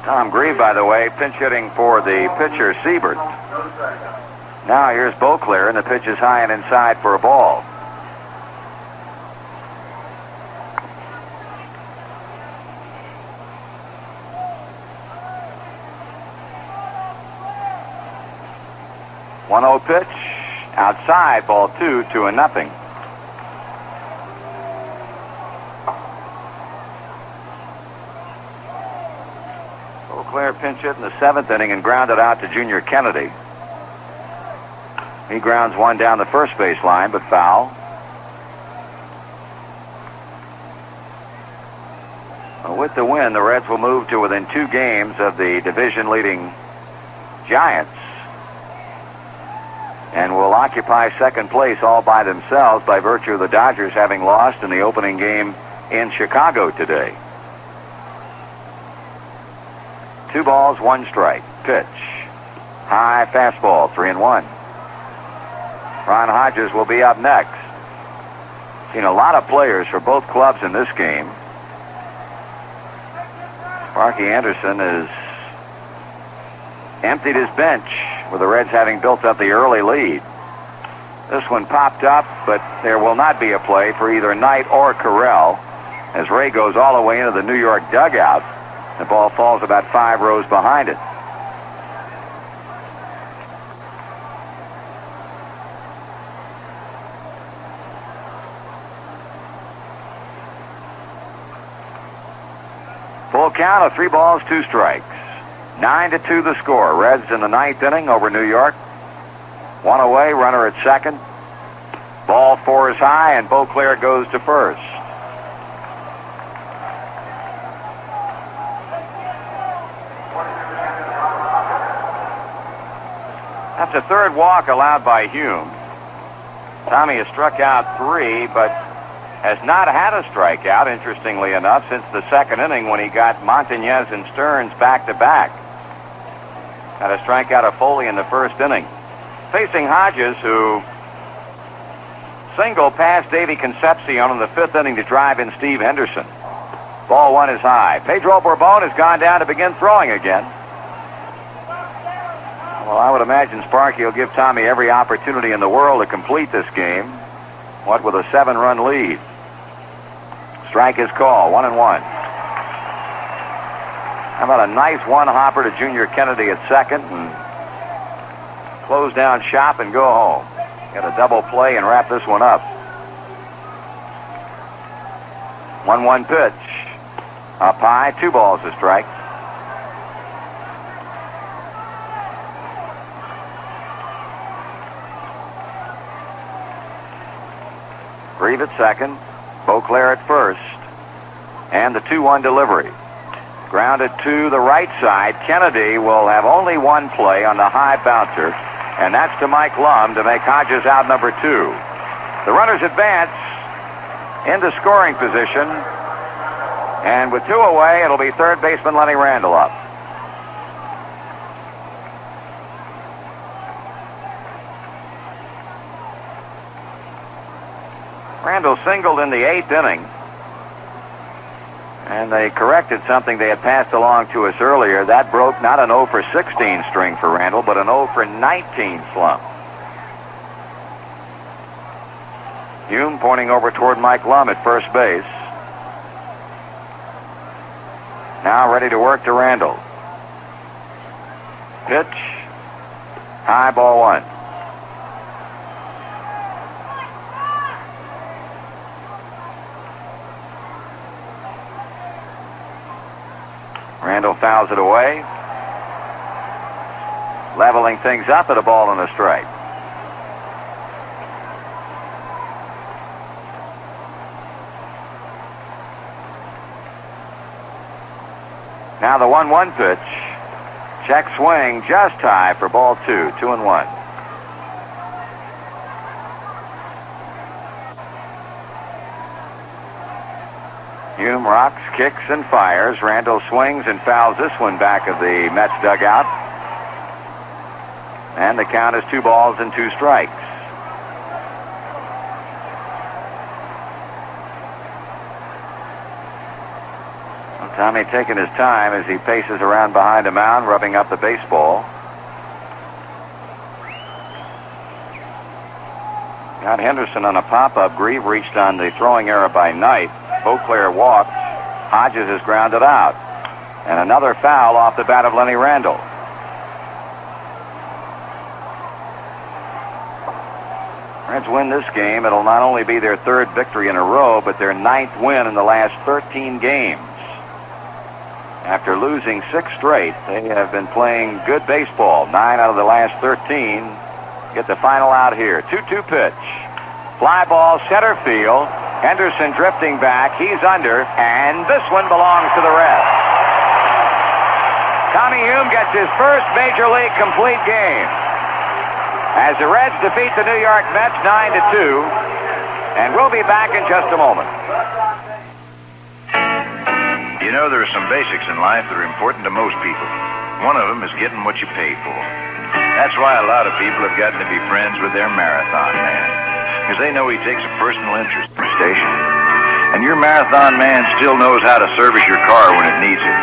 Speaker 5: Tom Grieve, by the way, pinch hitting for the pitcher, Siebert. Now here's Beauclair, and the pitch is high and inside for a ball. One-0 pitch, outside, ball 2, 2-0. Beauclair pinch hit in the seventh inning and grounded out to Junior Kennedy. He grounds one down the first base line, but foul. Well, with the win, the Reds will move to within 2 games of the division-leading Giants, and will occupy second place all by themselves by virtue of the Dodgers having lost in the opening game in Chicago today. 2 balls, 1 strike. Pitch. High fastball, 3-1. Ron Hodges will be up next. Seen a lot of players for both clubs in this game. Sparky Anderson has emptied his bench, with the Reds having built up the early lead. This one popped up, but there will not be a play for either Knight or Carell as Ray goes all the way into the New York dugout. The ball falls about 5 rows behind it. Full count of 3 balls, 2 strikes. 9-2 the score. Reds in the ninth inning over New York. 1 away, runner at second. Ball 4 is high, and Beauclair goes to first. That's a third walk allowed by Hume. Tommy has struck out 3, but has not had a strikeout, interestingly enough, since the second inning when he got Montañez and Stearns back-to-back. Had a strikeout of Foley in the first inning. Facing Hodges, who singled past Davey Concepcion in the 5th inning to drive in Steve Henderson. Ball 1 is high. Pedro Borbon has gone down to begin throwing again. Well, I would imagine Sparky will give Tommy every opportunity in the world to complete this game. What with a 7-run lead. Strike is called, 1-1. How about a nice one-hopper to Junior Kennedy at second and close down shop and go home. Get a double play and wrap this one up. 1-1 pitch. Up high, 2 balls to strike. Grieve at second, Beauclair at first, and the 2-1 delivery. Grounded to the right side. Kennedy will have only 1 play on the high bouncer, and that's to Mike Lum to make Hodges out number 2. The runners advance into scoring position, and with 2 away, it'll be third baseman Lenny Randall up. Randall singled in the 8th inning. And they corrected something they had passed along to us earlier. That broke not an 0 for 16 string for Randall, but an 0 for 19 slump. Hume pointing over toward Mike Lum at first base. Now ready to work to Randall. Pitch. High, ball 1. Randall fouls it away. Leveling things up at a ball and a strike. Now the 1-1 pitch. Check swing just high for ball 2. 2-1. Hume rocks, kicks, and fires. Randall swings and fouls this one back of the Mets dugout. And the count is 2 balls and 2 strikes. Well, Tommy taking his time as he paces around behind the mound, rubbing up the baseball. Got Henderson on a pop-up. Grieve reached on the throwing error by Knight. Beauclair walked. Hodges is grounded out. And another foul off the bat of Lenny Randall. Reds win this game. It'll not only be their 3rd victory in a row, but their 9th win in the last 13 games. After losing 6 straight, they have been playing good baseball. 9 out of the last 13. Get the final out here. 2-2 pitch. Fly ball, center field. Henderson drifting back. He's under, and this one belongs to the Reds. Tommy Hume gets his first Major League complete game as the Reds defeat the New York Mets 9-2, and we'll be back in just a moment.
Speaker 13: You know, there are some basics in life that are important to most people. One of them is getting what you pay for. That's why a lot of people have gotten to be friends with their marathon man, because they know he takes a personal interest in the station. And your marathon man still knows how to service your car when it needs it,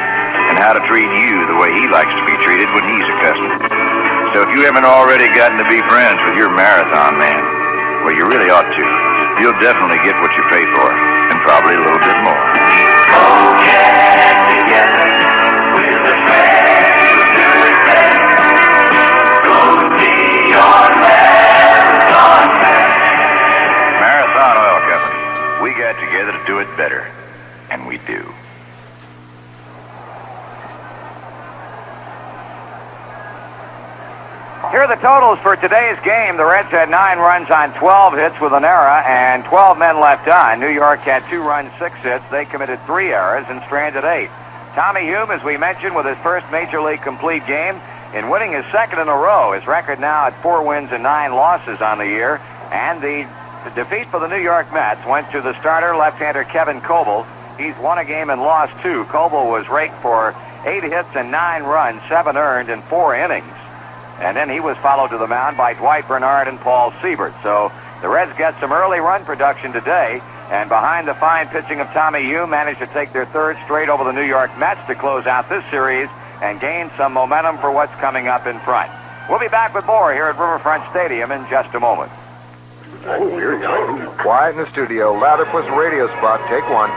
Speaker 13: and how to treat you the way he likes to be treated when he's a customer. So if you haven't already gotten to be friends with your marathon man, well, you really ought to. You'll definitely get what you pay for, and probably a little bit more. Go get together with the friends who do it better. Go see your marathon man. Marathon Oil Company. We got together to do it better, and we do.
Speaker 5: Here are the totals for today's game. The Reds had 9 runs on 12 hits with an error and 12 men left on. New York had 2 runs, 6 hits. They committed 3 errors and stranded 8. Tommy Hume, as we mentioned, with his first Major League complete game in winning his 2nd in a row. His record now at 4 wins and 9 losses on the year. And the defeat for the New York Mets went to the starter, left-hander Kevin Coble. He's won a game and lost 2. Coble was raked for 8 hits and 9 runs, 7 earned in 4 innings. And then he was followed to the mound by Dwight Bernard and Paul Siebert. So the Reds get some early run production today, and behind the fine pitching of Tommy Hume, managed to take their 3rd straight over the New York Mets to close out this series and gain some momentum for what's coming up in front. We'll be back with more here at Riverfront Stadium in just a moment.
Speaker 17: Quiet in the studio. Latherpuss radio spot. Take 1.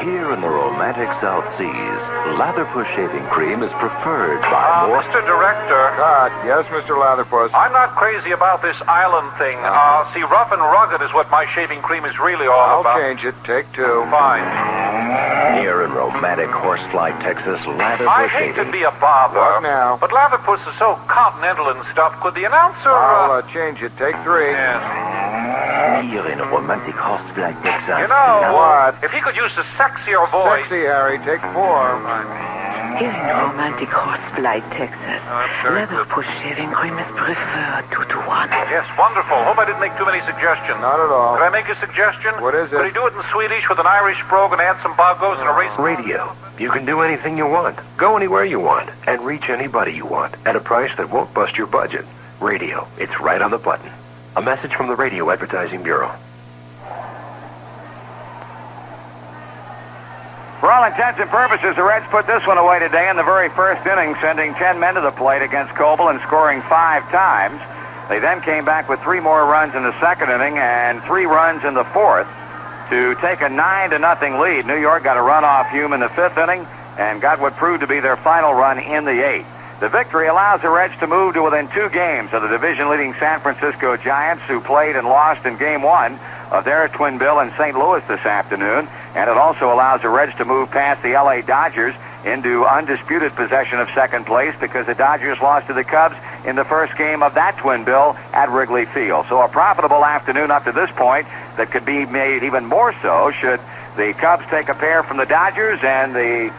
Speaker 10: Here in the romantic South Seas, Latherpuss shaving cream is preferred by more...
Speaker 18: Mr. Director.
Speaker 17: Cut. Yes, Mr. Latherpuss.
Speaker 18: I'm not crazy about this island thing. See, rough and rugged is what my shaving cream is really all about.
Speaker 17: I'll change it. Take 2.
Speaker 18: Fine.
Speaker 10: Here in romantic Horsefly, Texas, Latherpuss
Speaker 18: I hate
Speaker 10: shaving...
Speaker 18: to be a bother.
Speaker 17: What now?
Speaker 18: But Latherpuss is so continental and stuff. Could the announcer...
Speaker 17: I'll change it. Take 3.
Speaker 18: Yes.
Speaker 10: Here in romantic Horsefly, Texas...
Speaker 18: You know...
Speaker 17: What?
Speaker 18: If he could use a sexier voice...
Speaker 17: Sexy, Harry. Take 4.
Speaker 19: Here in romantic Horsefly, Texas, Latherpuss shaving cream is preferred 2-1.
Speaker 18: Yes, wonderful. Hope I didn't make too many suggestions.
Speaker 17: Not at all.
Speaker 18: Could I make a suggestion?
Speaker 17: What is it?
Speaker 18: Could he do it in Swedish with an Irish brogue and add some bogos and a race...
Speaker 10: Radio. You can do anything you want, go anywhere you want, and reach anybody you want at a price that won't bust your budget. Radio. It's right on the button. A message from the Radio Advertising Bureau.
Speaker 5: For all intents and purposes, the Reds put this one away today in the very first inning, sending 10 men to the plate against Coble and scoring 5 times. They then came back with 3 more runs in the second inning and 3 runs in the fourth to take a 9-0 lead. New York got a run off Hume in the 5th inning and got what proved to be their final run in the 8th. The victory allows the Reds to move to within 2 games of the division-leading San Francisco Giants, who played and lost in Game 1 of their twin bill in St. Louis this afternoon. And it also allows the Reds to move past the L.A. Dodgers into undisputed possession of second place because the Dodgers lost to the Cubs in the first game of that twin bill at Wrigley Field. So a profitable afternoon up to this point that could be made even more so should the Cubs take a pair from the Dodgers, and the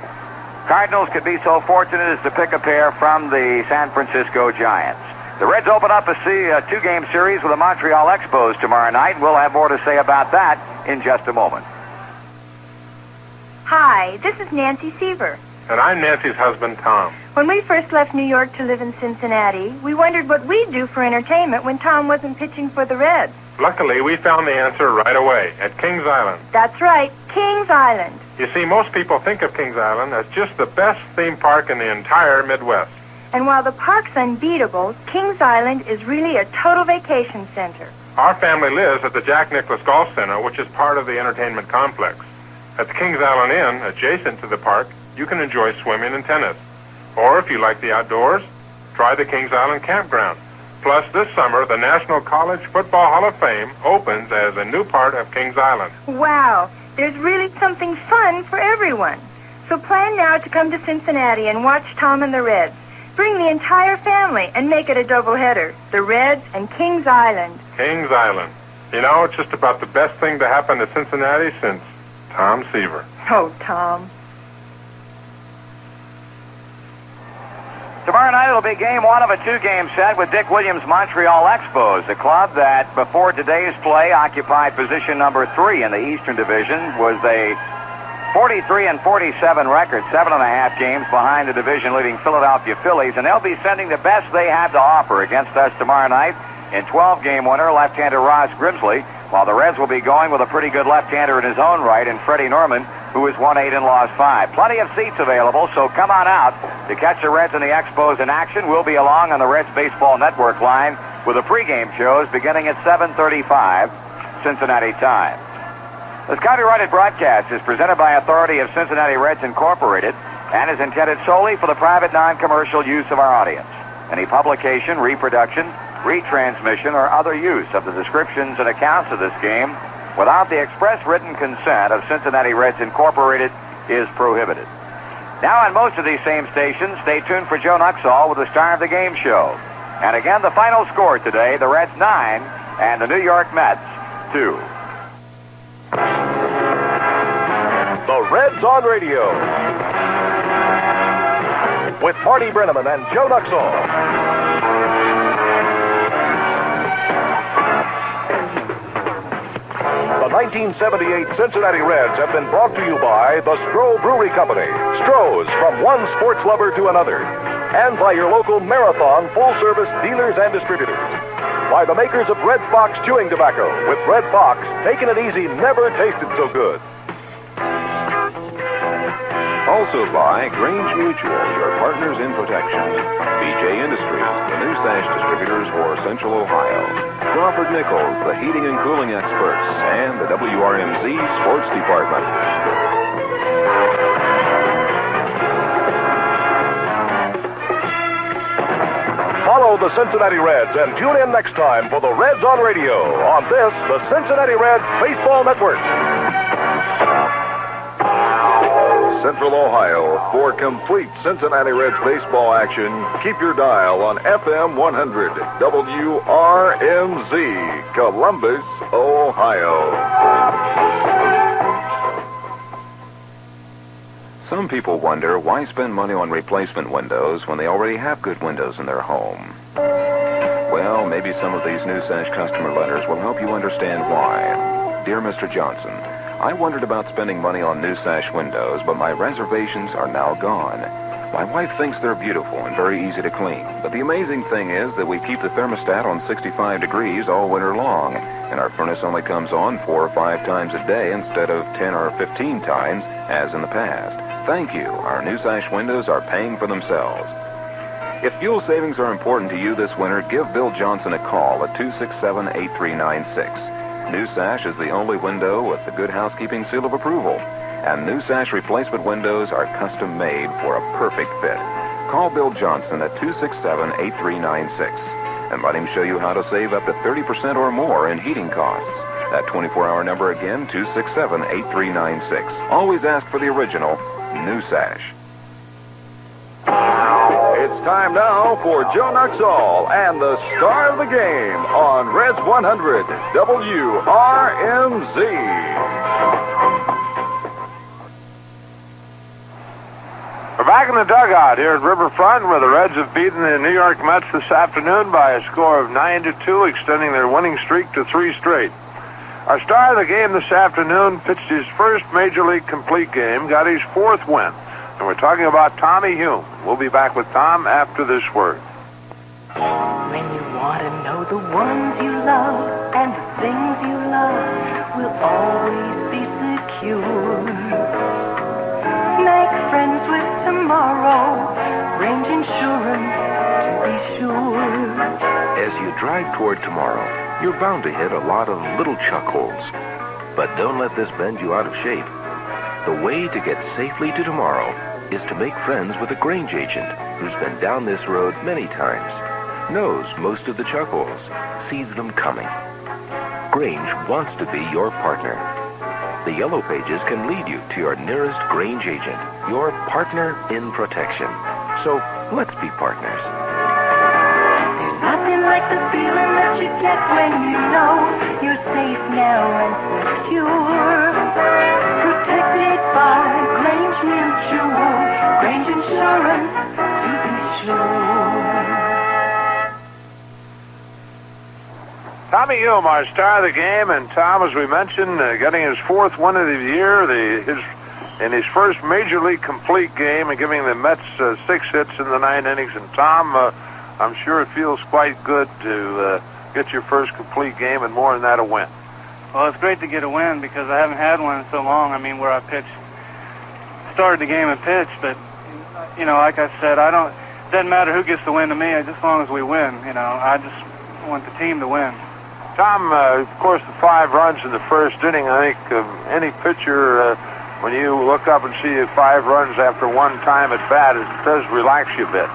Speaker 5: Cardinals could be so fortunate as to pick a pair from the San Francisco Giants. The Reds open up a 2-game series with the Montreal Expos tomorrow night, and we'll have more to say about that in just a moment.
Speaker 20: Hi, this is Nancy Seaver.
Speaker 21: And I'm Nancy's husband, Tom.
Speaker 20: When we first left New York to live in Cincinnati, we wondered what we'd do for entertainment when Tom wasn't pitching for the Reds.
Speaker 21: Luckily, we found the answer right away at Kings Island.
Speaker 20: That's right, Kings Island.
Speaker 21: You see, most people think of Kings Island as just the best theme park in the entire Midwest.
Speaker 20: And while the park's unbeatable, Kings Island is really a total vacation center.
Speaker 21: Our family lives at the Jack Nicklaus Golf Center, which is part of the entertainment complex. At the Kings Island Inn, adjacent to the park, you can enjoy swimming and tennis. Or if you like the outdoors, try the Kings Island Campground. Plus, this summer, the National College Football Hall of Fame opens as a new part of Kings Island.
Speaker 20: Wow, there's really something fun for everyone. So plan now to come to Cincinnati and watch Tom and the Reds. Bring the entire family and make it a doubleheader. The Reds and Kings Island.
Speaker 21: Kings Island. You know, it's just about the best thing to happen to Cincinnati since Tom Seaver.
Speaker 20: Oh, Tom.
Speaker 5: Tomorrow night it'll be Game 1 of a 2-game set with Dick Williams' Montreal Expos, the club that before today's play occupied position number 3 in the Eastern Division, was a 43-47 record, 7.5 games behind the division-leading Philadelphia Phillies, and they'll be sending the best they have to offer against us tomorrow night in 12-game winner left-hander Ross Grimsley, while the Reds will be going with a pretty good left-hander in his own right in Freddie Norman, who has won 8 and lost 5. Plenty of seats available, so come on out to catch the Reds and the Expos in action. We'll be along on the Reds Baseball Network line with the pregame shows beginning at 7:35 Cincinnati time. This copyrighted broadcast is presented by authority of Cincinnati Reds Incorporated and is intended solely for the private non-commercial use of our audience. Any publication, reproduction, retransmission, or other use of the descriptions and accounts of this game without the express written consent of Cincinnati Reds Incorporated is prohibited. Now on most of these same stations, stay tuned for Joe Nuxall with the star of the game show. And again, the final score today, the Reds 9 and the New York Mets 2.
Speaker 2: The Reds on Radio with Marty Brenneman and Joe Nuxall. The 1978 Cincinnati Reds have been brought to you by the Stroh Brewery Company. Stroh's, from one sports lover to another. And by your local Marathon full-service dealers and distributors. By the makers of Red Fox Chewing Tobacco. With Red Fox, taking it easy never tasted so good.
Speaker 3: Also by Grange Mutual, your partners in protection. BJ Industries, the new sash distributors for Central Ohio. Crawford Nichols, the heating and cooling experts, and the WRMZ Sports Department.
Speaker 2: Follow the Cincinnati Reds and tune in next time for the Reds on Radio on this, the Cincinnati Reds Baseball Network.
Speaker 7: Central Ohio. For complete Cincinnati Reds baseball action, keep your dial on FM 100 WRMZ, Columbus, Ohio.
Speaker 3: Some people wonder why spend money on replacement windows when they already have good windows in their home. Well, maybe some of these New Sash customer letters will help you understand why. Dear Mr. Johnson, I wondered about spending money on New Sash windows, but my reservations are now gone. My wife thinks they're beautiful and very easy to clean, but the amazing thing is that we keep the thermostat on 65 degrees all winter long, and our furnace only comes on 4 or 5 times a day instead of 10 or 15 times as in the past. Thank you. Our new sash windows are paying for themselves. If fuel savings are important to you this winter, give Bill Johnson a call at 267-8396. New Sash is the only window with the Good Housekeeping seal of approval. And New Sash replacement windows are custom made for a perfect fit. Call Bill Johnson at 267-8396 and let him show you how to save up to 30% or more in heating costs. That 24-hour number again, 267-8396. Always ask for the original New Sash.
Speaker 1: It's time now for Joe Nuxall and the star of the game on Reds 100 WRMZ.
Speaker 4: We're back in the dugout here at Riverfront, where the Reds have beaten the New York Mets this afternoon by a score of 9-2, extending their winning streak to 3 straight. Our star of the game this afternoon pitched his first Major League complete game, got his 4th win. And we're talking about Tommy Hume. We'll be back with Tom after this word.
Speaker 9: When you want to know the ones you love and the things you love will always be secure. Make friends with tomorrow. Range Insurance, to be sure.
Speaker 10: As you drive toward tomorrow, you're bound to hit a lot of little chuck holes. But don't let this bend you out of shape. The way to get safely to tomorrow is to make friends with a Grange agent who's been down this road many times, knows most of the chuck holes, sees them coming. Grange wants to be your partner. The Yellow Pages can lead you to your nearest Grange agent, your partner in protection. So let's be partners.
Speaker 9: There's nothing like the feeling that you get when you know you're safe now and secure. Protected by Grange Mutual, Grange Insurance, to be sure.
Speaker 4: Tommy Hume, our star of the game, and Tom, as we mentioned, getting his 4th win of the year, in his first Major League complete game, and giving the Mets 6 hits in the 9 innings. And Tom, I'm sure it feels quite good to get your first complete game, and more than that, a win.
Speaker 8: Well, it's great to get a win because I haven't had one in so long. I mean, where I started the game and pitched, but like I said, it doesn't matter who gets the win to me, just as long as we win. I just want the team to win.
Speaker 4: Tom, of course, the 5 runs in the first inning, I think any pitcher, when you look up and see 5 runs after one time at bat, it does relax you a bit.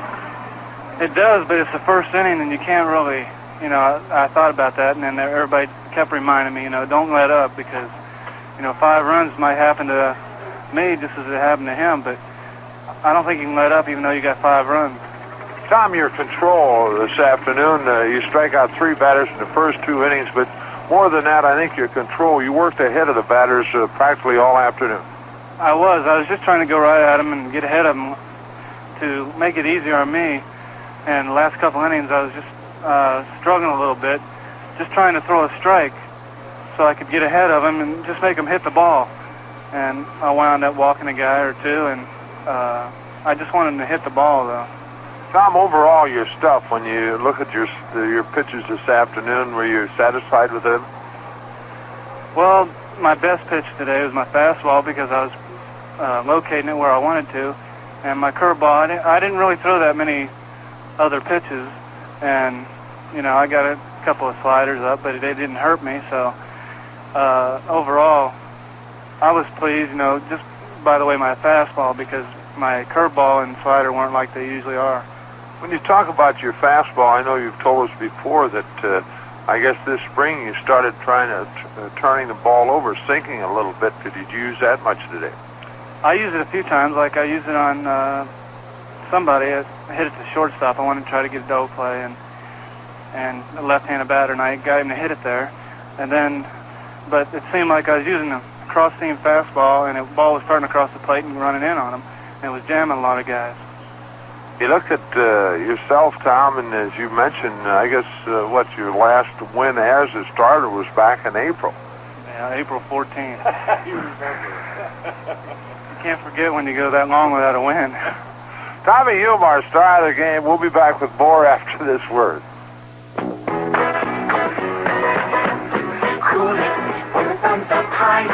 Speaker 8: It does, but it's the first inning, and you can't really, I thought about that, and then everybody kept reminding me, don't let up, because, 5 runs might happen to me just as it happened to him, but I don't think you can let up even though you got 5 runs.
Speaker 4: Tom, your control this afternoon, you strike out 3 batters in the first 2 innings, but more than that, I think your control, you worked ahead of the batters practically all afternoon.
Speaker 8: I was just trying to go right at them and get ahead of them to make it easier on me. And the last couple innings, I was just struggling a little bit, just trying to throw a strike so I could get ahead of them and just make them hit the ball. And I wound up walking a guy or 2, and I just wanted him to hit the ball, though.
Speaker 4: Tom, overall, your stuff, when you look at your pitches this afternoon, were you satisfied with them?
Speaker 8: Well, my best pitch today was my fastball because I was locating it where I wanted to. And my curveball, I didn't really throw that many other pitches. And, I got a couple of sliders up, but they didn't hurt me. So, overall, I was pleased, just by the way my fastball, because my curveball and slider weren't like they usually are.
Speaker 4: When you talk about your fastball, I know you've told us before that I guess this spring you started turning the ball over, sinking a little bit. Did you use that much today?
Speaker 8: I used it a few times. Like I used it on somebody. I hit it to shortstop. I wanted to try to get a double play and a left-handed batter, and I got him to hit it there. But it seemed like I was using a cross-seam fastball, and the ball was starting to cross the plate and running in on him, and it was jamming a lot of guys.
Speaker 4: You looked at yourself, Tom, and as you mentioned, I guess your last win as a starter was back in April.
Speaker 8: Yeah, April 14th. You remember. You can't forget when you go that long without a win.
Speaker 4: Tommy Hume, our star of the game. We'll be back with more after this word.
Speaker 9: Cool it, with a thumbs up high.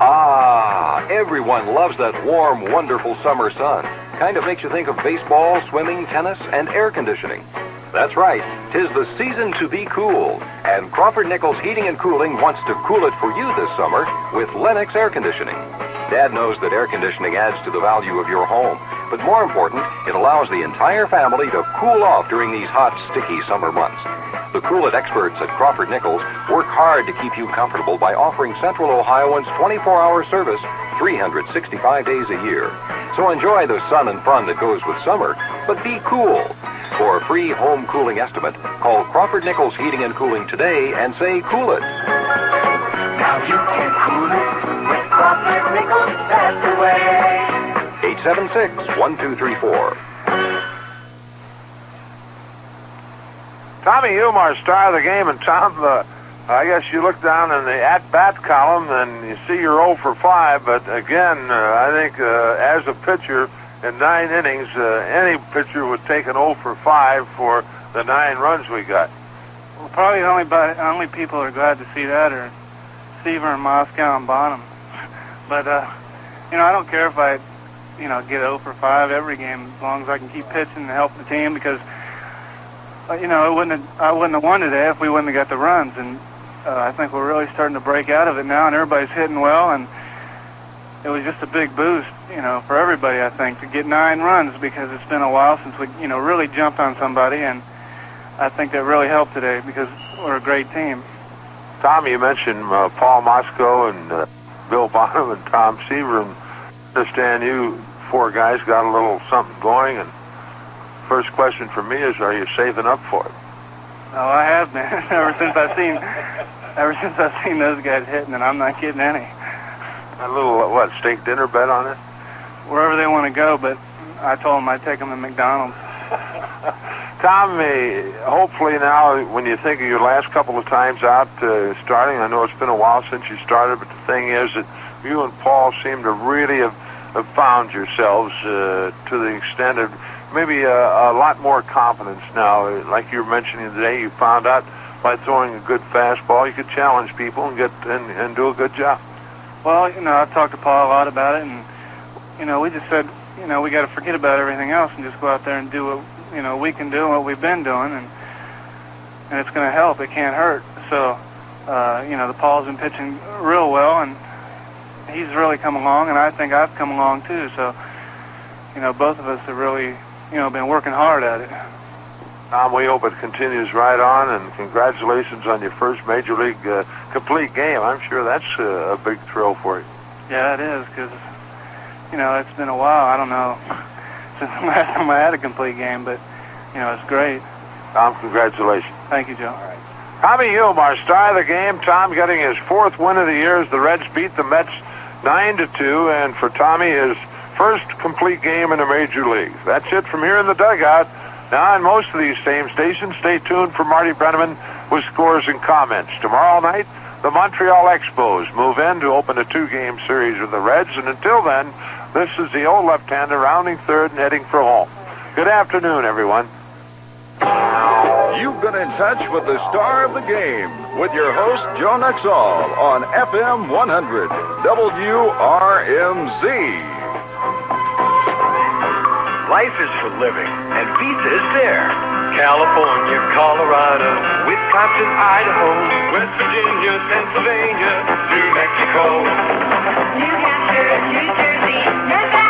Speaker 14: Ah, everyone loves that warm, wonderful summer sun. Kind of makes you think of baseball, swimming, tennis, and air conditioning. That's right, 'tis the season to be cool, and Crawford Nichols Heating and Cooling wants to cool it for you this summer with Lennox Air Conditioning. Dad knows that air conditioning adds to the value of your home, but more important, it allows the entire family to cool off during these hot, sticky summer months. The Cool It experts at Crawford Nichols work hard to keep you comfortable by offering Central Ohioans 24-hour service 365 days a year. So enjoy the sun and fun that goes with summer, but be cool. For a free home cooling estimate, call Crawford Nichols Heating and Cooling today and say cool it.
Speaker 12: Now you can cool it with Crawford Nichols, that's the way.
Speaker 14: 876-1234.
Speaker 4: Tommy Humar, star of the game, and Tom, I guess you look down in the at-bat column and you see you're 0 for 5, but again, I think as a pitcher in 9 innings, any pitcher would take an 0 for 5 for the 9 runs we got.
Speaker 8: Well, probably the only people who are glad to see that are Seaver and Moscow and Bonham. But, I don't care if I, get 0 for 5 every game as long as I can keep pitching and help the team because I wouldn't have won today if we wouldn't have got the runs, and I think we're really starting to break out of it now, and everybody's hitting well, and it was just a big boost, for everybody, I think, to get 9 runs because it's been a while since we, really jumped on somebody, and I think that really helped today because we're a great team.
Speaker 4: Tom, you mentioned Paul Moscow and Bill Bonham and Tom Seaver, and I understand you 4 guys got a little something going, and first question for me is, are you saving up for it?
Speaker 8: Oh, I have been ever since I've seen those guys hitting, and I'm not getting any.
Speaker 4: A little steak dinner bet on it?
Speaker 8: Wherever they want to go, but I told them I'd take them to McDonald's.
Speaker 4: Tommy, hopefully now, when you think of your last couple of times out starting, I know it's been a while since you started, but the thing is that you and Paul seem to really have found yourselves to the extent of maybe a lot more confidence now. Like you were mentioning today, you found out by throwing a good fastball, you could challenge people and and do a good job.
Speaker 8: Well, I've talked to Paul a lot about it, and we just said, we got to forget about everything else and just go out there and do what we can do and what we've been doing, and it's going to help. It can't hurt. So, the Paul's been pitching real well, and he's really come along, and I think I've come along too. So, both of us have really been working hard at it.
Speaker 4: Tom, we hope it continues right on, and congratulations on your first Major League complete game. I'm sure that's a big thrill for you.
Speaker 8: Yeah, it is, because, it's been a while. I don't know since the last time I had a complete game, but, it's great.
Speaker 4: Tom, congratulations.
Speaker 8: Thank you, Joe. All right.
Speaker 4: Tommy Humar, star of the game. Tom getting his 4th win of the year as the Reds beat the Mets 9-2, and for Tommy, his first complete game in the Major Leagues. That's it from here in the dugout. Now, on most of these same stations, stay tuned for Marty Brenneman with scores and comments. Tomorrow night, the Montreal Expos move in to open a 2-game series with the Reds, and until then, this is the old left-hander rounding third and heading for home. Good afternoon, everyone.
Speaker 1: You've been in touch with the star of the game with your host, Joe Nuxall, on FM 100, WRMZ.
Speaker 12: Life is for living, and pizza is there. California, Colorado, Wisconsin, Idaho, West Virginia, Pennsylvania, New Mexico,
Speaker 9: New Hampshire, New Jersey, Nevada.